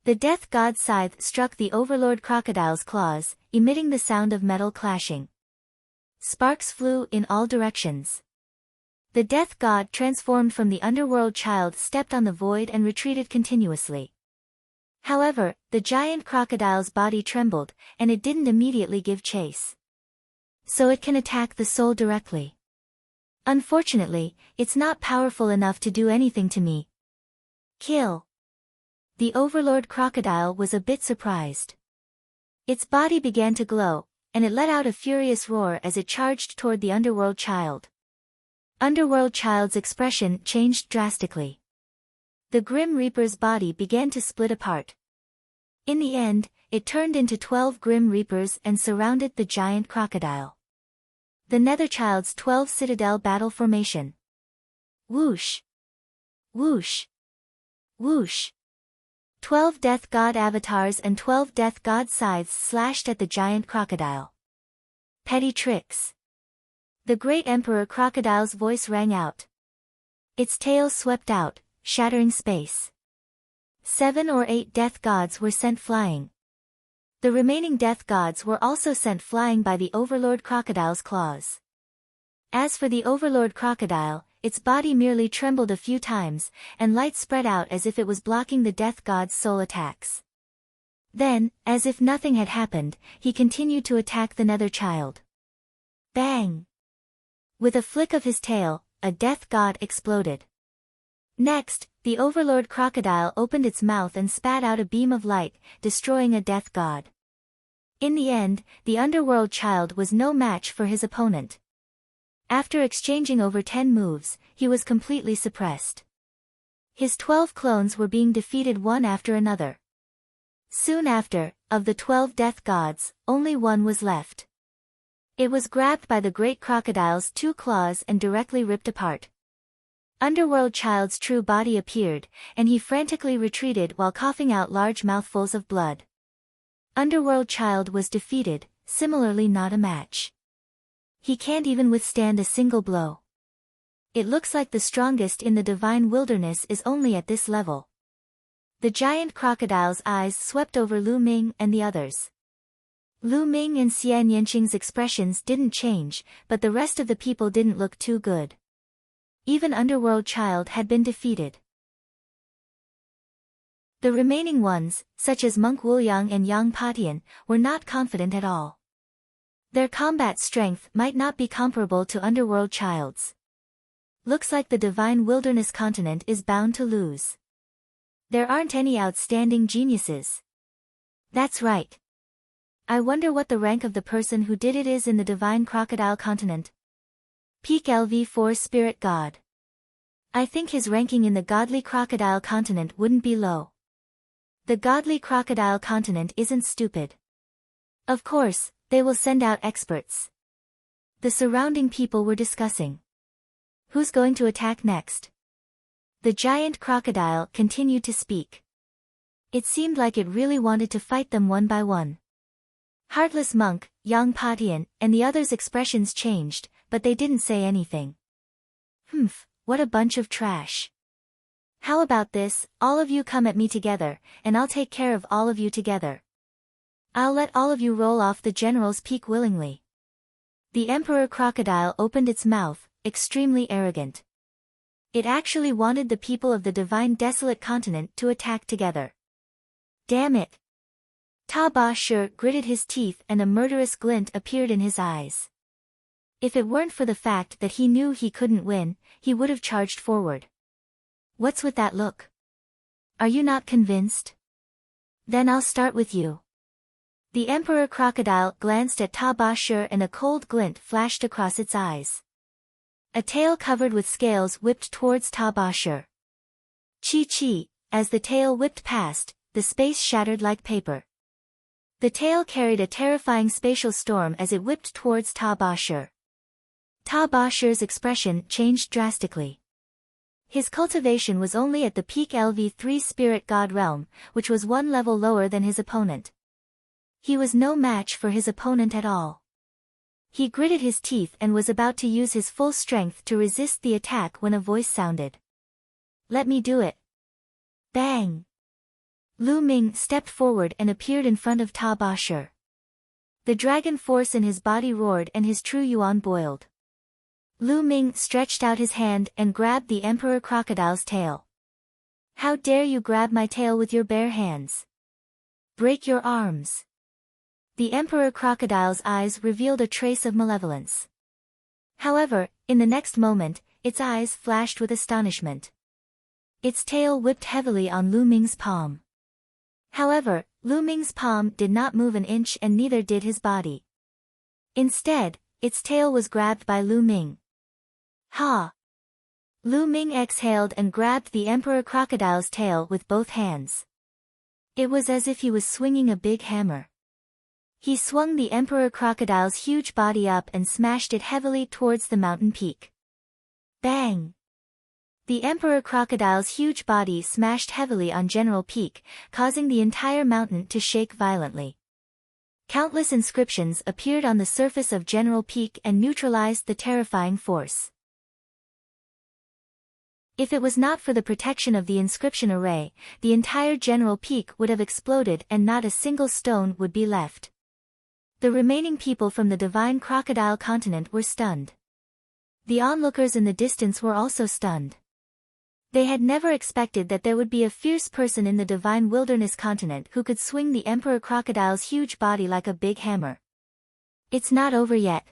The death god's scythe struck the Overlord Crocodile's claws, emitting the sound of metal clashing. Sparks flew in all directions. The death god transformed from the Underworld Child stepped on the void and retreated continuously. However, the giant crocodile's body trembled, and it didn't immediately give chase. So it can attack the soul directly. Unfortunately, it's not powerful enough to do anything to me. Kill! The Overlord Crocodile was a bit surprised. Its body began to glow, and it let out a furious roar as it charged toward the Underworld Child. Underworld Child's expression changed drastically. The Grim Reaper's body began to split apart. In the end, it turned into 12 Grim Reapers and surrounded the giant crocodile. The Nether Child's 12 Citadel Battle Formation. Whoosh! Whoosh! Whoosh! 12 Death God avatars and 12 Death God scythes slashed at the giant crocodile. Petty tricks. The great Emperor Crocodile's voice rang out. Its tail swept out, shattering space. 7 or 8 death gods were sent flying. The remaining death gods were also sent flying by the Overlord Crocodile's claws. As for the Overlord Crocodile, its body merely trembled a few times, and light spread out as if it was blocking the death god's soul attacks. Then, as if nothing had happened, he continued to attack the Nether Child. Bang! With a flick of his tail, a death god exploded. Next, the Overlord Crocodile opened its mouth and spat out a beam of light, destroying a death god. In the end, the Underworld Child was no match for his opponent. After exchanging over 10 moves, he was completely suppressed. His 12 clones were being defeated one after another. Soon after, of the 12 death gods, only one was left. It was grabbed by the great crocodile's 2 claws and directly ripped apart. Underworld Child's true body appeared, and he frantically retreated while coughing out large mouthfuls of blood. Underworld Child was defeated, similarly not a match. He can't even withstand a single blow. It looks like the strongest in the divine wilderness is only at this level. The giant crocodile's eyes swept over Lu Ming and the others. Lu Ming and Xian Yanqing's expressions didn't change, but the rest of the people didn't look too good. Even Underworld Child had been defeated. The remaining ones, such as Monk Wuliang and Yang Patian, were not confident at all. Their combat strength might not be comparable to Underworld Child's. Looks like the Divine Wilderness continent is bound to lose. There aren't any outstanding geniuses. That's right. I wonder what the rank of the person who did it is in the Divine Crocodile continent. Peak LV4 Spirit God. I think his ranking in the Godly Crocodile continent wouldn't be low. The Godly Crocodile continent isn't stupid. Of course, they will send out experts. The surrounding people were discussing. Who's going to attack next? The giant crocodile continued to speak. It seemed like it really wanted to fight them one by one. Heartless Monk, Yang Patian, and the others' expressions changed, but they didn't say anything. Humph, what a bunch of trash. How about this, all of you come at me together, and I'll take care of all of you together. I'll let all of you roll off the general's peak willingly. The Emperor Crocodile opened its mouth, extremely arrogant. It actually wanted the people of the Divine Desolate Continent to attack together. Damn it. Ta Ba Shi gritted his teeth and a murderous glint appeared in his eyes. If it weren't for the fact that he knew he couldn't win, he would have charged forward. What's with that look? Are you not convinced? Then I'll start with you. The Emperor Crocodile glanced at Ta Ba Shi and a cold glint flashed across its eyes. A tail covered with scales whipped towards Ta Ba Shi. Chi-chi, as the tail whipped past, the space shattered like paper. The tail carried a terrifying spatial storm as it whipped towards Ta Ba Shi. Ta Ba Shi's expression changed drastically. His cultivation was only at the peak LV3 Spirit God realm, which was one level lower than his opponent. He was no match for his opponent at all. He gritted his teeth and was about to use his full strength to resist the attack when a voice sounded. Let me do it. Bang! Lu Ming stepped forward and appeared in front of Ta Ba Shi. The dragon force in his body roared and his true yuan boiled. Lu Ming stretched out his hand and grabbed the Emperor Crocodile's tail. How dare you grab my tail with your bare hands? Break your arms. The Emperor Crocodile's eyes revealed a trace of malevolence. However, in the next moment, its eyes flashed with astonishment. Its tail whipped heavily on Lu Ming's palm. However, Lu Ming's palm did not move an inch and neither did his body. Instead, its tail was grabbed by Lu Ming. Ha! Lu Ming exhaled and grabbed the Emperor Crocodile's tail with both hands. It was as if he was swinging a big hammer. He swung the Emperor Crocodile's huge body up and smashed it heavily towards the mountain peak. Bang! The Emperor Crocodile's huge body smashed heavily on General Peak, causing the entire mountain to shake violently. Countless inscriptions appeared on the surface of General Peak and neutralized the terrifying force. If it was not for the protection of the inscription array, the entire General Peak would have exploded and not a single stone would be left. The remaining people from the Divine Crocodile continent were stunned. The onlookers in the distance were also stunned. They had never expected that there would be a fierce person in the Divine Wilderness continent who could swing the Emperor Crocodile's huge body like a big hammer. It's not over yet.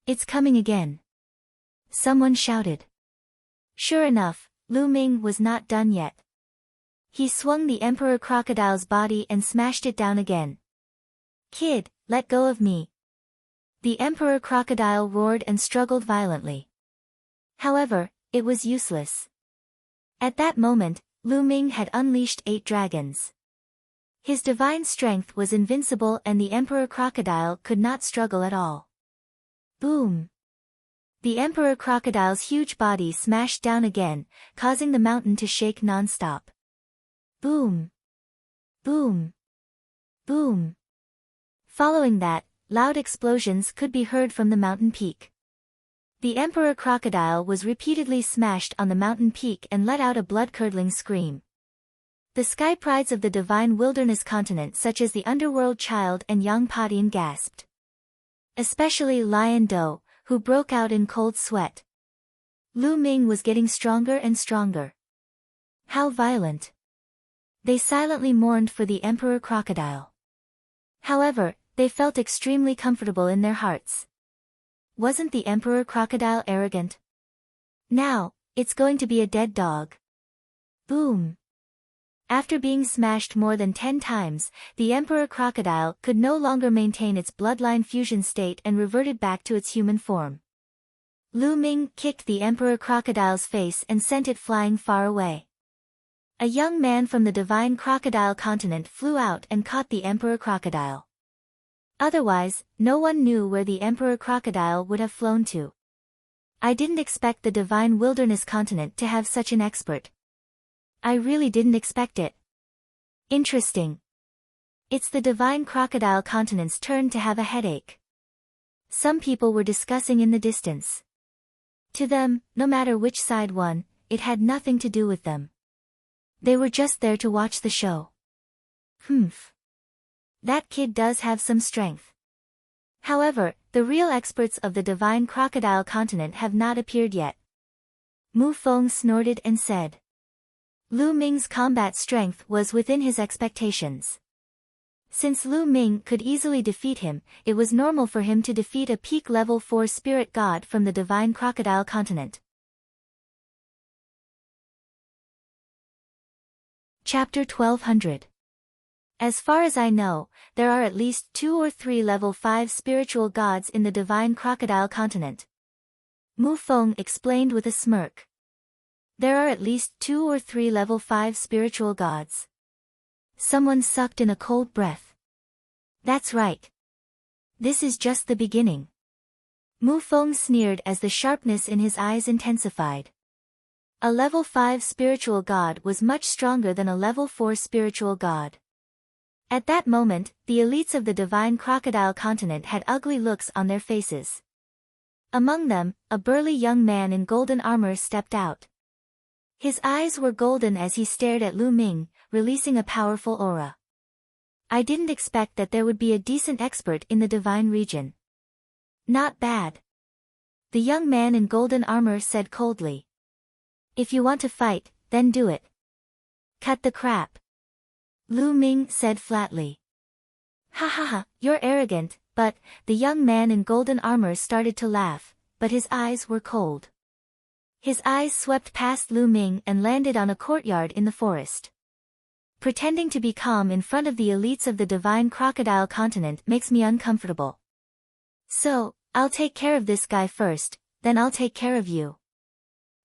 It's coming again. Someone shouted. Sure enough, Lu Ming was not done yet. He swung the Emperor Crocodile's body and smashed it down again. Kid, let go of me. The Emperor Crocodile roared and struggled violently. However, it was useless. At that moment, Lu Ming had unleashed 8 dragons. His divine strength was invincible and the Emperor Crocodile could not struggle at all. Boom! The emperor crocodile's huge body smashed down again, causing the mountain to shake non-stop. Boom! Boom! Boom! Following that, loud explosions could be heard from the mountain peak. The emperor crocodile was repeatedly smashed on the mountain peak and let out a blood-curdling scream. The sky prides of the divine wilderness continent such as the underworld child and young Padian gasped. Especially Lion Do, who broke out in cold sweat. Lu Ming was getting stronger and stronger. How violent! They silently mourned for the emperor crocodile. However, they felt extremely comfortable in their hearts. Wasn't the emperor crocodile arrogant? Now, it's going to be a dead dog. Boom! After being smashed more than 10 times, the emperor crocodile could no longer maintain its bloodline fusion state and reverted back to its human form. Lu Ming kicked the emperor crocodile's face and sent it flying far away. A young man from the divine crocodile continent flew out and caught the emperor crocodile. Otherwise, no one knew where the emperor crocodile would have flown to. I didn't expect the divine wilderness continent to have such an expert. I really didn't expect it. Interesting. It's the divine crocodile continent's turn to have a headache. Some people were discussing in the distance. To them, no matter which side won, it had nothing to do with them. They were just there to watch the show. Humph. That kid does have some strength. However, the real experts of the divine crocodile continent have not appeared yet. Mu Feng snorted and said. Lu Ming's combat strength was within his expectations. Since Lu Ming could easily defeat him, it was normal for him to defeat a peak level 4 spirit god from the divine crocodile continent. Chapter 1200. As far as I know, there are at least 2 or 3 level 5 spiritual gods in the divine crocodile continent. Mu Feng explained with a smirk. There are at least 2 or 3 level 5 spiritual gods. Someone sucked in a cold breath. That's right. This is just the beginning. Mu Feng sneered as the sharpness in his eyes intensified. A level 5 spiritual god was much stronger than a level 4 spiritual god. At that moment, the elites of the divine crocodile continent had ugly looks on their faces. Among them, a burly young man in golden armor stepped out. His eyes were golden as he stared at Lu Ming, releasing a powerful aura. I didn't expect that there would be a decent expert in the divine region. Not bad. The young man in golden armor said coldly. If you want to fight, then do it. Cut the crap. Lu Ming said flatly. Ha ha ha, you're arrogant, but, the young man in golden armor started to laugh, but his eyes were cold. His eyes swept past Lu Ming and landed on a courtyard in the forest. Pretending to be calm in front of the elites of the divine crocodile continent makes me uncomfortable. So, I'll take care of this guy first, then I'll take care of you.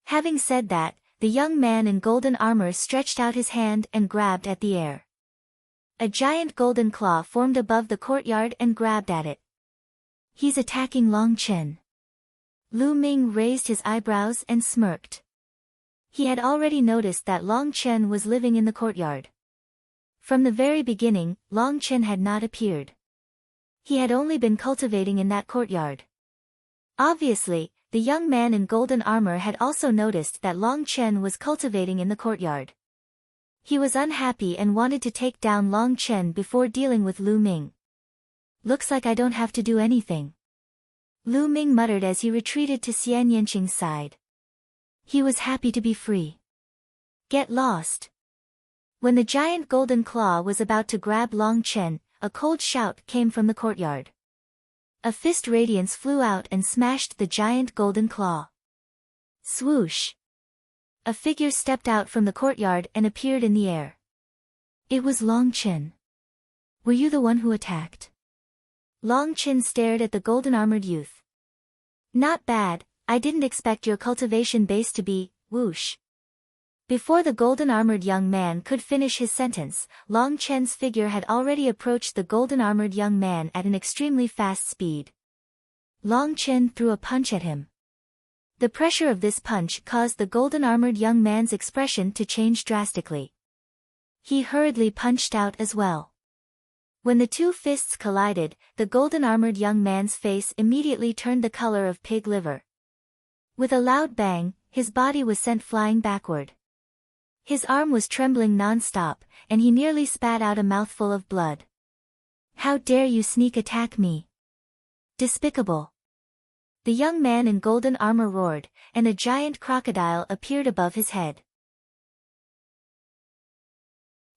Having said that, the young man in golden armor stretched out his hand and grabbed at the air. A giant golden claw formed above the courtyard and grabbed at it. He's attacking Long Chen. Lu Ming raised his eyebrows and smirked. He had already noticed that Long Chen was living in the courtyard. From the very beginning, Long Chen had not appeared. He had only been cultivating in that courtyard. Obviously, the young man in golden armor had also noticed that Long Chen was cultivating in the courtyard. He was unhappy and wanted to take down Long Chen before dealing with Lu Ming. Looks like I don't have to do anything. Lu Ming muttered as he retreated to Xian Yanqing's side. He was happy to be free. Get lost. When the giant golden claw was about to grab Long Chen, a cold shout came from the courtyard. A fist radiance flew out and smashed the giant golden claw. Swoosh! A figure stepped out from the courtyard and appeared in the air. It was Long Chen. Were you the one who attacked? Long Chen stared at the golden-armored youth. Not bad, I didn't expect your cultivation base to be, whoosh. Before the golden-armored young man could finish his sentence, Long Chen's figure had already approached the golden-armored young man at an extremely fast speed. Long Chen threw a punch at him. The pressure of this punch caused the golden-armored young man's expression to change drastically. He hurriedly punched out as well. When the two fists collided, the golden-armored young man's face immediately turned the color of pig liver. With a loud bang, his body was sent flying backward. His arm was trembling non-stop, and he nearly spat out a mouthful of blood. "How dare you sneak attack me? Despicable!" The young man in golden armor roared, and a giant crocodile appeared above his head.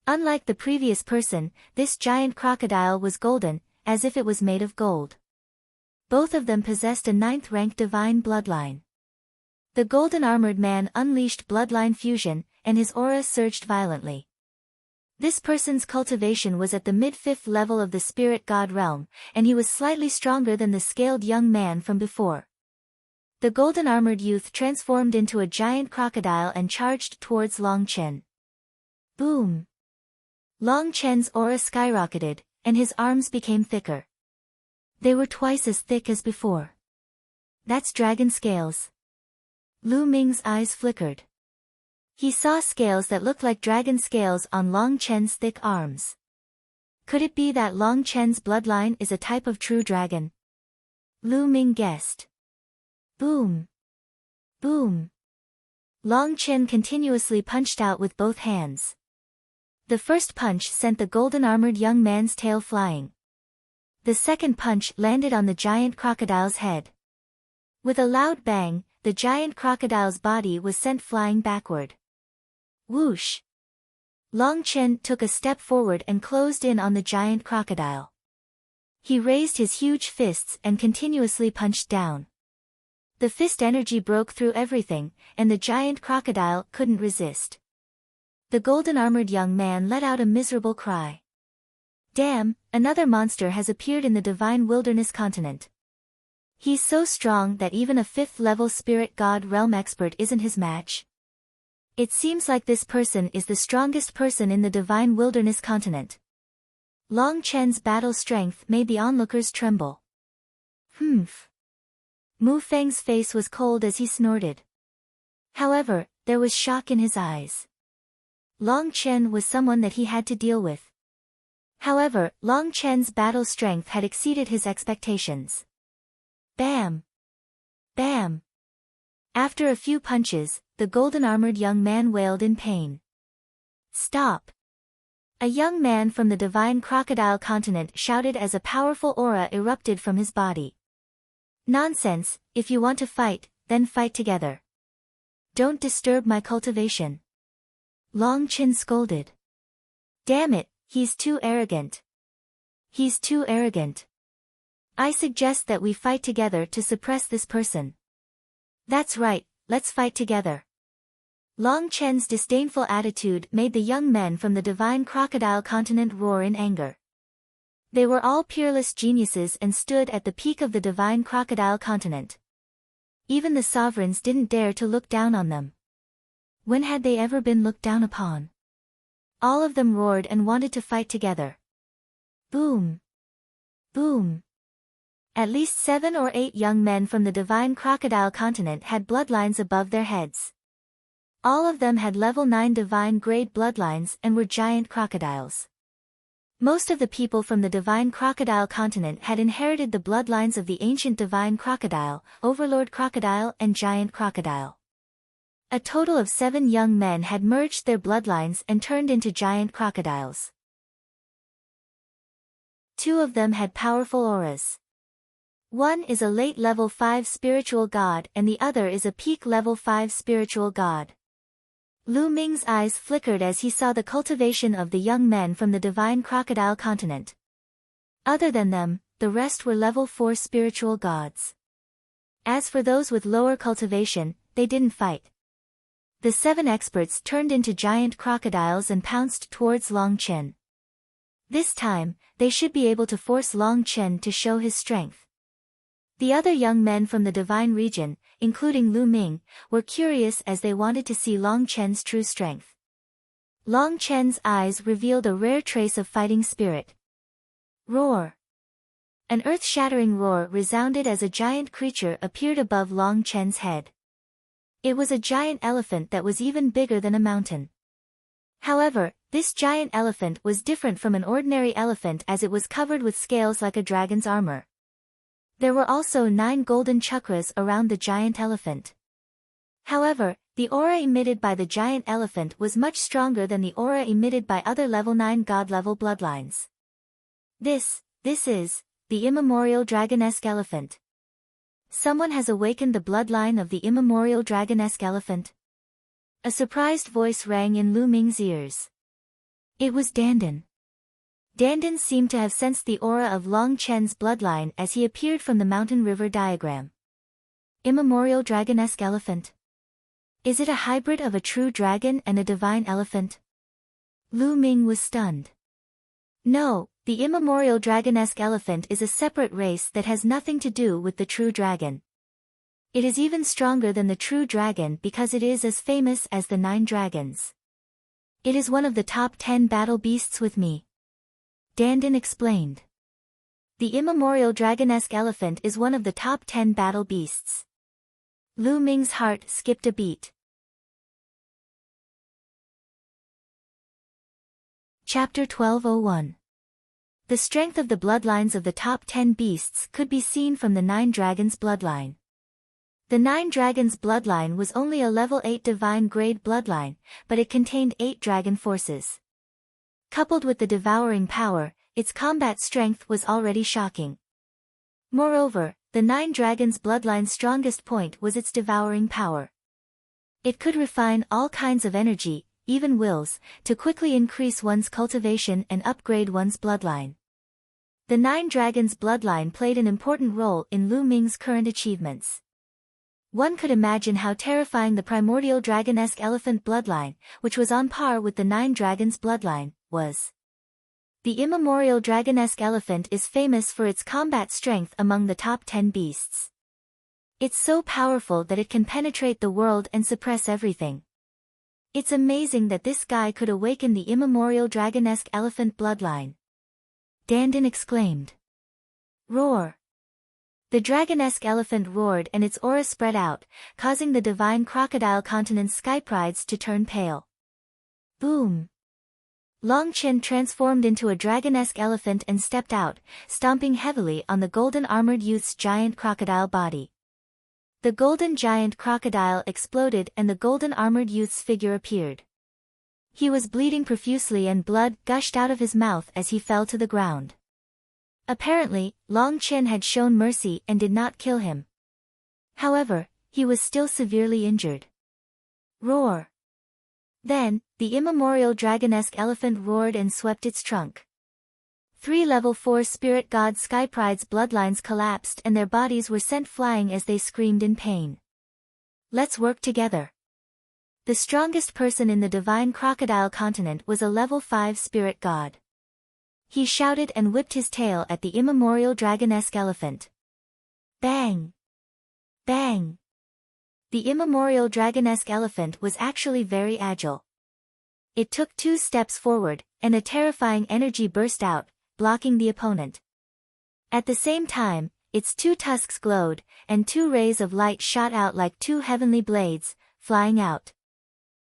Unlike the previous person, this giant crocodile was golden, as if it was made of gold. Both of them possessed a 9th-rank divine bloodline. The golden-armored man unleashed bloodline fusion, and his aura surged violently. This person's cultivation was at the mid-5th level of the spirit god realm, and he was slightly stronger than the scaled young man from before. The golden-armored youth transformed into a giant crocodile and charged towards Long Chen. Boom! Long Chen's aura skyrocketed, and his arms became thicker. They were twice as thick as before. "That's dragon scales." Lu Ming's eyes flickered. He saw scales that looked like dragon scales on Long Chen's thick arms. Could it be that Long Chen's bloodline is a type of true dragon? Lu Ming guessed. Boom! Boom! Long Chen continuously punched out with both hands. The first punch sent the golden-armored young man's tail flying. The second punch landed on the giant crocodile's head. With a loud bang, the giant crocodile's body was sent flying backward. Whoosh! Long Chen took a step forward and closed in on the giant crocodile. He raised his huge fists and continuously punched down. The fist energy broke through everything, and the giant crocodile couldn't resist. The golden-armored young man let out a miserable cry. "Damn, another monster has appeared in the divine wilderness continent. He's so strong that even a 5th-level spirit god realm expert isn't his match. It seems like this person is the strongest person in the divine wilderness continent." Long Chen's battle strength made the onlookers tremble. Humph. Mu Feng's face was cold as he snorted. However, there was shock in his eyes. Long Chen was someone that he had to deal with. However, Long Chen's battle strength had exceeded his expectations. Bam! Bam! After a few punches, the golden-armored young man wailed in pain. "Stop!" A young man from the divine crocodile continent shouted as a powerful aura erupted from his body. "Nonsense, if you want to fight, then fight together. Don't disturb my cultivation." Long Chen scolded. "Damn it, he's too arrogant. He's too arrogant. I suggest that we fight together to suppress this person." "That's right, let's fight together." Long Chen's disdainful attitude made the young men from the divine crocodile continent roar in anger. They were all peerless geniuses and stood at the peak of the divine crocodile continent. Even the sovereigns didn't dare to look down on them. When had they ever been looked down upon? All of them roared and wanted to fight together. Boom! Boom! At least 7 or 8 young men from the divine crocodile continent had bloodlines above their heads. All of them had level 9 divine grade bloodlines and were giant crocodiles. Most of the people from the divine crocodile continent had inherited the bloodlines of the ancient divine crocodile, overlord crocodile and giant crocodile. A total of 7 young men had merged their bloodlines and turned into giant crocodiles. 2 of them had powerful auras. One is a late level 5 spiritual god and the other is a peak level 5 spiritual god. Lu Ming's eyes flickered as he saw the cultivation of the young men from the divine crocodile continent. Other than them, the rest were level 4 spiritual gods. As for those with lower cultivation, they didn't fight. The 7 experts turned into giant crocodiles and pounced towards Long Chen. This time, they should be able to force Long Chen to show his strength. The other young men from the divine region, including Lu Ming, were curious as they wanted to see Long Chen's true strength. Long Chen's eyes revealed a rare trace of fighting spirit. Roar! An earth-shattering roar resounded as a giant creature appeared above Long Chen's head. It was a giant elephant that was even bigger than a mountain. However, this giant elephant was different from an ordinary elephant as it was covered with scales like a dragon's armor. There were also 9 golden chakras around the giant elephant. However, the aura emitted by the giant elephant was much stronger than the aura emitted by other level 9 god-level bloodlines. This is the immemorial dragonesque elephant. Someone has awakened the bloodline of the immemorial dragonesque elephant. A surprised voice rang in Lu Ming's ears. It was Dandan. Dandan seemed to have sensed the aura of Long Chen's bloodline as he appeared from the mountain river diagram. Immemorial dragonesque elephant. Is it a hybrid of a true dragon and a divine elephant? Lu Ming was stunned. No, the immemorial dragonesque elephant is a separate race that has nothing to do with the true dragon. It is even stronger than the true dragon because it is as famous as the 9 dragons. It is one of the top 10 battle beasts with me. Dandan explained. The immemorial dragonesque elephant is one of the top 10 battle beasts. Lu Ming's heart skipped a beat. Chapter 1201. The strength of the bloodlines of the top 10 beasts could be seen from the 9 dragons' bloodline. The 9 dragons' bloodline was only a level 8 divine grade bloodline, but it contained 8 dragon forces. Coupled with the devouring power, its combat strength was already shocking. Moreover, the 9 dragons' bloodline's strongest point was its devouring power. It could refine all kinds of energy, even wills, to quickly increase one's cultivation and upgrade one's bloodline. The 9 dragons' bloodline played an important role in Lu Ming's current achievements. One could imagine how terrifying the primordial dragonesque elephant bloodline, which was on par with the 9 dragons' bloodline, was. The immemorial dragonesque elephant is famous for its combat strength among the top 10 beasts. It's so powerful that it can penetrate the world and suppress everything. It's amazing that this guy could awaken the immemorial dragonesque elephant bloodline. Dandan exclaimed. Roar! The dragonesque elephant roared and its aura spread out, causing the divine crocodile continent's sky prides to turn pale. Boom! Long Chen transformed into a dragonesque elephant and stepped out, stomping heavily on the golden armored youth's giant crocodile body. The golden giant crocodile exploded and the golden armored youth's figure appeared. He was bleeding profusely and blood gushed out of his mouth as he fell to the ground. Apparently, Long Chen had shown mercy and did not kill him. However, he was still severely injured. Roar! Then, the immemorial dragonesque elephant roared and swept its trunk. 3 level 4 spirit god Sky Pride's bloodlines collapsed and their bodies were sent flying as they screamed in pain. Let's work together. The strongest person in the divine crocodile continent was a level 5 spirit god. He shouted and whipped his tail at the immemorial dragonesque elephant. Bang! Bang! The immemorial dragonesque elephant was actually very agile. It took 2 steps forward, and a terrifying energy burst out, blocking the opponent. At the same time, its 2 tusks glowed, and 2 rays of light shot out like 2 heavenly blades, flying out.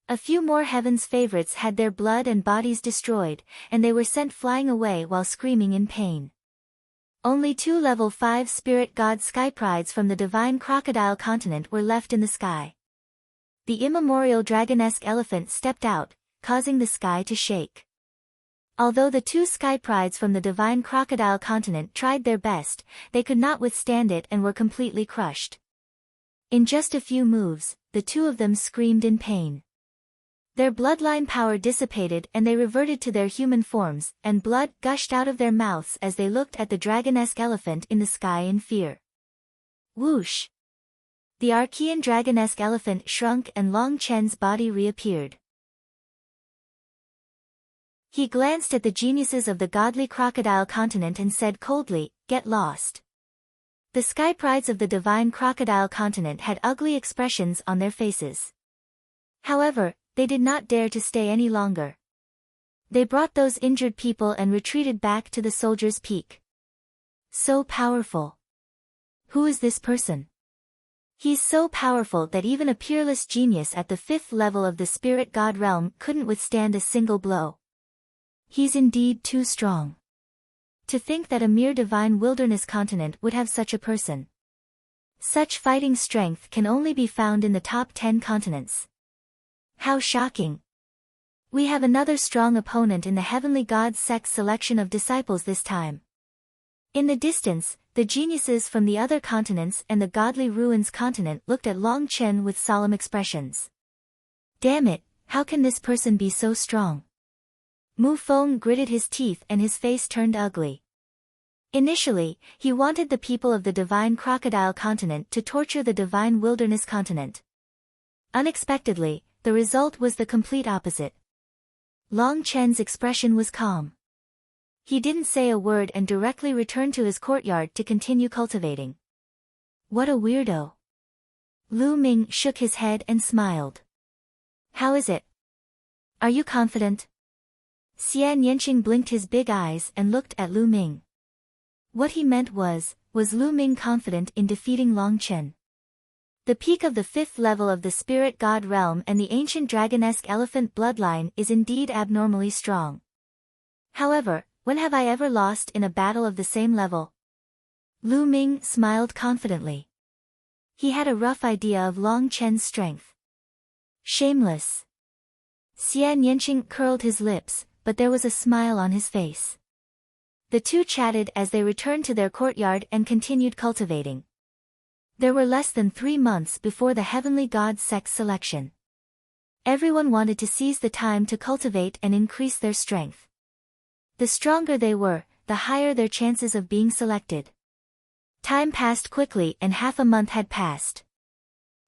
A few more heaven's favorites had their blood and bodies destroyed, and they were sent flying away while screaming in pain. Only 2 level 5 spirit god sky prides from the divine crocodile continent were left in the sky. The immemorial dragonesque elephant stepped out, causing the sky to shake. Although the 2 sky prides from the divine crocodile continent tried their best, they could not withstand it and were completely crushed. In just a few moves, the 2 of them screamed in pain. Their bloodline power dissipated and they reverted to their human forms, and blood gushed out of their mouths as they looked at the dragonesque elephant in the sky in fear. Whoosh! The Archean dragonesque elephant shrunk and Long Chen's body reappeared. He glanced at the geniuses of the godly crocodile continent and said coldly, "Get lost." The sky prides of the divine crocodile continent had ugly expressions on their faces. However, they did not dare to stay any longer. They brought those injured people and retreated back to the Soldier's Peak. So powerful. Who is this person? He's so powerful that even a peerless genius at the 5th level of the spirit god realm couldn't withstand a single blow. He's indeed too strong. To think that a mere divine wilderness continent would have such a person. Such fighting strength can only be found in the top 10 continents. How shocking. We have another strong opponent in the heavenly god sect's selection of disciples this time. In the distance, the geniuses from the other continents and the godly ruins continent looked at Long Chen with solemn expressions. Damn it, how can this person be so strong? Mu Feng gritted his teeth and his face turned ugly. Initially, he wanted the people of the divine crocodile continent to torture the divine wilderness continent. Unexpectedly, the result was the complete opposite. Long Chen's expression was calm. He didn't say a word and directly returned to his courtyard to continue cultivating. What a weirdo. Lu Ming shook his head and smiled. How is it? Are you confident? Xian Yanqing blinked his big eyes and looked at Lu Ming. What he meant was Lu Ming confident in defeating Long Chen? The peak of the 5th level of the spirit god realm and the ancient dragonesque elephant bloodline is indeed abnormally strong. However, when have I ever lost in a battle of the same level? Lu Ming smiled confidently. He had a rough idea of Long Chen's strength. Shameless. Xian Yanqing curled his lips, but there was a smile on his face. The two chatted as they returned to their courtyard and continued cultivating. There were less than 3 months before the heavenly god sect's selection. Everyone wanted to seize the time to cultivate and increase their strength. The stronger they were, the higher their chances of being selected. Time passed quickly and half a month had passed.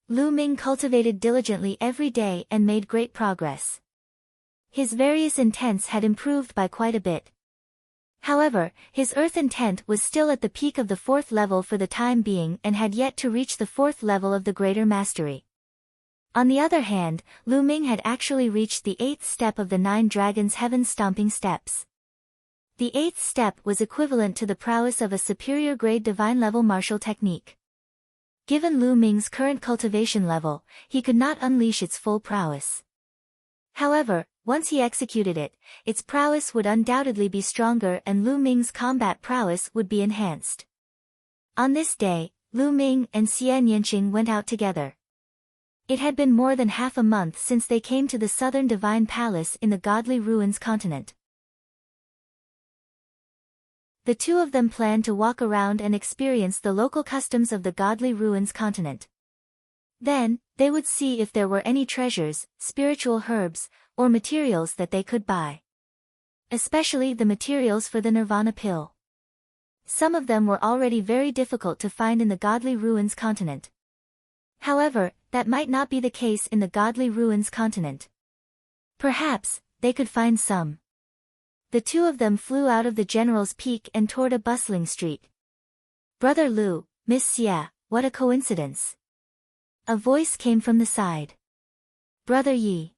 Lu Ming cultivated diligently every day and made great progress. His various intents had improved by quite a bit. However, his earth intent was still at the peak of the 4th level for the time being and had yet to reach the 4th level of the greater mastery. On the other hand, Lu Ming had actually reached the 8th step of the 9 dragons' heaven-stomping steps. The 8th step was equivalent to the prowess of a superior grade divine level martial technique. Given Lu Ming's current cultivation level, he could not unleash its full prowess. However, once he executed it, its prowess would undoubtedly be stronger and Lu Ming's combat prowess would be enhanced. On this day, Lu Ming and Xian Yanqing went out together. It had been more than half a month since they came to the southern divine palace in the godly ruins continent. The two of them planned to walk around and experience the local customs of the godly ruins continent. Then, they would see if there were any treasures, spiritual herbs, or materials that they could buy. Especially the materials for the Nirvana pill. Some of them were already very difficult to find in the godly ruins continent. However, that might not be the case in the godly ruins continent. Perhaps, they could find some. The two of them flew out of the General's Peak and toward a bustling street. Brother Lu, Miss Xia, what a coincidence. A voice came from the side. Brother Yi.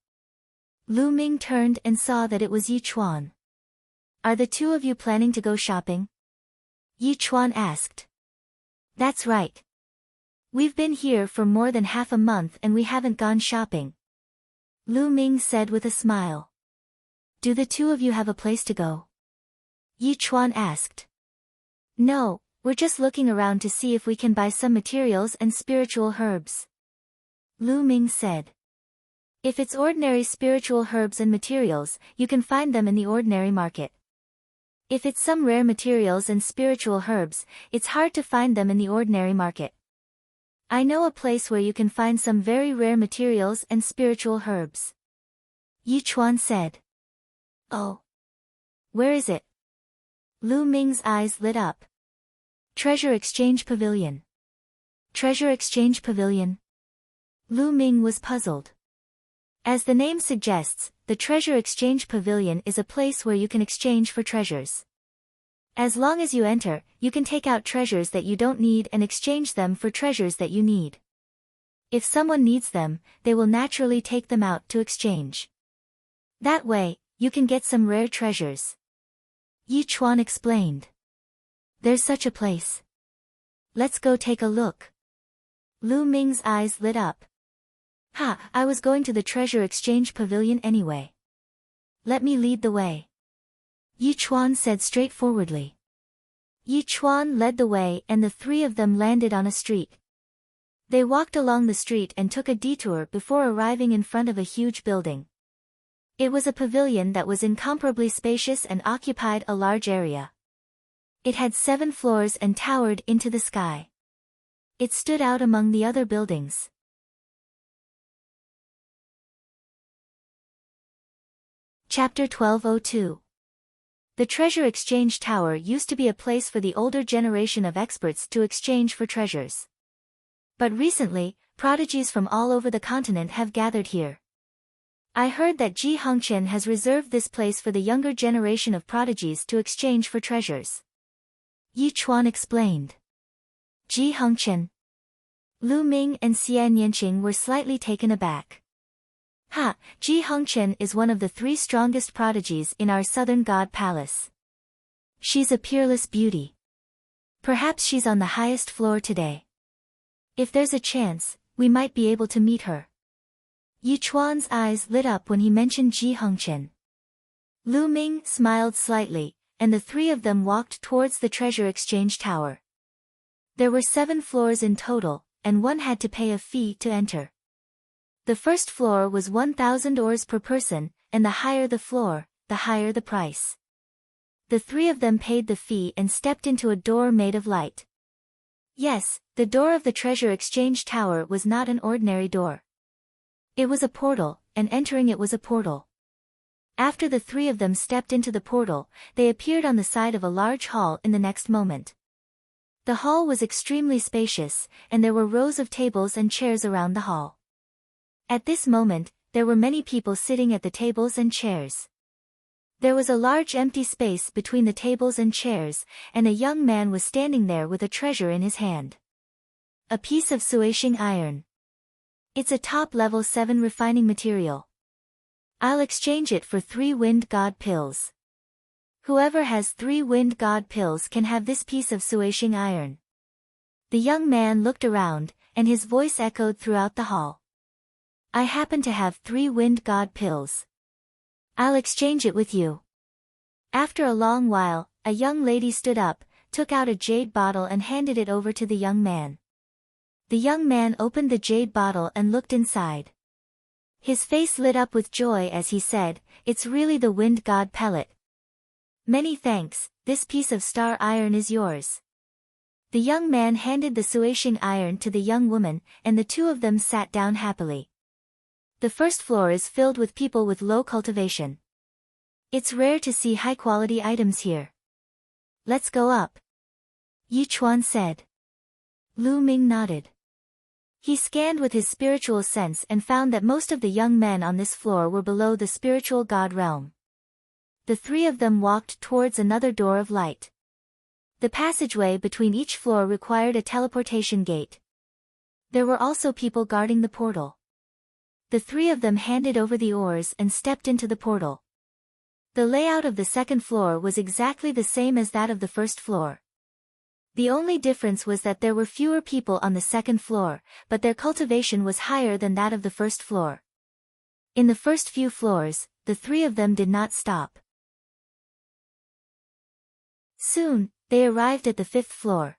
Lu Ming turned and saw that it was Yi Chuan. Are the two of you planning to go shopping? Yi Chuan asked. That's right. We've been here for more than half a month and we haven't gone shopping. Lu Ming said with a smile. Do the two of you have a place to go? Yi Chuan asked. No, we're just looking around to see if we can buy some materials and spiritual herbs. Lu Ming said. If it's ordinary spiritual herbs and materials, you can find them in the ordinary market. If it's some rare materials and spiritual herbs, it's hard to find them in the ordinary market. I know a place where you can find some very rare materials and spiritual herbs. Yi Chuan said. Oh. Where is it? Lu Ming's eyes lit up. Treasure Exchange Pavilion. Treasure Exchange Pavilion? Lu Ming was puzzled. As the name suggests, the Treasure Exchange Pavilion is a place where you can exchange for treasures. As long as you enter, you can take out treasures that you don't need and exchange them for treasures that you need. If someone needs them, they will naturally take them out to exchange. That way, you can get some rare treasures. Yi Chuan explained. There's such a place. Let's go take a look. Lu Ming's eyes lit up. Ha, I was going to the treasure exchange pavilion anyway. Let me lead the way. Yi Chuan said straightforwardly. Yi Chuan led the way and the three of them landed on a street. They walked along the street and took a detour before arriving in front of a huge building. It was a pavilion that was incomparably spacious and occupied a large area. It had 7 floors and towered into the sky. It stood out among the other buildings. Chapter 1202. The Treasure Exchange Tower used to be a place for the older generation of experts to exchange for treasures. But recently, prodigies from all over the continent have gathered here. I heard that Ji Hongqian has reserved this place for the younger generation of prodigies to exchange for treasures. Yi Chuan explained. Ji Hongqian. Lu Ming and Xian Yanqing were slightly taken aback. Ha, Ji Hongqian is one of the 3 strongest prodigies in our southern god palace. She's a peerless beauty. Perhaps she's on the highest floor today. If there's a chance, we might be able to meet her. Yi Chuan's eyes lit up when he mentioned Ji Hongqian. Lu Ming smiled slightly, and the 3 of them walked towards the treasure exchange tower. There were 7 floors in total, and one had to pay a fee to enter. The first floor was 1,000 ores per person, and the higher the floor, the higher the price. The 3 of them paid the fee and stepped into a door made of light. Yes, the door of the treasure exchange tower was not an ordinary door. It was a portal, and entering it was a portal. After the 3 of them stepped into the portal, they appeared on the side of a large hall in the next moment. The hall was extremely spacious, and there were rows of tables and chairs around the hall. At this moment, there were many people sitting at the tables and chairs. There was a large empty space between the tables and chairs, and a young man was standing there with a treasure in his hand. A piece of suashing iron. It's a top-level 7 refining material. I'll exchange it for 3 wind god pills. Whoever has 3 wind god pills can have this piece of suashing iron. The young man looked around, and his voice echoed throughout the hall. I happen to have 3 wind god pills. I'll exchange it with you. After a long while, a young lady stood up, took out a jade bottle and handed it over to the young man. The young man opened the jade bottle and looked inside. His face lit up with joy as he said, "It's really the wind god pellet. Many thanks, this piece of star iron is yours." The young man handed the suashing iron to the young woman, and the 2 of them sat down happily. The first floor is filled with people with low cultivation. It's rare to see high-quality items here. Let's go up. Yi Chuan said. Lu Ming nodded. He scanned with his spiritual sense and found that most of the young men on this floor were below the spiritual god realm. The 3 of them walked towards another door of light. The passageway between each floor required a teleportation gate. There were also people guarding the portal. The 3 of them handed over the ores and stepped into the portal. The layout of the second floor was exactly the same as that of the first floor. The only difference was that there were fewer people on the second floor, but their cultivation was higher than that of the first floor. In the first few floors, the 3 of them did not stop. Soon, they arrived at the 5th floor.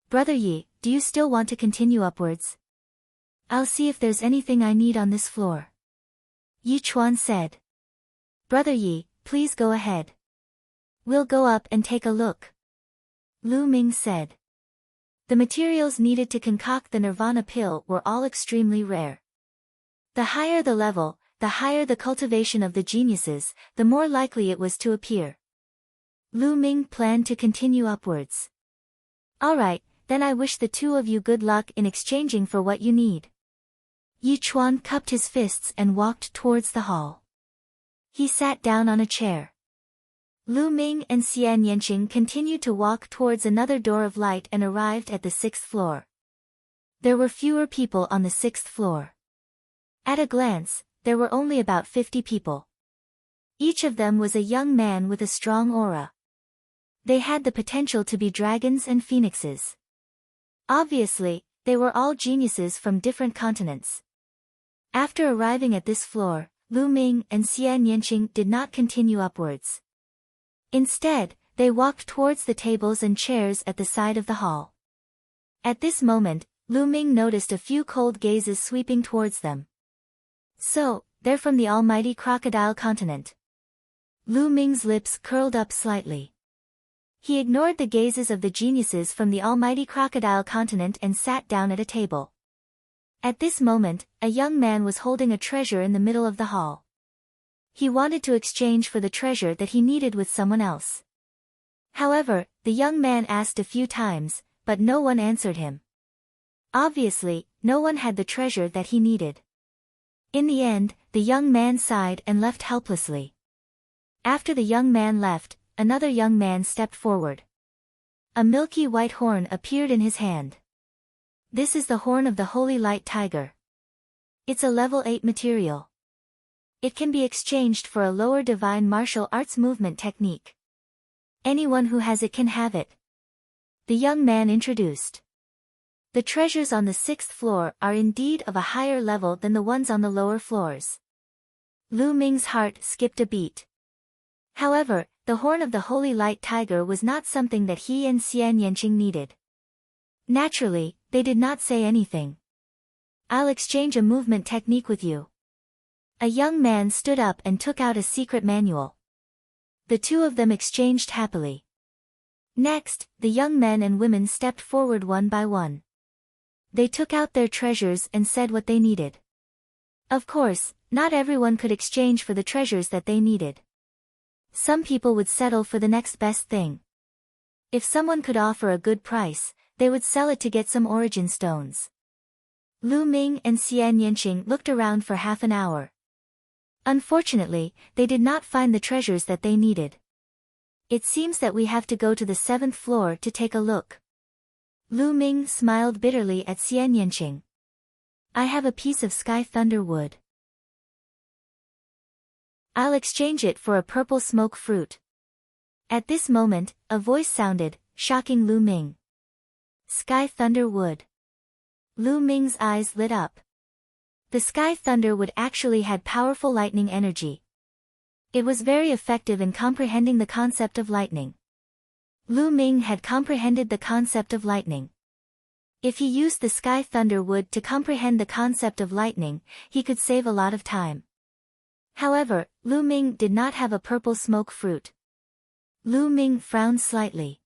Brother Yi, do you still want to continue upwards? I'll see if there's anything I need on this floor. Yi Chuan said. Brother Yi, please go ahead. We'll go up and take a look. Lu Ming said. The materials needed to concoct the nirvana pill were all extremely rare. The higher the level, the higher the cultivation of the geniuses, the more likely it was to appear. Lu Ming planned to continue upwards. Alright, then I wish the 2 of you good luck in exchanging for what you need. Yi Chuan cupped his fists and walked towards the hall. He sat down on a chair. Lu Ming and Xian Yanqing continued to walk towards another door of light and arrived at the 6th floor. There were fewer people on the 6th floor. At a glance, there were only about 50 people. Each of them was a young man with a strong aura. They had the potential to be dragons and phoenixes. Obviously, They were all geniuses from different continents. After arriving at this floor, Lu Ming and Xian Yanqing did not continue upwards. Instead, they walked towards the tables and chairs at the side of the hall. At this moment, Lu Ming noticed a few cold gazes sweeping towards them. So, they're from the almighty crocodile continent. Lu Ming's lips curled up slightly. He ignored the gazes of the geniuses from the almighty crocodile continent and sat down at a table. At this moment, a young man was holding a treasure in the middle of the hall. He wanted to exchange for the treasure that he needed with someone else. However, the young man asked a few times, but no one answered him. Obviously, no one had the treasure that he needed. In the end, the young man sighed and left helplessly. After the young man left, another young man stepped forward. A milky white horn appeared in his hand. This is the horn of the Holy Light Tiger. It's a level 8 material. It can be exchanged for a lower divine martial arts movement technique. Anyone who has it can have it. The young man introduced. The treasures on the 6th floor are indeed of a higher level than the ones on the lower floors. Lu Ming's heart skipped a beat. However, the horn of the Holy Light Tiger was not something that he and Xian Yanqing needed. Naturally, they did not say anything. I'll exchange a movement technique with you. A young man stood up and took out a secret manual. The two of them exchanged happily. Next, the young men and women stepped forward one by one. They took out their treasures and said what they needed. Of course, not everyone could exchange for the treasures that they needed. Some people would settle for the next best thing. If someone could offer a good price, they would sell it to get some origin stones. Lu Ming and Xian Yanqing looked around for half an hour. Unfortunately, they did not find the treasures that they needed. It seems that we have to go to the 7th floor to take a look. Lu Ming smiled bitterly at Xian Yanqing. I have a piece of sky thunder wood. I'll exchange it for a purple smoke fruit. At this moment, a voice sounded, shocking Lu Ming. Sky thunder wood. Lu Ming's eyes lit up. The sky thunder wood actually had powerful lightning energy. It was very effective in comprehending the concept of lightning. Lu Ming had comprehended the concept of lightning. If he used the sky thunder wood to comprehend the concept of lightning, he could save a lot of time. However, Lu Ming did not have a purple smoke fruit. Lu Ming frowned slightly.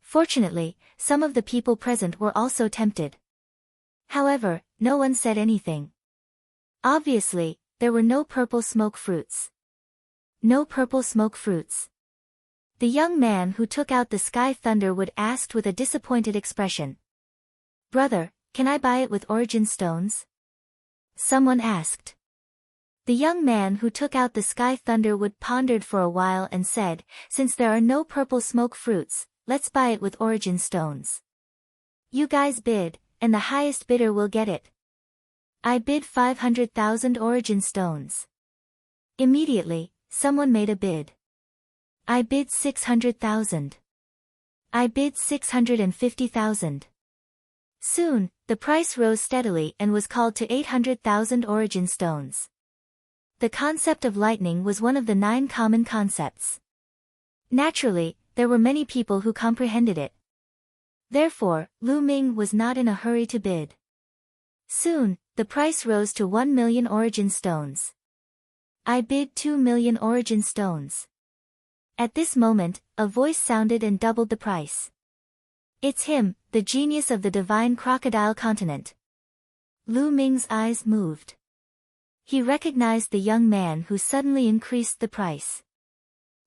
Fortunately, some of the people present were also tempted. However, no one said anything. Obviously, there were no purple smoke fruits. No purple smoke fruits. The young man who took out the sky thunder wood asked with a disappointed expression. Brother, can I buy it with origin stones? Someone asked. The young man who took out the sky thunder wood pondered for a while and said, since there are no purple smoke fruits, let's buy it with origin stones. You guys bid, and the highest bidder will get it. I bid 500,000 origin stones. Immediately, someone made a bid. I bid 600,000. I bid 650,000. Soon, the price rose steadily and was called to 800,000 origin stones. The concept of lightning was one of the 9 common concepts. Naturally, there were many people who comprehended it. Therefore, Lu Ming was not in a hurry to bid. Soon, the price rose to 1 million origin stones. I bid 2 million origin stones. At this moment, a voice sounded and doubled the price. It's him, the genius of the divine crocodile continent. Lu Ming's eyes moved. He recognized the young man who suddenly increased the price.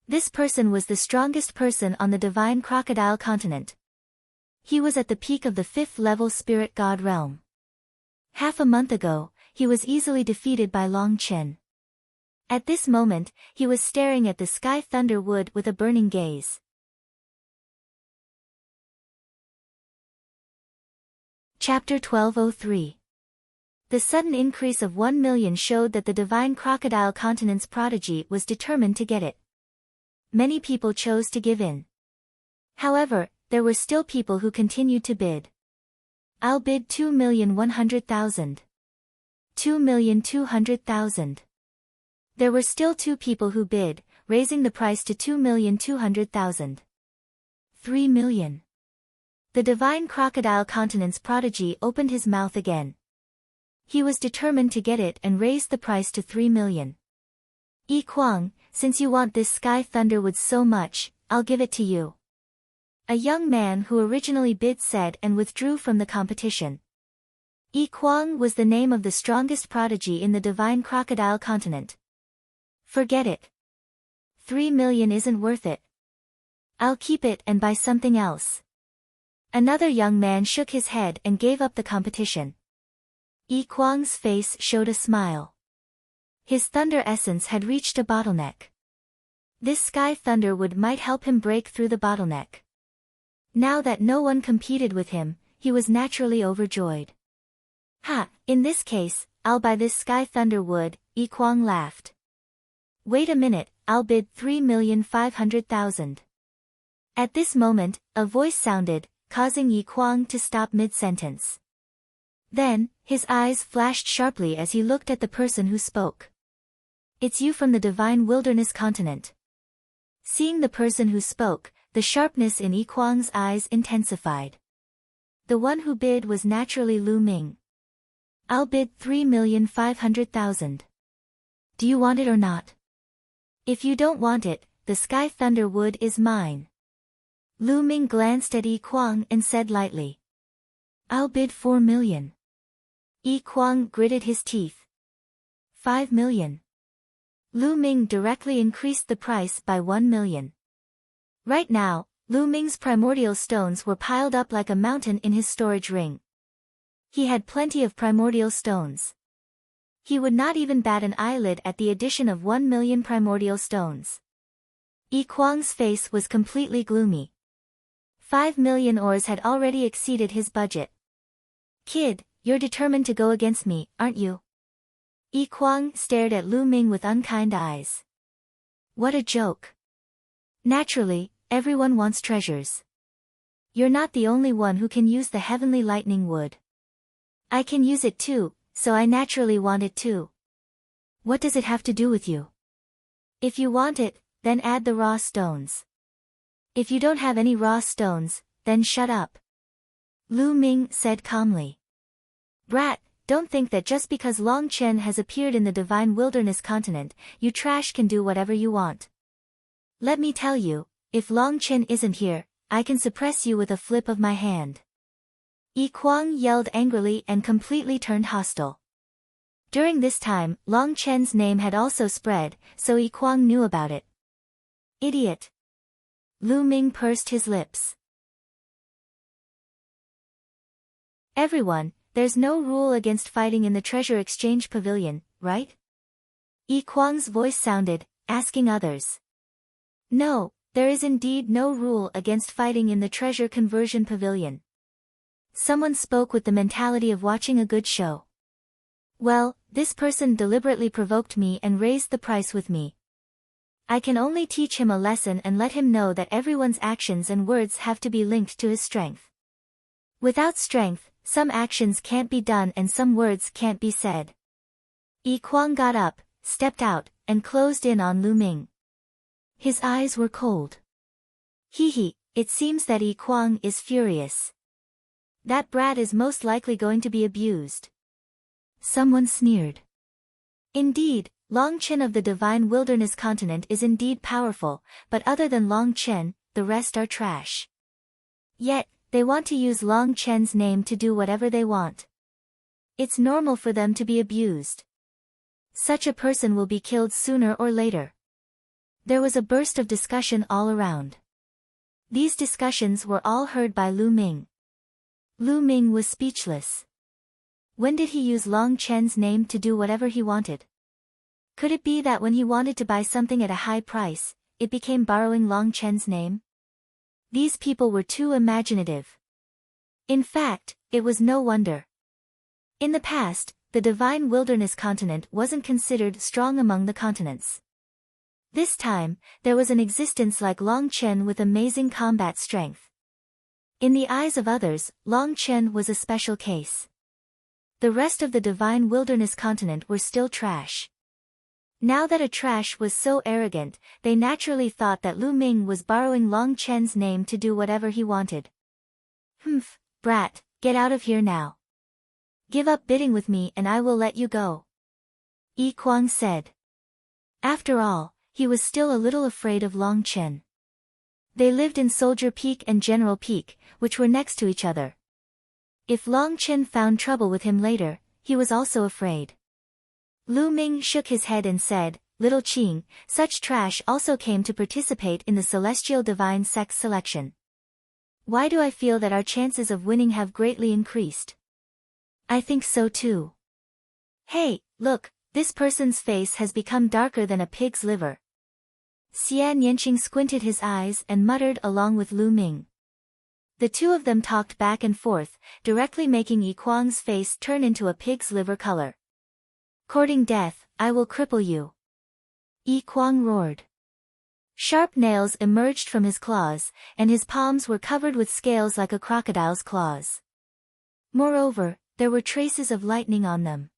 This person was the strongest person on the divine crocodile continent. He was at the peak of the 5th level spirit god realm. Half a month ago, he was easily defeated by Long Chen. At this moment, he was staring at the sky thunder wood with a burning gaze. Chapter 1203. The sudden increase of 1 million showed that the divine crocodile continent's prodigy was determined to get it. Many people chose to give in. However, there were still people who continued to bid. I'll bid 2,100,000. 2,200,000. There were still 2 people who bid, raising the price to 2,200,000. 3 million. The divine crocodile continent's prodigy opened his mouth again. He was determined to get it and raised the price to 3 million. Yi Kwang, since you want this sky thunderwood so much, I'll give it to you. A young man who originally bid said and withdrew from the competition. Yi Kwang was the name of the strongest prodigy in the divine crocodile continent. Forget it. 3 million isn't worth it. I'll keep it and buy something else. Another young man shook his head and gave up the competition. Yi Kwang's face showed a smile. His thunder essence had reached a bottleneck. This sky thunderwood might help him break through the bottleneck. Now that no one competed with him, he was naturally overjoyed. Ha, in this case, I'll buy this sky thunderwood, Yi Kwang laughed. Wait a minute, I'll bid 3,500,000. At this moment, a voice sounded, causing Yi Kwang to stop mid-sentence. Then, his eyes flashed sharply as he looked at the person who spoke. It's you from the divine wilderness continent. Seeing the person who spoke, the sharpness in Yi Kwang's eyes intensified. The one who bid was naturally Lu Ming. I'll bid 3,500,000. Do you want it or not? If you don't want it, the sky thunderwood is mine. Lu Ming glanced at Yi Kwang and said lightly. I'll bid 4 million. Yi Kwang gritted his teeth. 5 million. Lu Ming directly increased the price by 1 million. Right now, Lu Ming's primordial stones were piled up like a mountain in his storage ring. He had plenty of primordial stones. He would not even bat an eyelid at the addition of 1 million primordial stones. Yi Kwang's face was completely gloomy. 5 million ores had already exceeded his budget. Kid, you're determined to go against me, aren't you? Yi Kwang stared at Lu Ming with unkind eyes. What a joke. Naturally, everyone wants treasures. You're not the only one who can use the heavenly lightning wood. I can use it too, so I naturally want it too. What does it have to do with you? If you want it, then add the raw stones. If you don't have any raw stones, then shut up. Lu Ming said calmly. Brat, don't think that just because Long Chen has appeared in the divine wilderness continent, you trash can do whatever you want. Let me tell you, if Long Chen isn't here, I can suppress you with a flip of my hand. Yi Kwang yelled angrily and completely turned hostile. During this time, Long Chen's name had also spread, so Yi Kwang knew about it. Idiot. Lu Ming pursed his lips. Everyone, there's no rule against fighting in the treasure exchange pavilion, right? Yi Kwang's voice sounded, asking others. No, there is indeed no rule against fighting in the treasure conversion pavilion. Someone spoke with the mentality of watching a good show. Well, this person deliberately provoked me and raised the price with me. I can only teach him a lesson and let him know that everyone's actions and words have to be linked to his strength. Without strength, some actions can't be done and some words can't be said. Yi Kwang got up, stepped out, and closed in on Lu Ming. His eyes were cold. Hee, it seems that Yi Kwang is furious. That brat is most likely going to be abused. Someone sneered. Indeed, Long Chen of the divine wilderness continent is indeed powerful, but other than Long Chen, the rest are trash. Yet, they want to use Long Chen's name to do whatever they want. It's normal for them to be abused. Such a person will be killed sooner or later. There was a burst of discussion all around. These discussions were all heard by Lu Ming. Lu Ming was speechless. When did he use Long Chen's name to do whatever he wanted? Could it be that when he wanted to buy something at a high price, it became borrowing Long Chen's name? These people were too imaginative. In fact, it was no wonder. In the past, the divine wilderness continent wasn't considered strong among the continents. This time, there was an existence like Long Chen with amazing combat strength. In the eyes of others, Long Chen was a special case. The rest of the divine wilderness continent were still trash. Now that a trash was so arrogant, they naturally thought that Lu Ming was borrowing Long Chen's name to do whatever he wanted. Humph, brat, get out of here now. Give up bidding with me and I will let you go. Yi Kuang said. After all, he was still a little afraid of Long Chen. They lived in Soldier Peak and General Peak, which were next to each other. If Long Chen found trouble with him later, he was also afraid. Lu Ming shook his head and said, Little Qing, such trash also came to participate in the Celestial Divine Sex selection. Why do I feel that our chances of winning have greatly increased? I think so too. Hey, look, this person's face has become darker than a pig's liver. Xia Nianqing squinted his eyes and muttered along with Lu Ming. The two of them talked back and forth, directly making Yi Kuang's face turn into a pig's liver color. Courting death, I will cripple you. Yi Kuang roared. Sharp nails emerged from his claws, and his palms were covered with scales like a crocodile's claws. Moreover, there were traces of lightning on them.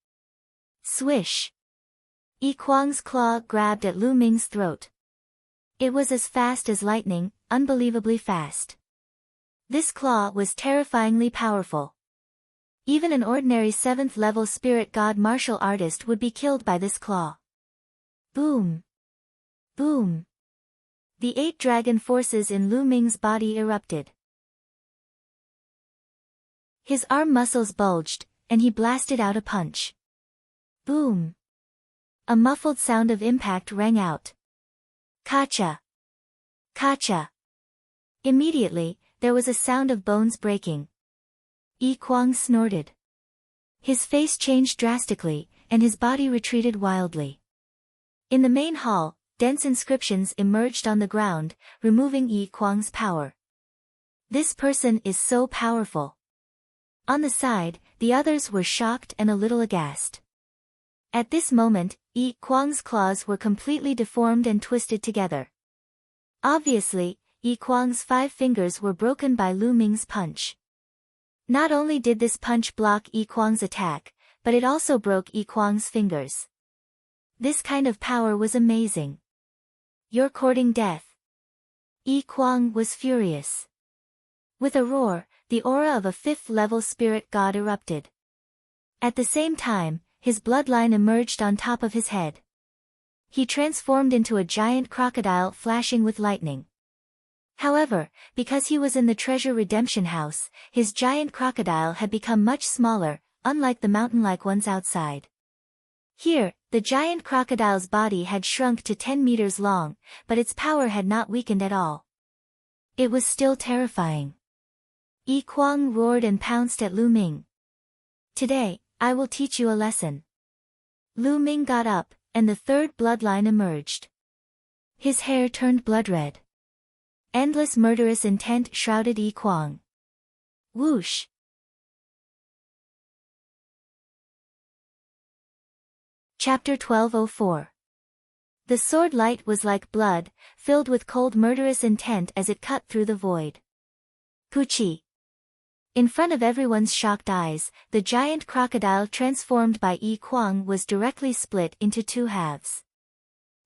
Swish! Yi Kuang's claw grabbed at Lu Ming's throat. It was as fast as lightning, unbelievably fast. This claw was terrifyingly powerful. Even an ordinary 7th-level spirit god martial artist would be killed by this claw. Boom! Boom! The 8 dragon forces in Lu Ming's body erupted. His arm muscles bulged, and he blasted out a punch. Boom! A muffled sound of impact rang out. Kacha! Kacha! Immediately, there was a sound of bones breaking. Yi Kuang snorted. His face changed drastically, and his body retreated wildly. In the main hall, dense inscriptions emerged on the ground, removing Yi Kuang's power. This person is so powerful. On the side, the others were shocked and a little aghast. At this moment, Yi Kuang's claws were completely deformed and twisted together. Obviously, Yi Kuang's 5 fingers were broken by Lu Ming's punch. Not only did this punch block Yi Kuang's attack, but it also broke Yi Kuang's fingers. This kind of power was amazing. You're courting death. Yi Kuang was furious. With a roar, the aura of a 5th-level spirit god erupted. At the same time, his bloodline emerged on top of his head. He transformed into a giant crocodile flashing with lightning. However, because he was in the treasure redemption house, his giant crocodile had become much smaller, unlike the mountain-like ones outside. Here, the giant crocodile's body had shrunk to 10 meters long, but its power had not weakened at all. It was still terrifying. Yi Kuang roared and pounced at Lu Ming. Today, I will teach you a lesson. Lu Ming got up, and the 3rd bloodline emerged. His hair turned blood-red. Endless murderous intent shrouded Yi Kuang. Whoosh! Chapter 1204. The sword light was like blood, filled with cold murderous intent as it cut through the void. Puchi! In front of everyone's shocked eyes, the giant crocodile transformed by Yi Kuang was directly split into 2 halves.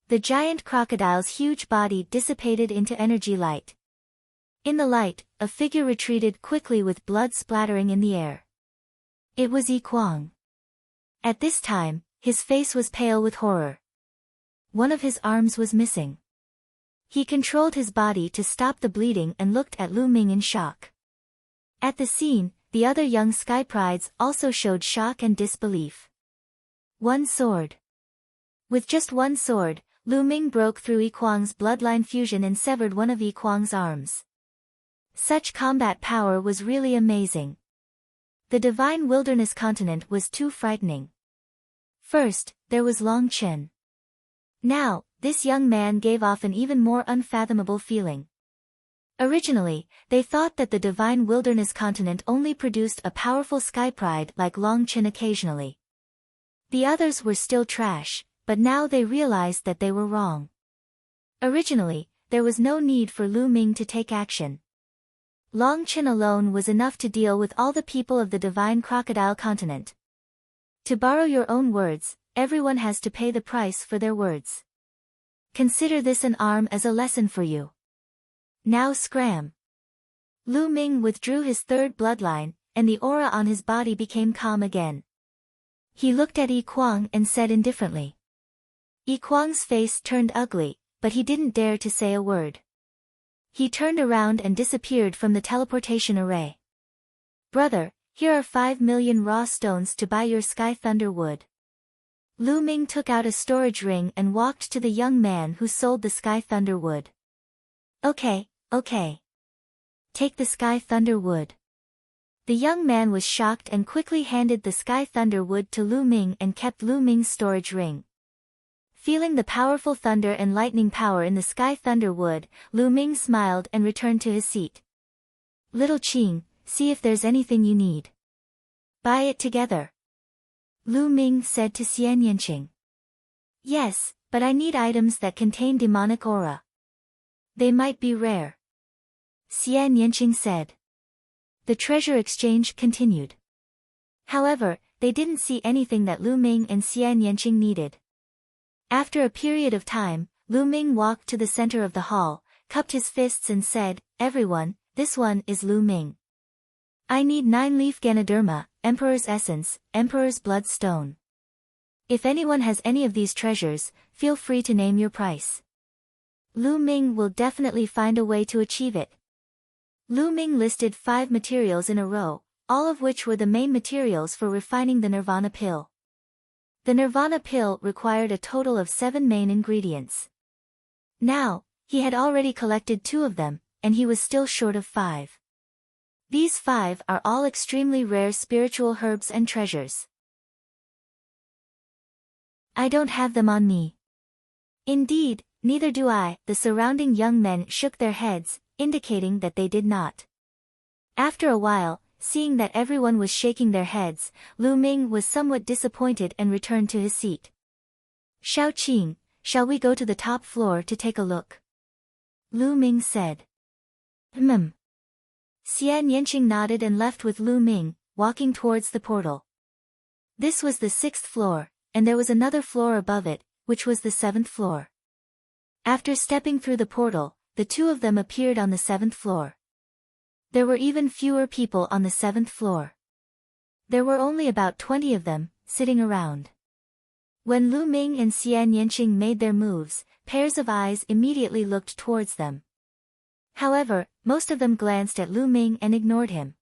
The giant crocodile's huge body dissipated into energy light. In the light, a figure retreated quickly with blood splattering in the air. It was Yi Kuang. At this time, his face was pale with horror. One of his arms was missing. He controlled his body to stop the bleeding and looked at Lu Ming in shock. At the scene, the other young Sky Prides also showed shock and disbelief. One sword. With just one sword, Lu Ming broke through Yi Kuang's bloodline fusion and severed one of Yi Kuang's arms. Such combat power was really amazing. The divine wilderness continent was too frightening. First, there was Long Chen. Now, this young man gave off an even more unfathomable feeling. Originally, they thought that the divine wilderness continent only produced a powerful sky pride like Long Chen occasionally. The others were still trash, but now they realized that they were wrong. Originally, there was no need for Lu Ming to take action. Long Chen alone was enough to deal with all the people of the divine crocodile continent. To borrow your own words, everyone has to pay the price for their words. Consider this an arm as a lesson for you. Now scram. Lu Ming withdrew his third bloodline, and the aura on his body became calm again. He looked at Yi Kuang and said indifferently. Yi Kuang's face turned ugly, but he didn't dare to say a word. He turned around and disappeared from the teleportation array. Brother, here are 5 million raw stones to buy your Sky Thunder wood. Lu Ming took out a storage ring and walked to the young man who sold the Sky Thunder wood. Okay. Take the Sky Thunder wood. The young man was shocked and quickly handed the Sky Thunder wood to Lu Ming and kept Lu Ming's storage ring. Feeling the powerful thunder and lightning power in the Sky Thunder wood, Lu Ming smiled and returned to his seat. Little Qing, see if there's anything you need. Buy it together. Lu Ming said to Xian Yanqing. Yes, but I need items that contain demonic aura. They might be rare. Xian Yanqing said. The treasure exchange continued. However, they didn't see anything that Lu Ming and Xian Yanqing needed. After a period of time, Lu Ming walked to the center of the hall, cupped his fists and said, Everyone, this one is Lu Ming. I need 9-leaf Ganoderma, Emperor's Essence, Emperor's Blood Stone. If anyone has any of these treasures, feel free to name your price. Lu Ming will definitely find a way to achieve it. Lu Ming listed 5 materials in a row, all of which were the main materials for refining the Nirvana pill. The Nirvana pill required a total of 7 main ingredients. Now, he had already collected 2 of them, and he was still short of 5. These 5 are all extremely rare spiritual herbs and treasures. I don't have them on me. Indeed, neither do I. The surrounding young men shook their heads, indicating that they did not. After a while, seeing that everyone was shaking their heads, Lu Ming was somewhat disappointed and returned to his seat. Shao Qing, shall we go to the top floor to take a look? Lu Ming said. Xian Yanqing nodded and left with Lu Ming, walking towards the portal. This was the 6th floor, and there was another floor above it, which was the 7th floor. After stepping through the portal, the 2 of them appeared on the 7th floor. There were even fewer people on the 7th floor. There were only about 20 of them, sitting around. When Lu Ming and Xian Yanqing made their moves, pairs of eyes immediately looked towards them. However, most of them glanced at Lu Ming and ignored him.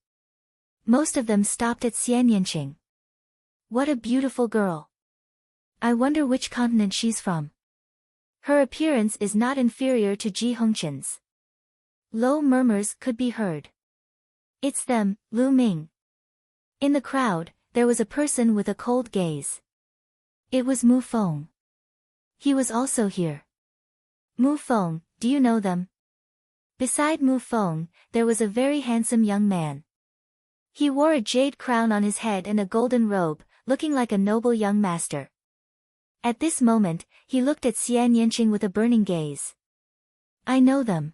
Most of them stopped at Xian Yanqing. What a beautiful girl. I wonder which continent she's from. Her appearance is not inferior to Ji Hongchen's. Low murmurs could be heard. It's them, Lu Ming. In the crowd, there was a person with a cold gaze. It was Mu Feng. He was also here. Mu Feng, do you know them? Beside Mu Feng, there was a very handsome young man. He wore a jade crown on his head and a golden robe, looking like a noble young master. At this moment, he looked at Xian Yanqing with a burning gaze. I know them.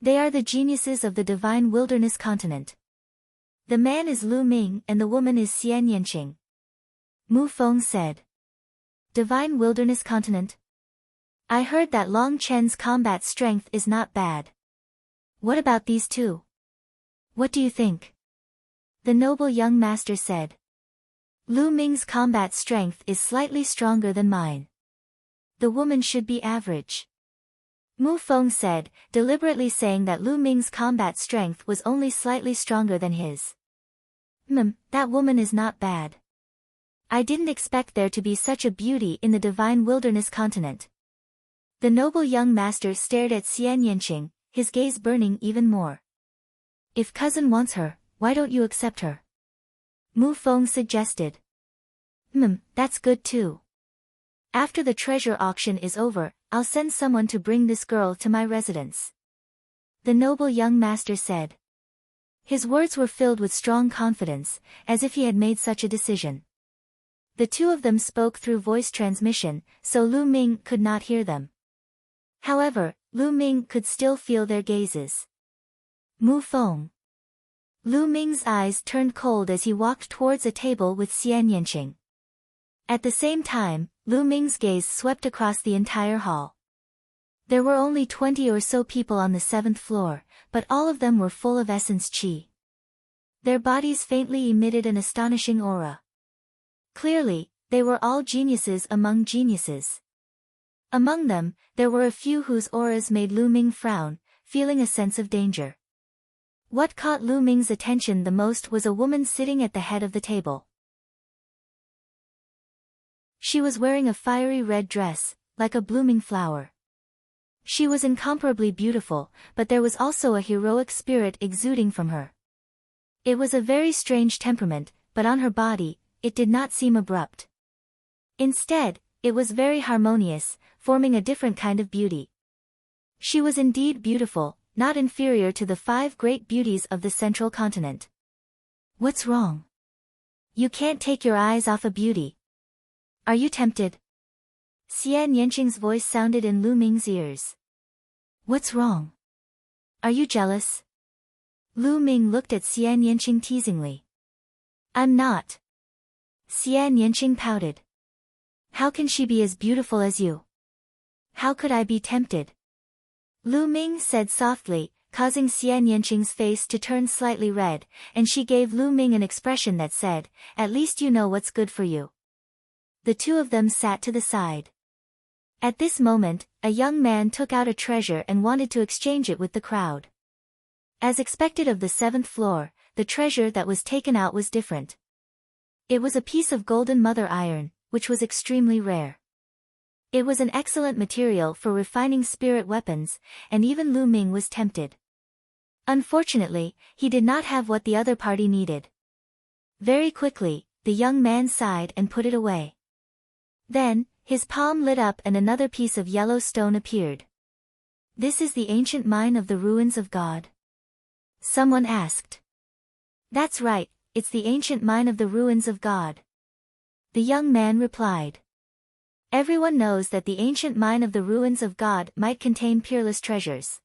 They are the geniuses of the divine wilderness continent. The man is Lu Ming and the woman is Xian Yanqing. Mu Feng said. Divine wilderness continent? I heard that Long Chen's combat strength is not bad. What about these 2? What do you think? The noble young master said. Lu Ming's combat strength is slightly stronger than mine. The woman should be average. Mu Feng said, deliberately saying that Lu Ming's combat strength was only slightly stronger than his. That woman is not bad. I didn't expect there to be such a beauty in the divine wilderness continent. The noble young master stared at Xian Yanqing, his gaze burning even more. If cousin wants her, why don't you accept her? Mu Feng suggested. That's good too. After the treasure auction is over, I'll send someone to bring this girl to my residence. The noble young master said. His words were filled with strong confidence, as if he had made such a decision. The 2 of them spoke through voice transmission, so Lu Ming could not hear them. However, Lu Ming could still feel their gazes. Mu Feng. Lu Ming's eyes turned cold as he walked towards a table with Xian Yanqing. At the same time, Lu Ming's gaze swept across the entire hall. There were only 20 or so people on the 7th floor, but all of them were full of essence qi. Their bodies faintly emitted an astonishing aura. Clearly, they were all geniuses among geniuses. Among them, there were a few whose auras made Lu Ming frown, feeling a sense of danger. What caught Lu Ming's attention the most was a woman sitting at the head of the table. She was wearing a fiery red dress, like a blooming flower. She was incomparably beautiful, but there was also a heroic spirit exuding from her. It was a very strange temperament, but on her body, it did not seem abrupt. Instead, it was very harmonious, forming a different kind of beauty. She was indeed beautiful, not inferior to the 5 great beauties of the central continent. What's wrong? You can't take your eyes off a beauty. Are you tempted? Xian Yanqing's voice sounded in Lu Ming's ears. What's wrong? Are you jealous? Lu Ming looked at Xian Yanqing teasingly. I'm not. Xian Yanqing pouted. How can she be as beautiful as you? How could I be tempted? Lu Ming said softly, causing Xian Yanqing's face to turn slightly red, and she gave Lu Ming an expression that said, at least you know what's good for you. The two of them sat to the side. At this moment, a young man took out a treasure and wanted to exchange it with the crowd. As expected of the 7th floor, the treasure that was taken out was different. It was a piece of golden mother iron, which was extremely rare. It was an excellent material for refining spirit weapons, and even Lu Ming was tempted. Unfortunately, he did not have what the other party needed. Very quickly, the young man sighed and put it away. Then, his palm lit up and another piece of yellow stone appeared. This is the ancient mine of the ruins of God? Someone asked. That's right, it's the ancient mine of the ruins of God. The young man replied. Everyone knows that the ancient mine of the ruins of God might contain peerless treasures.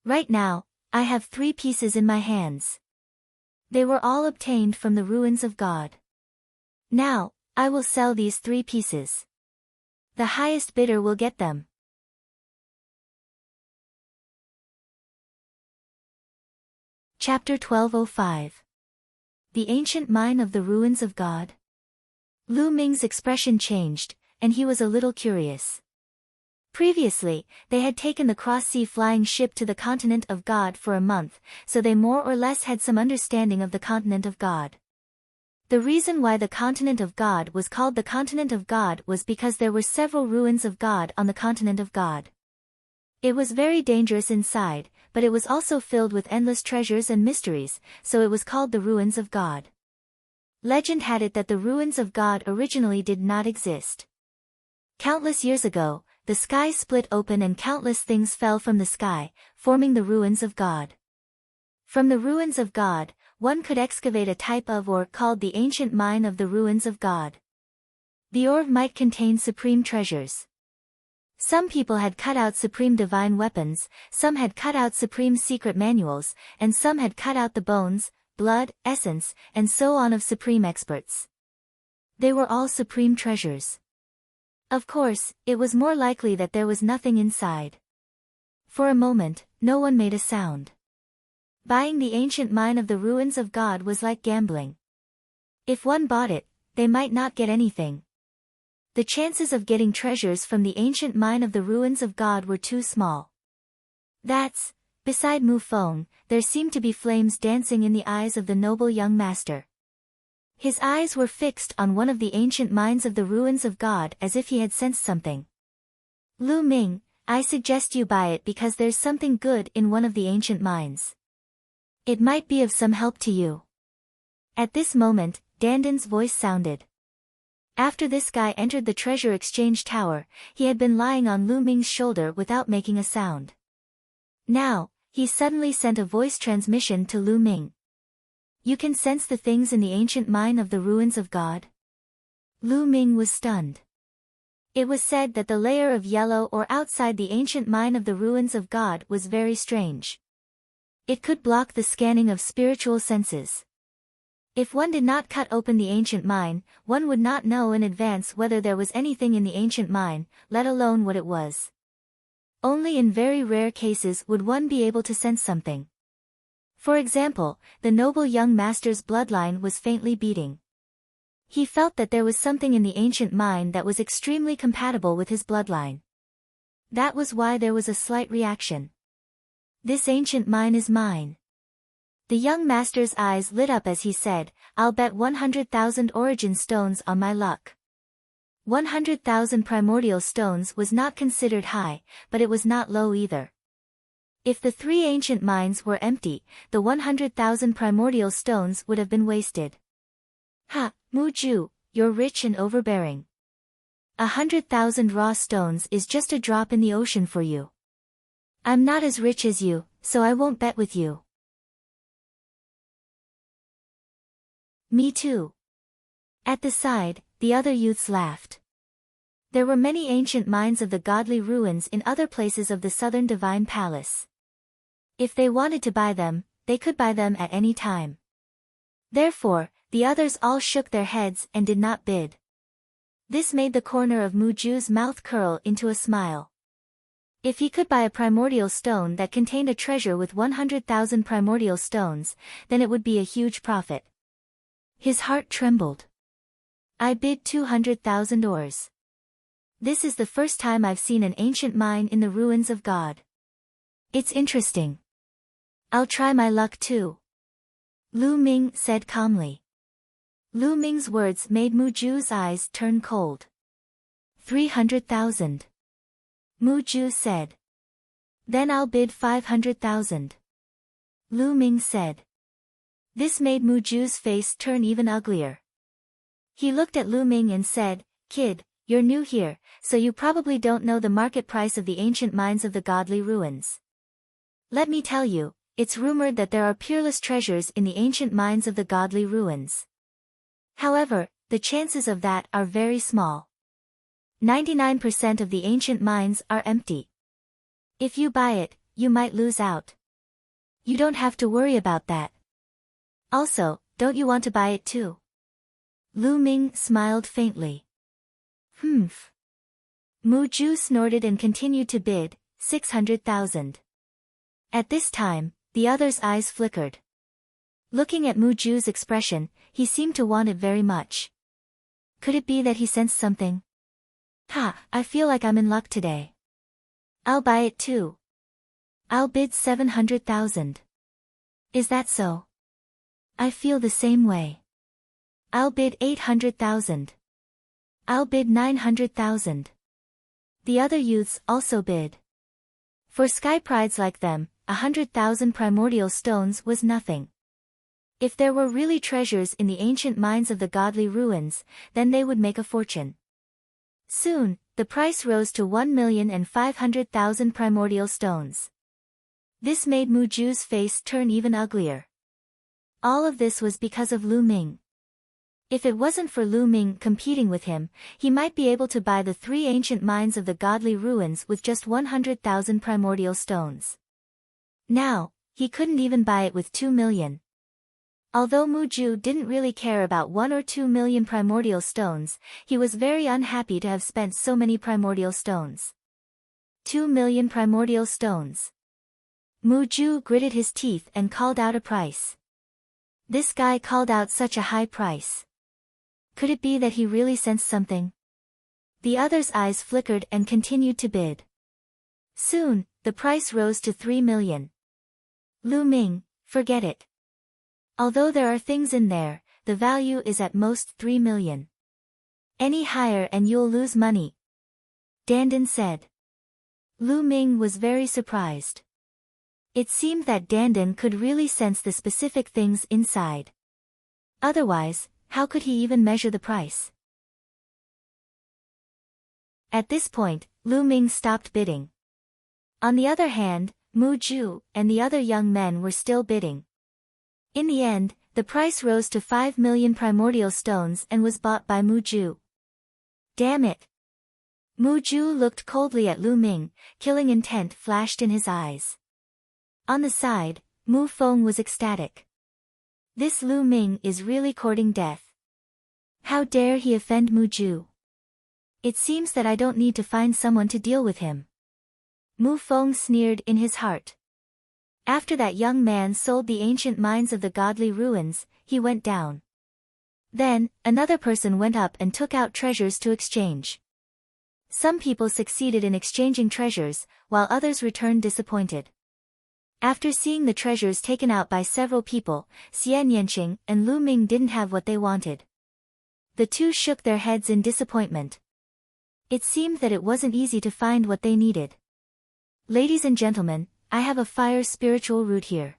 Right now, I have 3 pieces in my hands. They were all obtained from the ruins of God. Now, I will sell these 3 pieces. The highest bidder will get them. Chapter 1205. The Ancient Mine of the Ruins of God. Lu Ming's expression changed, and he was a little curious. Previously, they had taken the cross-sea flying ship to the continent of God for a month, so they more or less had some understanding of the continent of God. The reason why the continent of God was called the continent of God was because there were several ruins of God on the continent of God. It was very dangerous inside, but it was also filled with endless treasures and mysteries, so it was called the ruins of God. Legend had it that the ruins of God originally did not exist. Countless years ago, the sky split open and countless things fell from the sky, forming the ruins of God. From the ruins of God, one could excavate a type of ore called the ancient mine of the ruins of God. The ore might contain supreme treasures. Some people had cut out supreme divine weapons, some had cut out supreme secret manuals, and some had cut out the bones, blood, essence, and so on of supreme experts. They were all supreme treasures. Of course, it was more likely that there was nothing inside. For a moment, no one made a sound. Buying the ancient mine of the ruins of God was like gambling. If one bought it, they might not get anything. The chances of getting treasures from the ancient mine of the ruins of God were too small. Beside Mu Feng, there seemed to be flames dancing in the eyes of the noble young master. His eyes were fixed on one of the ancient mines of the ruins of God as if he had sensed something. Lu Ming, I suggest you buy it because there's something good in one of the ancient mines. It might be of some help to you. At this moment, Dandan's voice sounded. After this guy entered the treasure exchange tower, he had been lying on Lu Ming's shoulder without making a sound. Now, he suddenly sent a voice transmission to Lu Ming. You can sense the things in the ancient mine of the ruins of God? Lu Ming was stunned. It was said that the layer of yellow ore outside the ancient mine of the ruins of God was very strange. It could block the scanning of spiritual senses. If one did not cut open the ancient mine, one would not know in advance whether there was anything in the ancient mine, let alone what it was. Only in very rare cases would one be able to sense something. For example, the noble young master's bloodline was faintly beating. He felt that there was something in the ancient mine that was extremely compatible with his bloodline. That was why there was a slight reaction. This ancient mine is mine. The young master's eyes lit up as he said, I'll bet 100,000 origin stones on my luck. 100,000 primordial stones was not considered high, but it was not low either. If the 3 ancient mines were empty, the 100,000 primordial stones would have been wasted. Ha, Muju, you're rich and overbearing. 100,000 raw stones is just a drop in the ocean for you. I'm not as rich as you, so I won't bet with you. Me too. At the side, the other youths laughed. There were many ancient mines of the godly ruins in other places of the southern divine palace. If they wanted to buy them, they could buy them at any time. Therefore, the others all shook their heads and did not bid. This made the corner of Muju's mouth curl into a smile. If he could buy a primordial stone that contained a treasure with 100,000 primordial stones, then it would be a huge profit. His heart trembled. I bid 200,000 ores. This is the first time I've seen an ancient mine in the ruins of God. It's interesting. I'll try my luck too. Lu Ming said calmly. Lu Ming's words made Muju's eyes turn cold. 300,000. Muju said. Then I'll bid 500,000. Lu Ming said. This made Muju's face turn even uglier. He looked at Lu Ming and said, Kid, you're new here, so you probably don't know the market price of the ancient mines of the godly ruins. Let me tell you, it's rumored that there are peerless treasures in the ancient mines of the godly ruins. However, the chances of that are very small. 99% of the ancient mines are empty. If you buy it, you might lose out. You don't have to worry about that. Also, don't you want to buy it too? Lu Ming smiled faintly. Humph. Muju snorted and continued to bid, 600,000. At this time, the other's eyes flickered. Looking at Muju's expression, he seemed to want it very much. Could it be that he sensed something? Ha, I feel like I'm in luck today. I'll buy it too. I'll bid 700,000. Is that so? I feel the same way. I'll bid 800,000. I'll bid 900,000. The other youths also bid. For sky prides like them, 100,000 primordial stones was nothing. If there were really treasures in the ancient mines of the godly ruins, then they would make a fortune. Soon, the price rose to 1,500,000 primordial stones. This made Muju's face turn even uglier. All of this was because of Lu Ming. If it wasn't for Lu Ming competing with him, he might be able to buy the 3 ancient mines of the godly ruins with just 100,000 primordial stones. Now, he couldn't even buy it with 2 million. Although Muju didn't really care about 1 or 2 million primordial stones, he was very unhappy to have spent so many primordial stones. 2 million primordial stones. Muju gritted his teeth and called out a price. This guy called out such a high price. Could it be that he really sensed something? The other's eyes flickered and continued to bid. Soon, the price rose to 3 million. Lu Ming, forget it. Although there are things in there, the value is at most 3 million. Any higher and you'll lose money. Dandan said. Lu Ming was very surprised. It seemed that Dandan could really sense the specific things inside. Otherwise, how could he even measure the price? At this point, Lu Ming stopped bidding. On the other hand, Muju and the other young men were still bidding. In the end, the price rose to 5 million primordial stones and was bought by Muju. Damn it! Muju looked coldly at Lu Ming, killing intent flashed in his eyes. On the side, Mu Feng was ecstatic. This Lu Ming is really courting death. How dare he offend Mu Ju? It seems that I don't need to find someone to deal with him. Mu Feng sneered in his heart. After that young man sold the ancient mines of the godly ruins, he went down. Then, another person went up and took out treasures to exchange. Some people succeeded in exchanging treasures, while others returned disappointed. After seeing the treasures taken out by several people, Xian Yanqing and Lu Ming didn't have what they wanted. The two shook their heads in disappointment. It seemed that it wasn't easy to find what they needed. Ladies and gentlemen, I have a fire spiritual root here.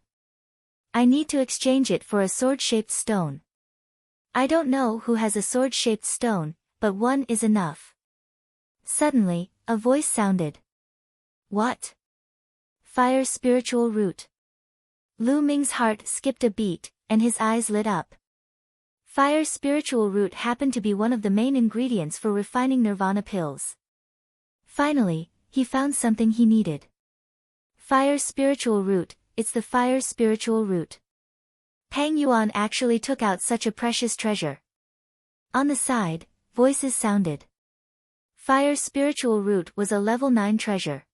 I need to exchange it for a sword-shaped stone. I don't know who has a sword-shaped stone, but one is enough. Suddenly, a voice sounded. What? Fire spiritual root. Lu Ming's heart skipped a beat, and his eyes lit up. Fire spiritual root happened to be one of the main ingredients for refining nirvana pills. Finally, he found something he needed. Fire spiritual root, it's the fire spiritual root. Pang Yuan actually took out such a precious treasure. On the side, voices sounded. Fire spiritual root was a level 9 treasure.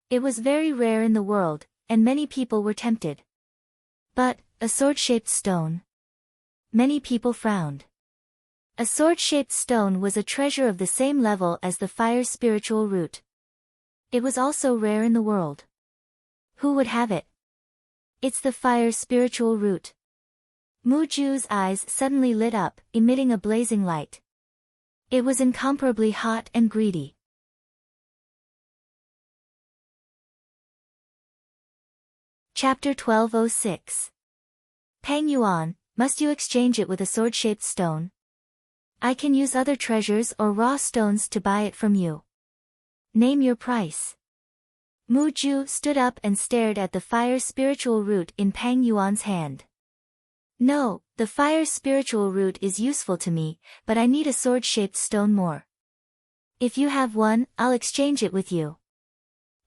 It was very rare in the world, and many people were tempted. But, a sword-shaped stone? Many people frowned. A sword-shaped stone was a treasure of the same level as the fire spiritual root. It was also rare in the world. Who would have it? It's the fire spiritual root. Mu Ju's eyes suddenly lit up, emitting a blazing light. It was incomparably hot and greedy. Chapter 1206. Pang Yuan, must you exchange it with a sword-shaped stone? I can use other treasures or raw stones to buy it from you. Name your price. Mu Ju stood up and stared at the fire spiritual root in Pang Yuan's hand. No, the fire spiritual root is useful to me, but I need a sword-shaped stone more. If you have one, I'll exchange it with you.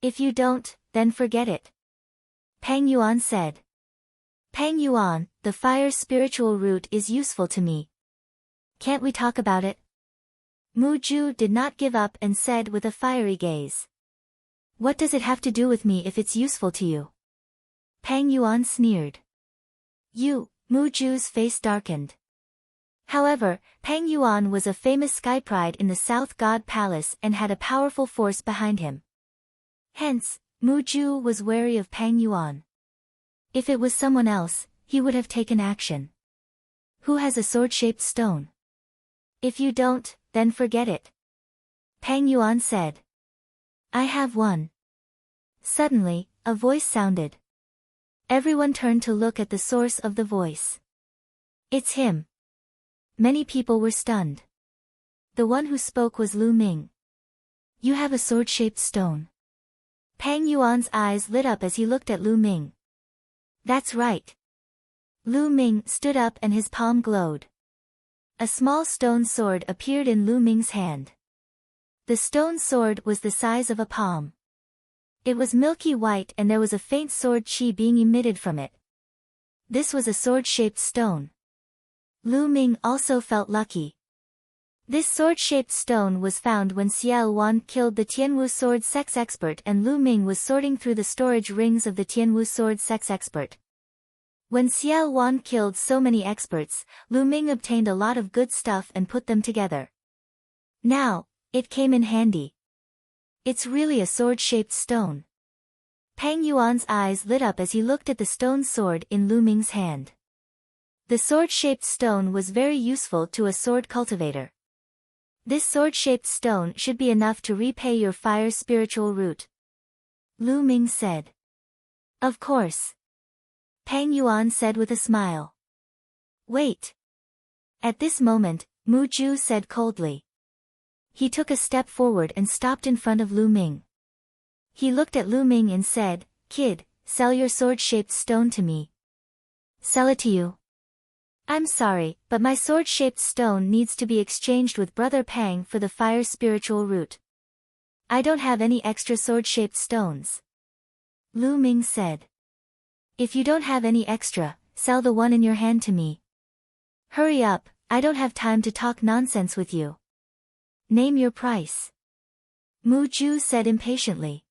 If you don't, then forget it. Pang Yuan said. Pang Yuan, the fire spiritual root is useful to me. Can't we talk about it? Mu Ju did not give up and said with a fiery gaze. What does it have to do with me if it's useful to you? Pang Yuan sneered. Mu Ju's face darkened. However, Pang Yuan was a famous sky pride in the South God Palace and had a powerful force behind him. Hence, Mu Ju was wary of Pang Yuan. If it was someone else, he would have taken action. Who has a sword-shaped stone? If you don't, then forget it. Pang Yuan said. I have one. Suddenly, a voice sounded. Everyone turned to look at the source of the voice. It's him. Many people were stunned. The one who spoke was Lu Ming. You have a sword-shaped stone. Pang Yuan's eyes lit up as he looked at Lu Ming. That's right. Lu Ming stood up and his palm glowed. A small stone sword appeared in Lu Ming's hand. The stone sword was the size of a palm. It was milky white and there was a faint sword qi being emitted from it. This was a sword-shaped stone. Lu Ming also felt lucky. This sword-shaped stone was found when Xiao Wan killed the Tianwu sword sex expert and Lu Ming was sorting through the storage rings of the Tianwu sword sex expert. When Xiao Wan killed so many experts, Lu Ming obtained a lot of good stuff and put them together. Now, it came in handy. It's really a sword-shaped stone. Pang Yuan's eyes lit up as he looked at the stone sword in Lu Ming's hand. The sword-shaped stone was very useful to a sword cultivator. This sword-shaped stone should be enough to repay your fire spiritual root. Lu Ming said. Of course. Pang Yuan said with a smile. Wait. At this moment, Mu Ju said coldly. He took a step forward and stopped in front of Lu Ming. He looked at Lu Ming and said, Kid, sell your sword-shaped stone to me. Sell it to you? I'm sorry, but my sword-shaped stone needs to be exchanged with Brother Pang for the fire spiritual root. I don't have any extra sword-shaped stones. Lu Ming said. If you don't have any extra, sell the one in your hand to me. Hurry up, I don't have time to talk nonsense with you. Name your price. Mu Ju said impatiently.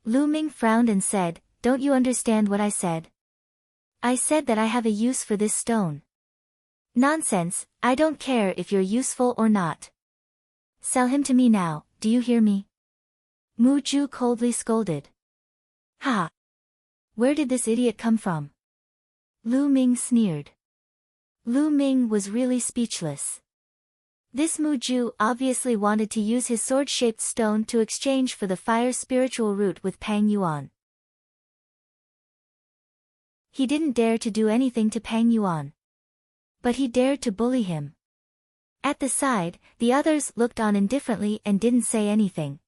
Lu Ming frowned and said, don't you understand what I said? I said that I have a use for this stone. Nonsense, I don't care if you're useful or not. Sell him to me now, do you hear me? Mu Ju coldly scolded. Ha! Where did this idiot come from? Lu Ming sneered. Lu Ming was really speechless. This Mu Ju obviously wanted to use his sword-shaped stone to exchange for the fire spiritual root with Pang Yuan. He didn't dare to do anything to Pang Yuan. But he dared to bully him. At the side, the others looked on indifferently and didn't say anything.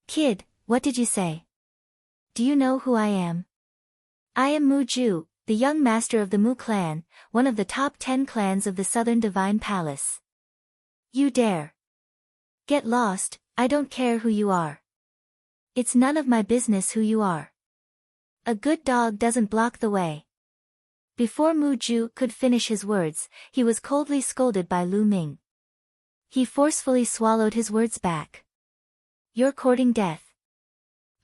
Kid, what did you say? Do you know who I am? I am Mu Ju, the young master of the Mu clan, one of the top 10 clans of the Southern Divine Palace. You dare. Get lost, I don't care who you are. It's none of my business who you are. A good dog doesn't block the way. Before Mu Ju could finish his words, he was coldly scolded by Lu Ming. He forcefully swallowed his words back. You're courting death.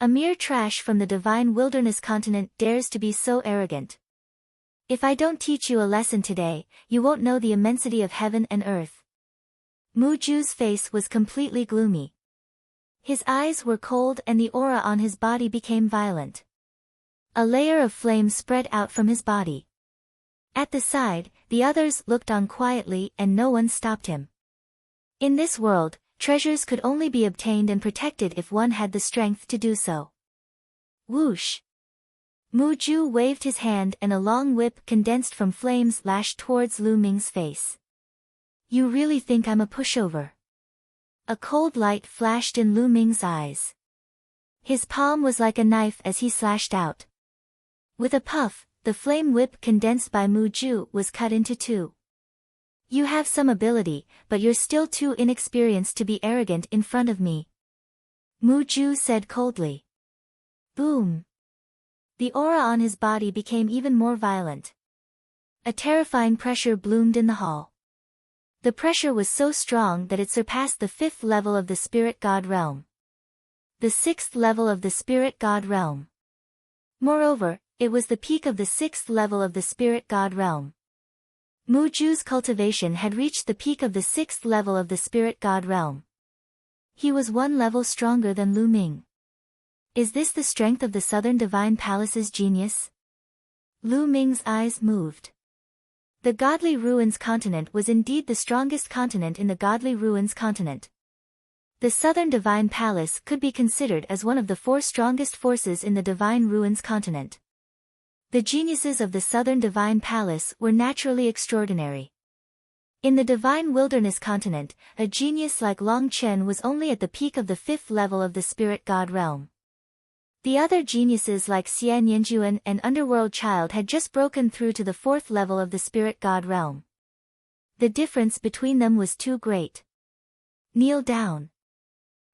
A mere trash from the divine wilderness continent dares to be so arrogant. If I don't teach you a lesson today, you won't know the immensity of heaven and earth. Mu Ju's face was completely gloomy. His eyes were cold and the aura on his body became violent. A layer of flame spread out from his body. At the side, the others looked on quietly and no one stopped him. In this world, treasures could only be obtained and protected if one had the strength to do so. Whoosh! Mu Ju waved his hand and a long whip condensed from flames lashed towards Lu Ming's face. You really think I'm a pushover? A cold light flashed in Lu Ming's eyes. His palm was like a knife as he slashed out. With a puff, the flame whip condensed by Mu Ju was cut into two. You have some ability, but you're still too inexperienced to be arrogant in front of me. Mu Ju said coldly. Boom! The aura on his body became even more violent. A terrifying pressure bloomed in the hall. The pressure was so strong that it surpassed the 5th level of the Spirit God realm. The 6th level of the Spirit God realm. Moreover, it was the peak of the 6th level of the Spirit God realm. Mu Ju's cultivation had reached the peak of the 6th level of the Spirit God realm. He was one level stronger than Lu Ming. Is this the strength of the Southern Divine Palace's genius? Lu Ming's eyes moved. The Godly Ruins continent was indeed the strongest continent in the Godly Ruins continent. The Southern Divine Palace could be considered as one of the 4 strongest forces in the Divine Ruins continent. The geniuses of the Southern Divine Palace were naturally extraordinary. In the Divine Wilderness continent, a genius like Long Chen was only at the peak of the 5th level of the Spirit God realm. The other geniuses like Xian Yanjuan and Underworld Child had just broken through to the 4th level of the Spirit God realm. The difference between them was too great. Kneel down.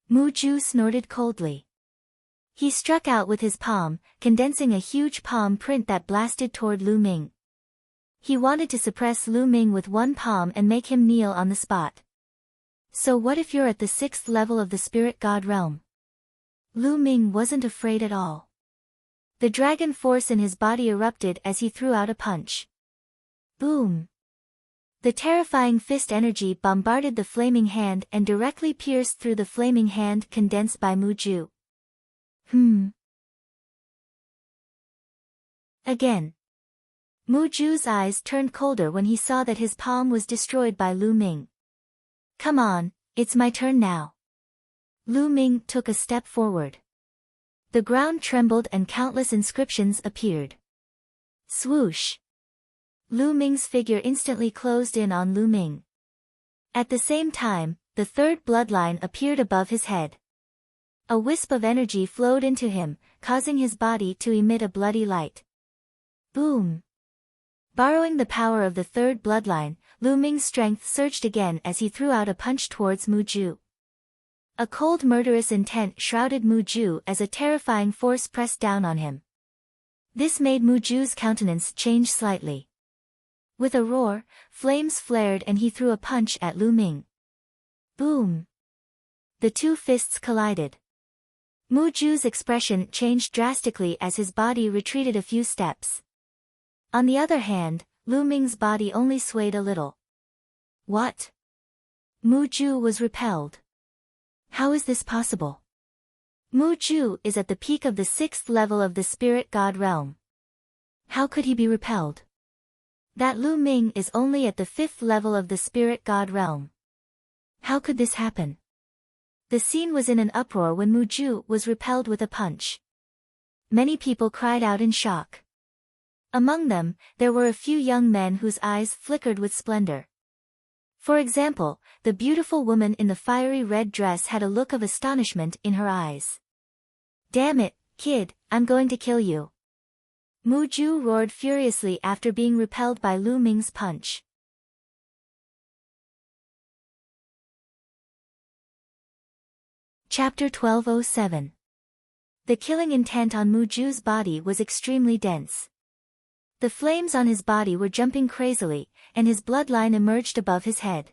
Mu Ju snorted coldly. He struck out with his palm, condensing a huge palm print that blasted toward Lu Ming. He wanted to suppress Lu Ming with one palm and make him kneel on the spot. So what if you're at the 6th level of the Spirit God realm? Lu Ming wasn't afraid at all. The dragon force in his body erupted as he threw out a punch. Boom! The terrifying fist energy bombarded the flaming hand and directly pierced through the flaming hand condensed by Mu Ju. Again. Mu Ju's eyes turned colder when he saw that his palm was destroyed by Lu Ming. Come on, it's my turn now. Lu Ming took a step forward. The ground trembled and countless inscriptions appeared. Swoosh! Lu Ming's figure instantly closed in on Lu Ming. At the same time, the 3rd bloodline appeared above his head. A wisp of energy flowed into him, causing his body to emit a bloody light. Boom! Borrowing the power of the 3rd bloodline, Lu Ming's strength surged again as he threw out a punch towards Mu Ju. A cold murderous intent shrouded Mu Ju as a terrifying force pressed down on him. This made Muju's countenance change slightly. With a roar, flames flared and he threw a punch at Lu Ming. Boom! The two fists collided. Muju's expression changed drastically as his body retreated a few steps. On the other hand, Lu Ming's body only swayed a little. What? Muju was repelled. How is this possible? Muju is at the peak of the 6th level of the spirit god realm. How could he be repelled? That Lu Ming is only at the 5th level of the spirit god realm. How could this happen? The scene was in an uproar when Muju was repelled with a punch. Many people cried out in shock. Among them, there were a few young men whose eyes flickered with splendor. For example, the beautiful woman in the fiery red dress had a look of astonishment in her eyes. Damn it, kid, I'm going to kill you. Muju roared furiously after being repelled by Lu Ming's punch. Chapter 1207. The killing intent on Muju's body was extremely dense. The flames on his body were jumping crazily, and his bloodline emerged above his head.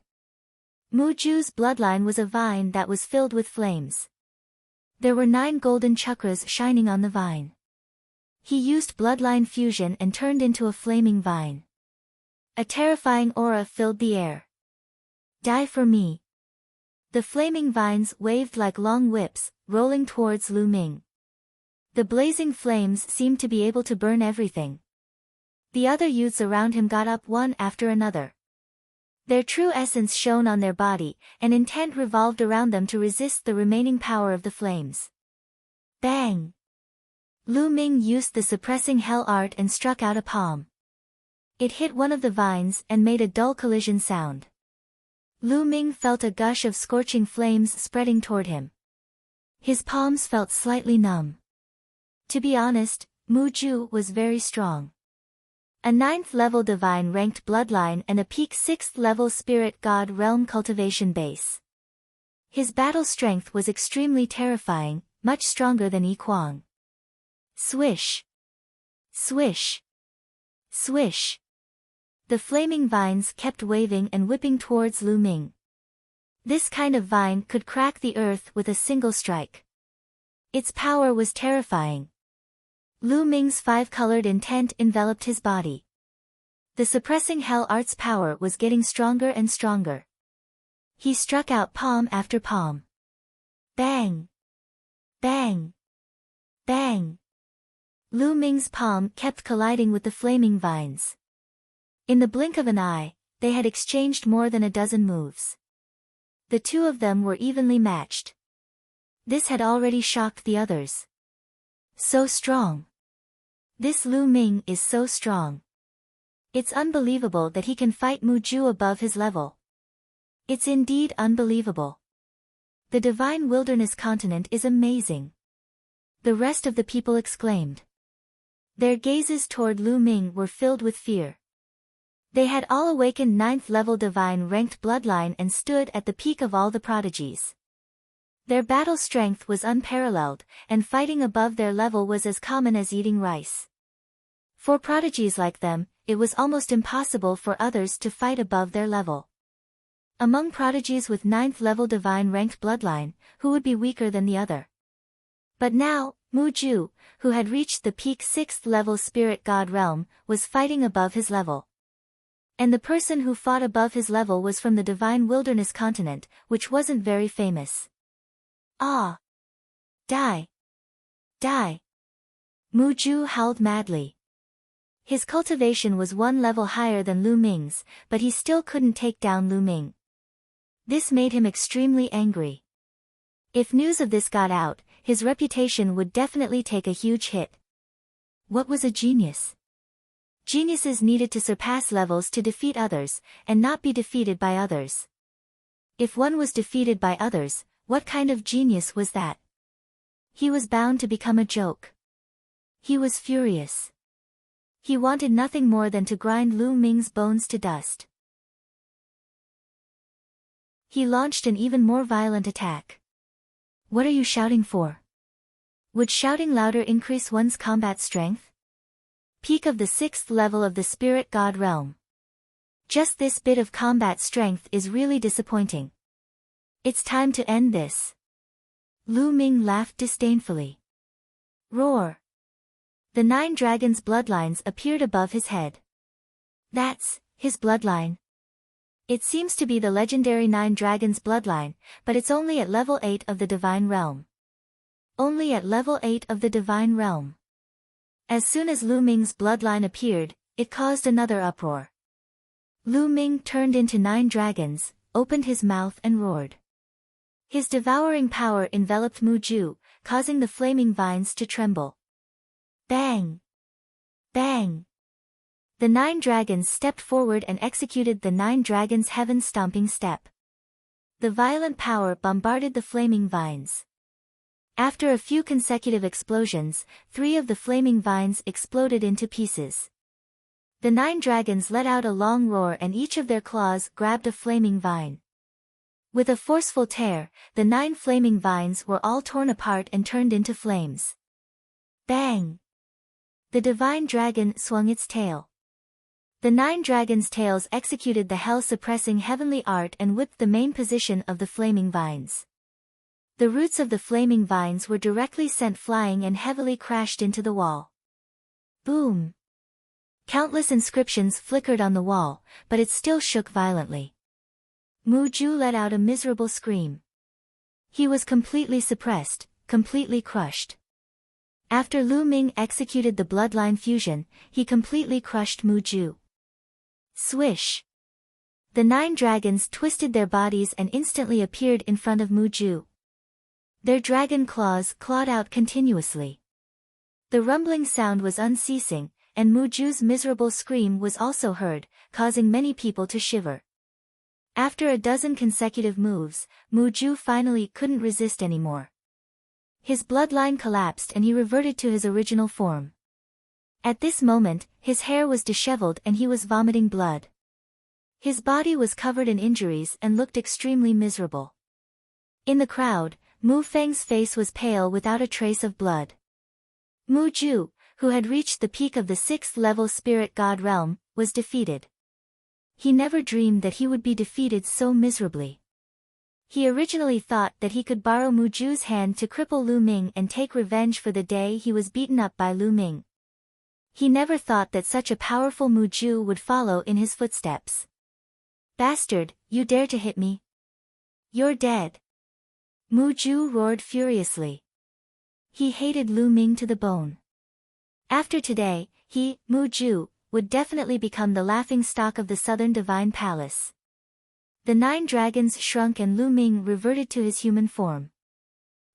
Muju's bloodline was a vine that was filled with flames. There were 9 golden chakras shining on the vine. He used bloodline fusion and turned into a flaming vine. A terrifying aura filled the air. Die for me. The flaming vines waved like long whips, rolling towards Lu Ming. The blazing flames seemed to be able to burn everything. The other youths around him got up one after another. Their true essence shone on their body, and intent revolved around them to resist the remaining power of the flames. Bang! Lu Ming used the suppressing hell art and struck out a palm. It hit one of the vines and made a dull collision sound. Lu Ming felt a gush of scorching flames spreading toward him. His palms felt slightly numb. To be honest, Muju was very strong. A 9th level divine ranked bloodline and a peak 6th level spirit god realm cultivation base. His battle strength was extremely terrifying, much stronger than Yi Kuang. Swish! Swish! Swish! The flaming vines kept waving and whipping towards Lu Ming. This kind of vine could crack the earth with a single strike. Its power was terrifying. Lu Ming's 5-colored intent enveloped his body. The suppressing hell art's power was getting stronger and stronger. He struck out palm after palm. Bang! Bang! Bang! Lu Ming's palm kept colliding with the flaming vines. In the blink of an eye, they had exchanged more than a dozen moves. The two of them were evenly matched. This had already shocked the others. So strong. This Lu Ming is so strong. It's unbelievable that he can fight Muju above his level. It's indeed unbelievable. The divine wilderness continent is amazing. The rest of the people exclaimed. Their gazes toward Lu Ming were filled with fear. They had all awakened 9th level divine ranked bloodline and stood at the peak of all the prodigies. Their battle strength was unparalleled, and fighting above their level was as common as eating rice. For prodigies like them, it was almost impossible for others to fight above their level. Among prodigies with 9th level divine ranked bloodline, who would be weaker than the other? But now, Muju, who had reached the peak 6th level spirit god realm, was fighting above his level. And the person who fought above his level was from the divine wilderness continent, which wasn't very famous. Ah! Die! Die! Muju howled madly. His cultivation was 1 level higher than Lu Ming's, but he still couldn't take down Lu Ming. This made him extremely angry. If news of this got out, his reputation would definitely take a huge hit. What was a genius? Geniuses needed to surpass levels to defeat others, and not be defeated by others. If one was defeated by others, what kind of genius was that? He was bound to become a joke. He was furious. He wanted nothing more than to grind Lu Ming's bones to dust. He launched an even more violent attack. What are you shouting for? Would shouting louder increase one's combat strength? Peak of the 6th level of the spirit god realm. Just this bit of combat strength is really disappointing. It's time to end this. Lu Ming laughed disdainfully. Roar! The 9 dragons' bloodlines appeared above his head. That's his bloodline. It seems to be the legendary 9 dragons bloodline, but it's only at level 8 of the divine realm. Only at level 8 of the divine realm. As soon as Lu Ming's bloodline appeared, it caused another uproar. Lu Ming turned into 9 dragons, opened his mouth and roared. His devouring power enveloped Mu Ju, causing the flaming vines to tremble. Bang! Bang! The 9 dragons stepped forward and executed the 9 dragons' heaven-stomping step. The violent power bombarded the flaming vines. After a few consecutive explosions, 3 of the flaming vines exploded into pieces. The 9 dragons let out a long roar and each of their claws grabbed a flaming vine. With a forceful tear, the 9 flaming vines were all torn apart and turned into flames. Bang! The divine dragon swung its tail. The 9 dragons' tails executed the hell-suppressing heavenly art and whipped the main position of the flaming vines. The roots of the flaming vines were directly sent flying and heavily crashed into the wall. Boom! Countless inscriptions flickered on the wall, but it still shook violently. Mu Ju let out a miserable scream. He was completely suppressed, completely crushed. After Lu Ming executed the bloodline fusion, he completely crushed Mu Ju. Swish! The 9 dragons twisted their bodies and instantly appeared in front of Mu Ju. Their dragon claws clawed out continuously. The rumbling sound was unceasing, and Mu Ju's miserable scream was also heard, causing many people to shiver. After a dozen consecutive moves, Mu Ju finally couldn't resist anymore. His bloodline collapsed and he reverted to his original form. At this moment, his hair was disheveled and he was vomiting blood. His body was covered in injuries and looked extremely miserable. In the crowd, Mu Feng's face was pale without a trace of blood. Mu Ju, who had reached the peak of the 6th level spirit god realm, was defeated. He never dreamed that he would be defeated so miserably. He originally thought that he could borrow Mu Ju's hand to cripple Lu Ming and take revenge for the day he was beaten up by Lu Ming. He never thought that such a powerful Mu Ju would follow in his footsteps. Bastard, you dare to hit me? You're dead. Mu Ju roared furiously. He hated Lu Ming to the bone. After today, he, Mu Ju, would definitely become the laughingstock of the Southern Divine Palace. The 9 dragons shrunk and Lu Ming reverted to his human form.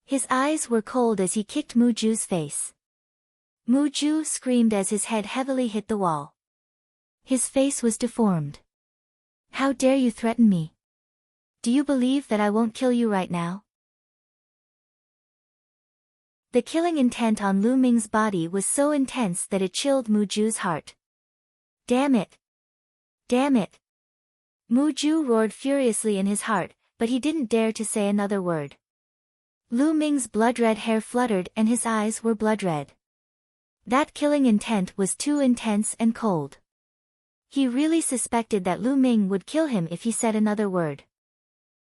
His eyes were cold as he kicked Mu Ju's face. Mu Ju screamed as his head heavily hit the wall. His face was deformed. How dare you threaten me? Do you believe that I won't kill you right now? The killing intent on Lu Ming's body was so intense that it chilled Mu Ju's heart. Damn it! Damn it! Mu Ju roared furiously in his heart, but he didn't dare to say another word. Lu Ming's blood-red hair fluttered and his eyes were blood-red. That killing intent was too intense and cold. He really suspected that Lu Ming would kill him if he said another word.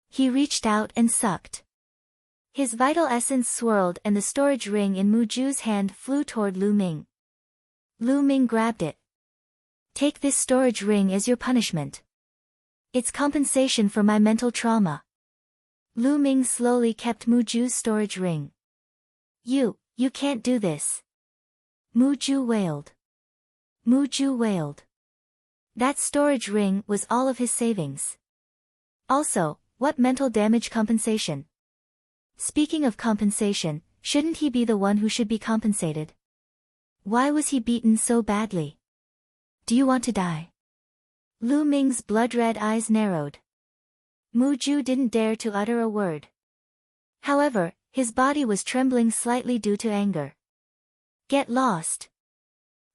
He reached out and sucked. His vital essence swirled and the storage ring in Mu Ju's hand flew toward Lu Ming. Lu Ming grabbed it. Take this storage ring as your punishment. It's compensation for my mental trauma. Lu Ming slowly kept Mu Ju's storage ring. You can't do this. Mu Ju wailed. Mu Ju wailed. That storage ring was all of his savings. Also, what mental damage compensation? Speaking of compensation, shouldn't he be the one who should be compensated? Why was he beaten so badly? Do you want to die? Lu Ming's blood-red eyes narrowed. Mu Ju didn't dare to utter a word. However, his body was trembling slightly due to anger. Get lost.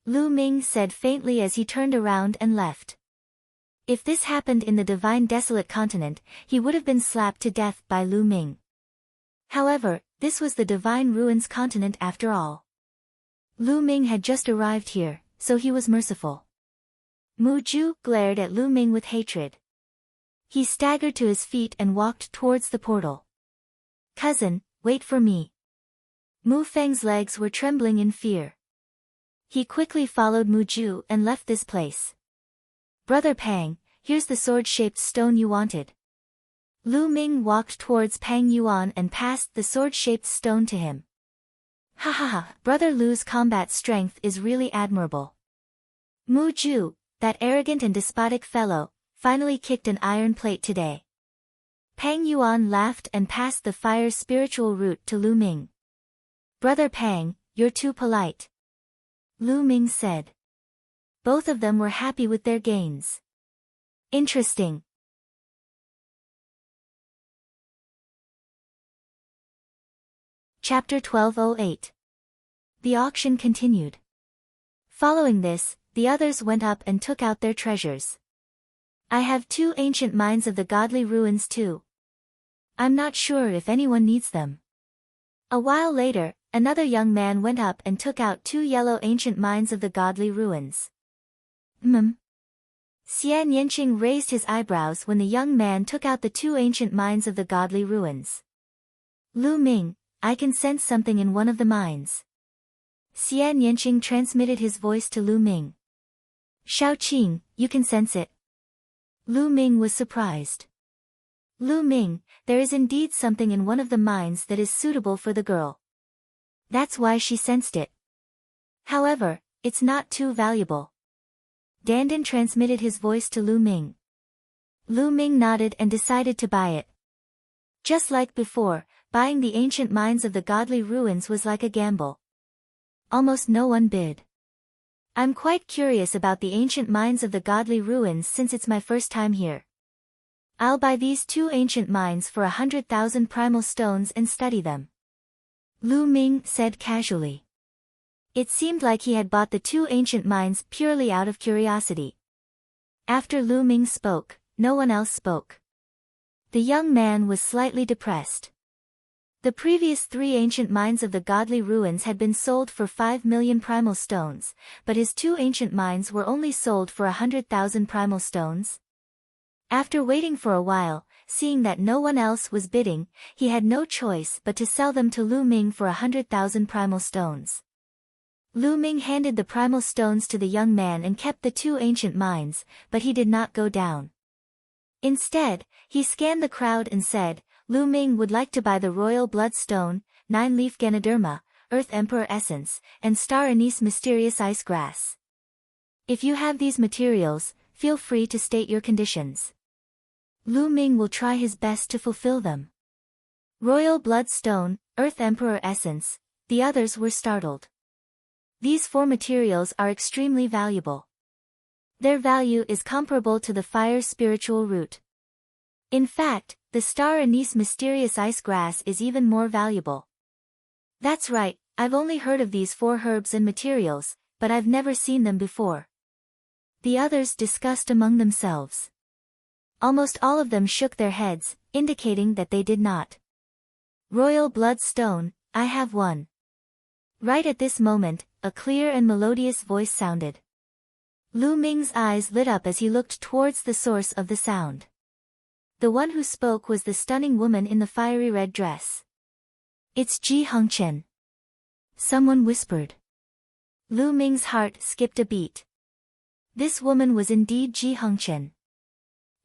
Lu Ming said faintly as he turned around and left. If this happened in the Divine Desolate Continent, he would have been slapped to death by Lu Ming. However, this was the Divine Ruins Continent after all. Lu Ming had just arrived here, so he was merciful. Mu Ju glared at Lu Ming with hatred. He staggered to his feet and walked towards the portal. Cousin, wait for me. Mu Feng's legs were trembling in fear. He quickly followed Mu Ju and left this place. Brother Pang, here's the sword-shaped stone you wanted. Lu Ming walked towards Pang Yuan and passed the sword-shaped stone to him. Ha ha ha, Brother Lu's combat strength is really admirable. Mu Ju, that arrogant and despotic fellow, finally kicked an iron plate today. Pang Yuan laughed and passed the fire's spiritual root to Lu Ming. Brother Pang, you're too polite. Lu Ming said. Both of them were happy with their gains. Interesting. Chapter 1208. The auction continued. Following this, the others went up and took out their treasures. I have 2 ancient mines of the godly ruins too. I'm not sure if anyone needs them. A while later, another young man went up and took out 2 yellow ancient mines of the godly ruins. Xian Yanqing raised his eyebrows when the young man took out the 2 ancient mines of the godly ruins. Lu Ming, I can sense something in one of the mines. Xian Yanqing transmitted his voice to Lu Ming. Shao Qing, you can sense it. Lu Ming was surprised. Lu Ming, there is indeed something in one of the mines that is suitable for the girl. That's why she sensed it. However, it's not too valuable. Dandan transmitted his voice to Lu Ming. Lu Ming nodded and decided to buy it. Just like before, buying the ancient mines of the godly ruins was like a gamble. Almost no one bid. I'm quite curious about the ancient mines of the godly ruins since it's my first time here. I'll buy these 2 ancient mines for 100,000 primal stones and study them. Lu Ming said casually. It seemed like he had bought the 2 ancient mines purely out of curiosity. After Lu Ming spoke, no one else spoke. The young man was slightly depressed. The previous 3 ancient mines of the godly ruins had been sold for 5 million primal stones, but his 2 ancient mines were only sold for 100,000 primal stones. After waiting for a while, seeing that no one else was bidding, he had no choice but to sell them to Lu Ming for 100,000 primal stones. Lu Ming handed the primal stones to the young man and kept the 2 ancient mines, but he did not go down. Instead, he scanned the crowd and said, Lu Ming would like to buy the royal bloodstone, 9-leaf Ganoderma, Earth Emperor Essence, and Star Anise Mysterious Ice Grass. If you have these materials, feel free to state your conditions. Lu Ming will try his best to fulfill them. Royal Bloodstone, Earth Emperor Essence, the others were startled. These 4 materials are extremely valuable. Their value is comparable to the fire's spiritual root. In fact, the Star Anise Mysterious Ice Grass is even more valuable. That's right, I've only heard of these 4 herbs and materials, but I've never seen them before. The others discussed among themselves. Almost all of them shook their heads, indicating that they did not. Royal Bloodstone, I have one. Right at this moment, a clear and melodious voice sounded. Lu Ming's eyes lit up as he looked towards the source of the sound. The one who spoke was the stunning woman in the fiery red dress. It's Ji Hongchen. Someone whispered. Lu Ming's heart skipped a beat. This woman was indeed Ji Hongchen.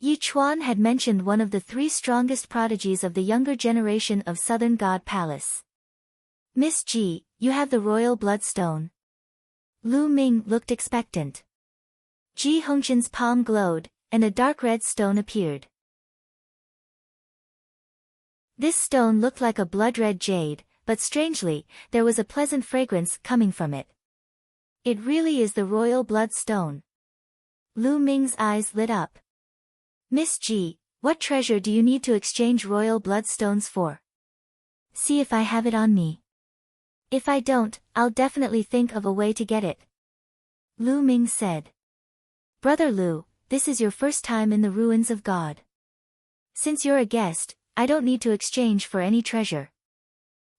Yi Chuan had mentioned one of the 3 strongest prodigies of the younger generation of Southern God Palace. Miss Ji, you have the royal bloodstone. Lu Ming looked expectant. Ji Hongchen's palm glowed, and a dark red stone appeared. This stone looked like a blood-red jade, but strangely, there was a pleasant fragrance coming from it. It really is the royal bloodstone. Lu Ming's eyes lit up. Miss Ji, what treasure do you need to exchange royal bloodstones for? See if I have it on me. If I don't, I'll definitely think of a way to get it. Lu Ming said. Brother Lu, this is your first time in the ruins of God. Since you're a guest, I don't need to exchange for any treasure.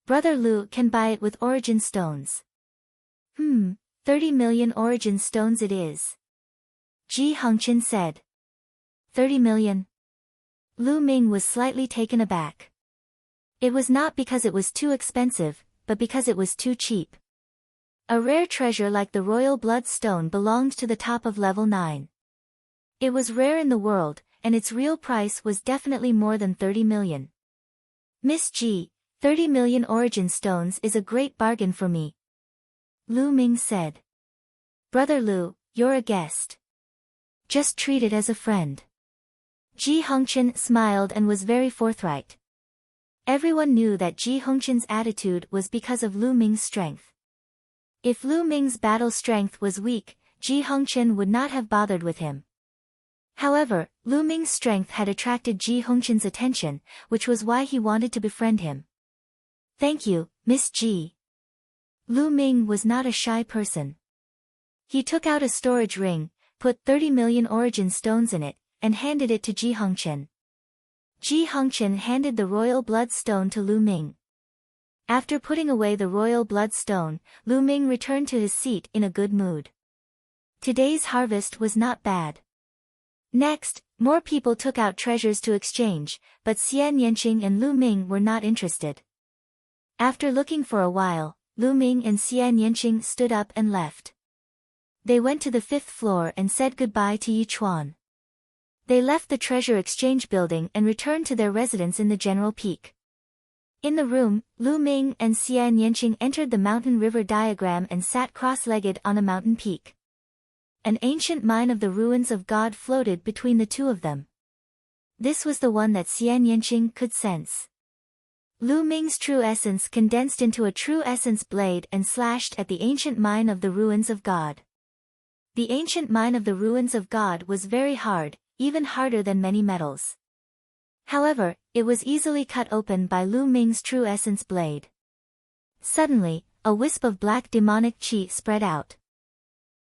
Brother Lu can buy it with origin stones. 30 million origin stones it is. Ji Hongqian said. 30 million? Lu Ming was slightly taken aback. It was not because it was too expensive, but because it was too cheap. A rare treasure like the royal blood stone belonged to the top of level 9. It was rare in the world, and its real price was definitely more than 30 million. Miss Ji, 30 million origin stones is a great bargain for me. Lu Ming said. Brother Lu, you're a guest. Just treat it as a friend. Ji Hongqian smiled and was very forthright. Everyone knew that Ji Hongqian's attitude was because of Lu Ming's strength. If Lu Ming's battle strength was weak, Ji Hongqian would not have bothered with him. However, Lu Ming's strength had attracted Ji Hongqian's attention, which was why he wanted to befriend him. Thank you, Miss Ji. Lu Ming was not a shy person. He took out a storage ring, put 30 million origin stones in it, and handed it to Ji Hongqian. Ji Hongqian handed the royal blood stone to Lu Ming. After putting away the royal blood stone, Lu Ming returned to his seat in a good mood. Today's harvest was not bad. Next, more people took out treasures to exchange, but Xian Yanqing and Lu Ming were not interested. After looking for a while, Lu Ming and Xian Yanqing stood up and left. They went to the 5th floor and said goodbye to Yi Chuan. They left the treasure exchange building and returned to their residence in the General Peak. In the room, Lu Ming and Xian Yanqing entered the mountain river diagram and sat cross-legged on a mountain peak. An ancient mine of the ruins of God floated between the two of them. This was the one that Xian Yanqing could sense. Lu Ming's true essence condensed into a true essence blade and slashed at the ancient mine of the ruins of God. The ancient mine of the ruins of God was very hard, even harder than many metals. However, it was easily cut open by Lu Ming's true essence blade. Suddenly, a wisp of black demonic qi spread out.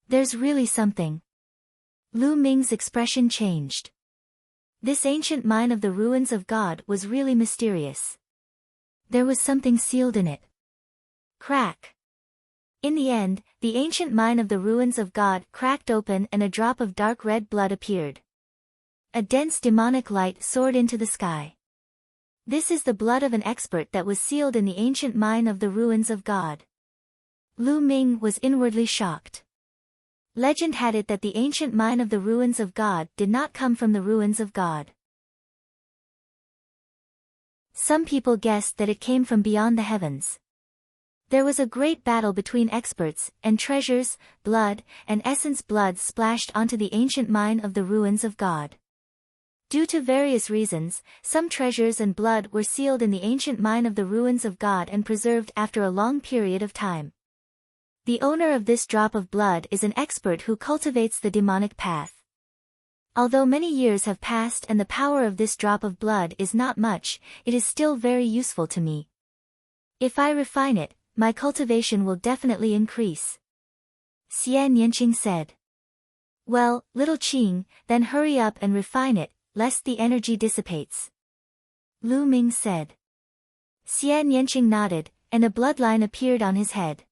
There's really something. Lu Ming's expression changed. This ancient mine of the ruins of God was really mysterious. There was something sealed in it. Crack. In the end, the ancient mine of the ruins of God cracked open and a drop of dark red blood appeared. A dense demonic light soared into the sky. This is the blood of an expert that was sealed in the ancient mine of the ruins of God. Lu Ming was inwardly shocked. Legend had it that the ancient mine of the ruins of God did not come from the ruins of God. Some people guessed that it came from beyond the heavens. There was a great battle between experts, and treasures, blood, and essence blood splashed onto the ancient mine of the ruins of God. Due to various reasons, some treasures and blood were sealed in the ancient mine of the ruins of God and preserved after a long period of time. The owner of this drop of blood is an expert who cultivates the demonic path. Although many years have passed and the power of this drop of blood is not much, it is still very useful to me. If I refine it, my cultivation will definitely increase. Xian Yanqing said. Well, little Qing, then hurry up and refine it, lest the energy dissipates. Lu Ming said. Xian Yanqing nodded, and a bloodline appeared on his head.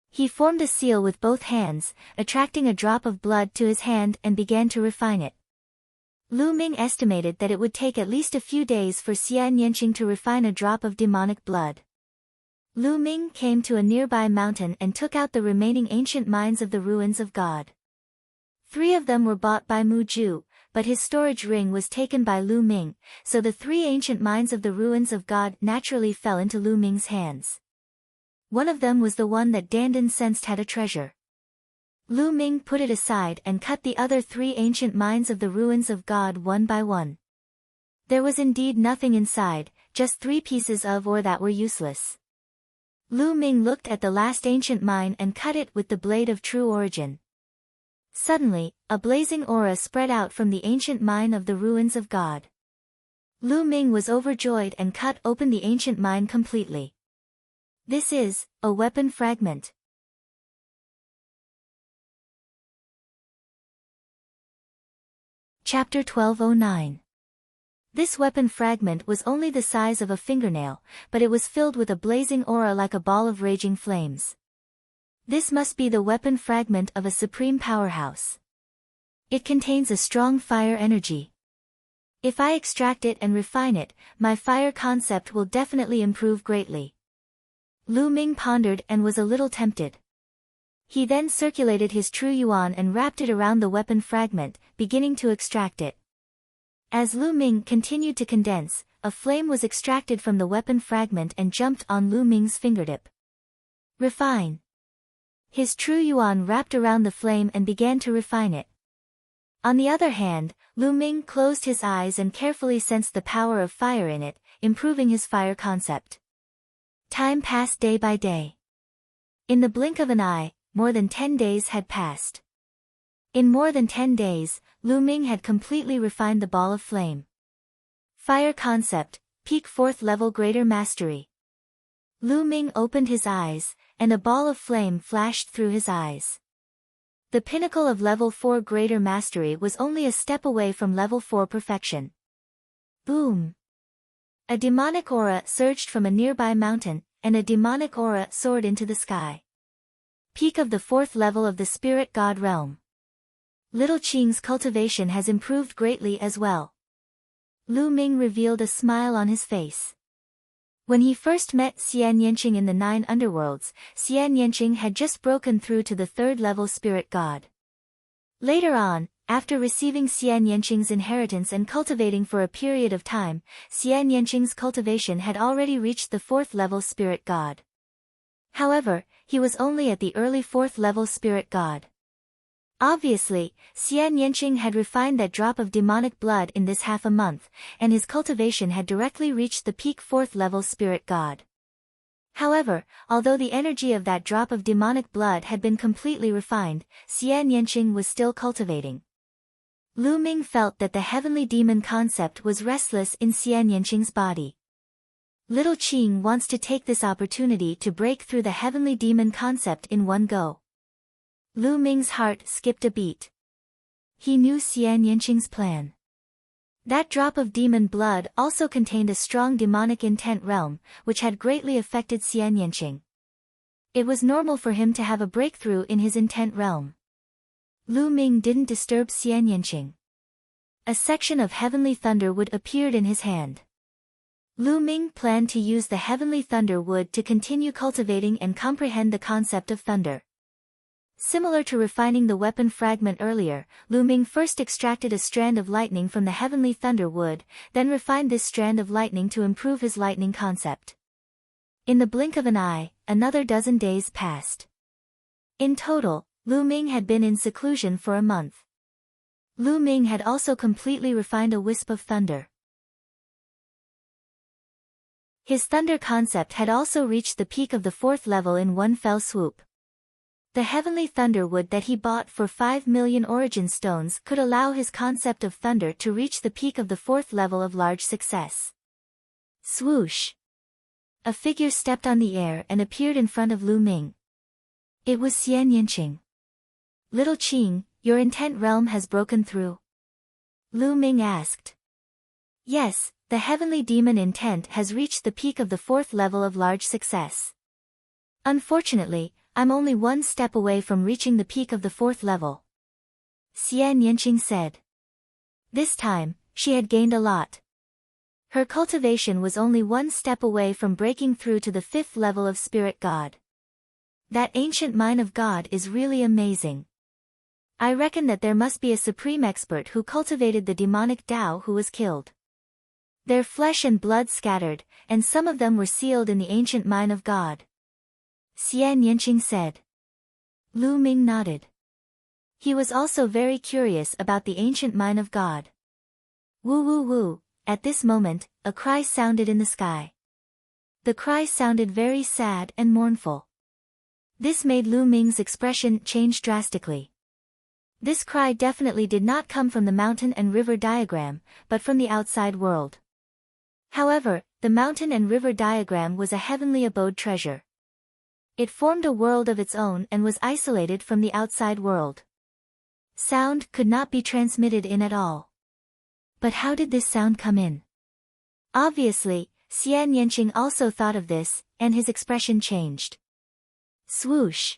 He formed a seal with both hands, attracting a drop of blood to his hand and began to refine it. Lu Ming estimated that it would take at least a few days for Xian Yanqing to refine a drop of demonic blood. Lu Ming came to a nearby mountain and took out the remaining ancient mines of the ruins of God. 3 of them were bought by Mu Ju, but his storage ring was taken by Lu Ming, so the 3 ancient mines of the ruins of God naturally fell into Lu Ming's hands. One of them was the one that Dandan sensed had a treasure. Lu Ming put it aside and cut the other 3 ancient mines of the ruins of God one by one. There was indeed nothing inside, just 3 pieces of ore that were useless. Lu Ming looked at the last ancient mine and cut it with the blade of true origin. Suddenly, a blazing aura spread out from the ancient mine of the ruins of God. Lu Ming was overjoyed and cut open the ancient mine completely. This is a weapon fragment. Chapter 1209. This weapon fragment was only the size of a fingernail, but it was filled with a blazing aura like a ball of raging flames. This must be the weapon fragment of a supreme powerhouse. It contains a strong fire energy. If I extract it and refine it, my fire concept will definitely improve greatly. Lu Ming pondered and was a little tempted. He then circulated his true yuan and wrapped it around the weapon fragment, beginning to extract it. As Lu Ming continued to condense, a flame was extracted from the weapon fragment and jumped on Lu Ming's fingertip. Refine. His true yuan wrapped around the flame and began to refine it. On the other hand, Lu Ming closed his eyes and carefully sensed the power of fire in it, improving his fire concept. Time passed day by day. In the blink of an eye, more than 10 days had passed. In more than 10 days, Lu Ming had completely refined the ball of flame. Fire concept, peak 4th level greater mastery. Lu Ming opened his eyes, and a ball of flame flashed through his eyes. The pinnacle of level 4 greater mastery was only a step away from level 4 perfection. Boom! A demonic aura surged from a nearby mountain, and a demonic aura soared into the sky. Peak of the 4th level of the spirit god realm. Little Qing's cultivation has improved greatly as well. Lu Ming revealed a smile on his face. When he first met Xian Yanqing in the 9 underworlds, Xian Yanqing had just broken through to the 3rd level spirit god. Later on, after receiving Xian Yanqing's inheritance and cultivating for a period of time, Xian Yanqing's cultivation had already reached the 4th level spirit god. However, he was only at the early 4th level spirit god. Obviously, Xian Yanqing had refined that drop of demonic blood in this half a month, and his cultivation had directly reached the peak 4th level spirit god. However, although the energy of that drop of demonic blood had been completely refined, Xian Yanqing was still cultivating. Lu Ming felt that the heavenly demon concept was restless in Xian Yanqing's body. Little Qing wants to take this opportunity to break through the heavenly demon concept in one go. Lu Ming's heart skipped a beat. He knew Xian Yanqing's plan. That drop of demon blood also contained a strong demonic intent realm, which had greatly affected Xian Yanqing. It was normal for him to have a breakthrough in his intent realm. Lu Ming didn't disturb Xian Yanqing. A section of heavenly thunder wood appeared in his hand. Lu Ming planned to use the heavenly thunder wood to continue cultivating and comprehend the concept of thunder. Similar to refining the weapon fragment earlier, Lu Ming first extracted a strand of lightning from the heavenly thunder wood, then refined this strand of lightning to improve his lightning concept. In the blink of an eye, another dozen days passed. In total, Lu Ming had been in seclusion for a month. Lu Ming had also completely refined a wisp of thunder. His thunder concept had also reached the peak of the 4th level in one fell swoop. The heavenly thunder wood that he bought for 5 million origin stones could allow his concept of thunder to reach the peak of the 4th level of large success. Swoosh! A figure stepped on the air and appeared in front of Lu Ming. It was Xian Yanqing. Little Qing, your intent realm has broken through? Lu Ming asked. Yes, the heavenly demon intent has reached the peak of the 4th level of large success. Unfortunately, I'm only one step away from reaching the peak of the 4th level. Xian Yanqing said. This time, she had gained a lot. Her cultivation was only one step away from breaking through to the 5th level of Spirit God. That ancient mine of God is really amazing. I reckon that there must be a supreme expert who cultivated the demonic Tao who was killed. Their flesh and blood scattered, and some of them were sealed in the ancient mine of God. Xian Yanqing said. Lu Ming nodded. He was also very curious about the ancient mine of God. Woo woo woo, at this moment, a cry sounded in the sky. The cry sounded very sad and mournful. This made Lu Ming's expression change drastically. This cry definitely did not come from the mountain and river diagram, but from the outside world. However, the mountain and river diagram was a heavenly abode treasure. It formed a world of its own and was isolated from the outside world. Sound could not be transmitted in at all. But how did this sound come in? Obviously, Xian Yanqing also thought of this, and his expression changed. Swoosh!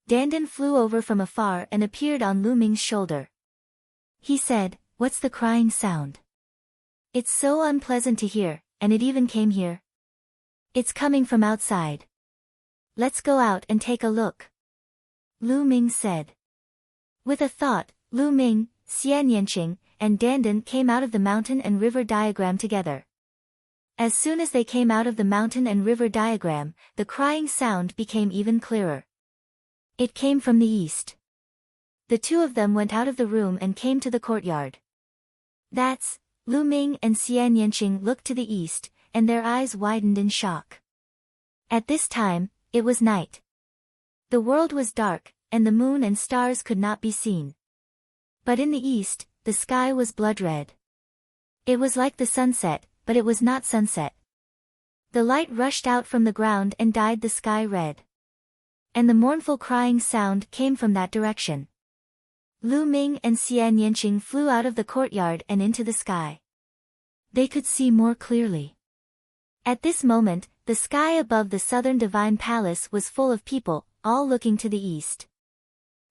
Dandan flew over from afar and appeared on Lu Ming's shoulder. He said, "What's the crying sound? It's so unpleasant to hear, and it even came here. It's coming from outside. Let's go out and take a look," Lu Ming said. With a thought, Lu Ming, Xian Yanqing, and Dandan came out of the mountain and river diagram together. As soon as they came out of the mountain and river diagram, the crying sound became even clearer. It came from the east. The two of them went out of the room and came to the courtyard. "That's..." Lu Ming and Xian Yanqing looked to the east, and their eyes widened in shock. At this time, it was night. The world was dark, and the moon and stars could not be seen. But in the east, the sky was blood red. It was like the sunset, but it was not sunset. The light rushed out from the ground and dyed the sky red. And the mournful crying sound came from that direction. Lu Ming and Xian Yanqing flew out of the courtyard and into the sky. They could see more clearly. At this moment, the sky above the southern divine palace was full of people, all looking to the east.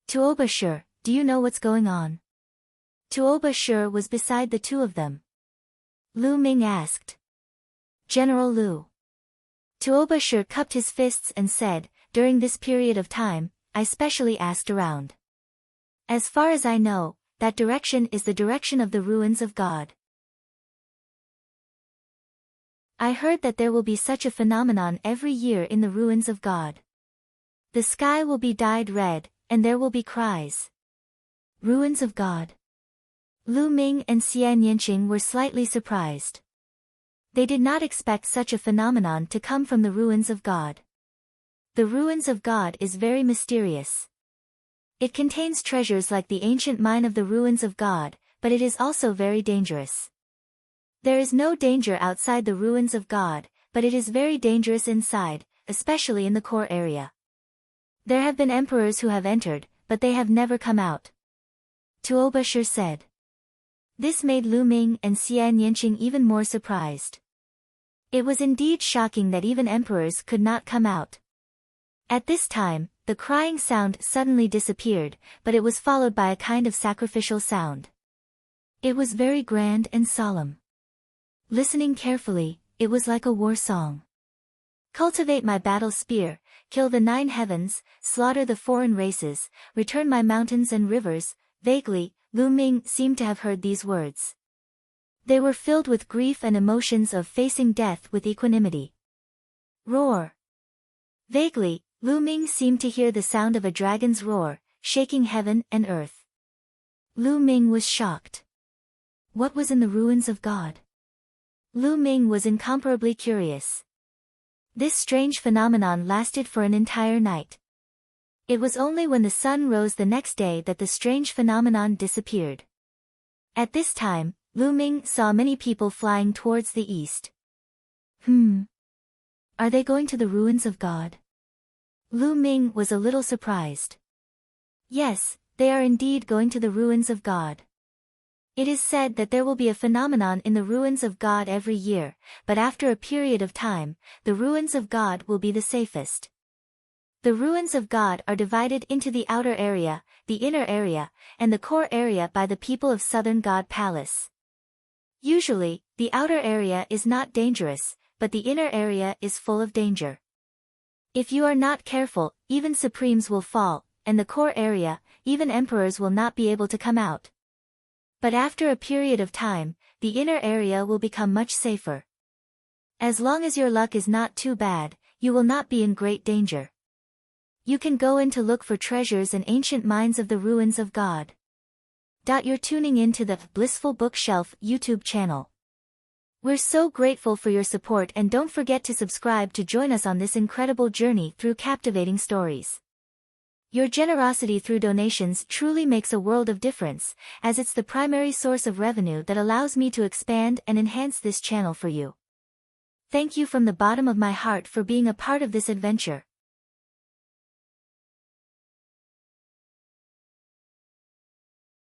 "Tuoba Shi, do you know what's going on?" Tuoba Shi was beside the two of them. Lu Ming asked. "General Lu." Tuoba Shi cupped his fists and said, "During this period of time, I specially asked around. As far as I know, that direction is the direction of the ruins of God. I heard that there will be such a phenomenon every year in the ruins of God. The sky will be dyed red, and there will be cries. Ruins of God." Lu Ming and Xian Yanqing were slightly surprised. They did not expect such a phenomenon to come from the ruins of God. The ruins of God is very mysterious. It contains treasures like the ancient mine of the ruins of God, but it is also very dangerous. There is no danger outside the ruins of God, but it is very dangerous inside, especially in the core area. There have been emperors who have entered, but they have never come out. Tuoba Shi said. This made Lu Ming and Xian Yanqing even more surprised. It was indeed shocking that even emperors could not come out. At this time, the crying sound suddenly disappeared, but it was followed by a kind of sacrificial sound. It was very grand and solemn. Listening carefully, it was like a war song. "Cultivate my battle spear, kill the 9 heavens, slaughter the foreign races, return my mountains and rivers." Vaguely, Lu Ming seemed to have heard these words. They were filled with grief and emotions of facing death with equanimity. "Roar." Vaguely, Lu Ming seemed to hear the sound of a dragon's roar, shaking heaven and earth. Lu Ming was shocked. What was in the ruins of God? Lu Ming was incomparably curious. This strange phenomenon lasted for an entire night. It was only when the sun rose the next day that the strange phenomenon disappeared. At this time, Lu Ming saw many people flying towards the east. Are they going to the ruins of God? Lu Ming was a little surprised. Yes, they are indeed going to the ruins of God. It is said that there will be a phenomenon in the ruins of God every year, but after a period of time, the ruins of God will be the safest. The ruins of God are divided into the outer area, the inner area, and the core area by the people of Southern God Palace. Usually, the outer area is not dangerous, but the inner area is full of danger. If you are not careful, even supremes will fall, and the core area, even emperors will not be able to come out. But after a period of time, the inner area will become much safer. As long as your luck is not too bad, you will not be in great danger. You can go in to look for treasures and ancient mines of the ruins of God. You're tuning in to the Blissful Bookshelf YouTube channel. We're so grateful for your support, and don't forget to subscribe to join us on this incredible journey through captivating stories. Your generosity through donations truly makes a world of difference, as it's the primary source of revenue that allows me to expand and enhance this channel for you. Thank you from the bottom of my heart for being a part of this adventure.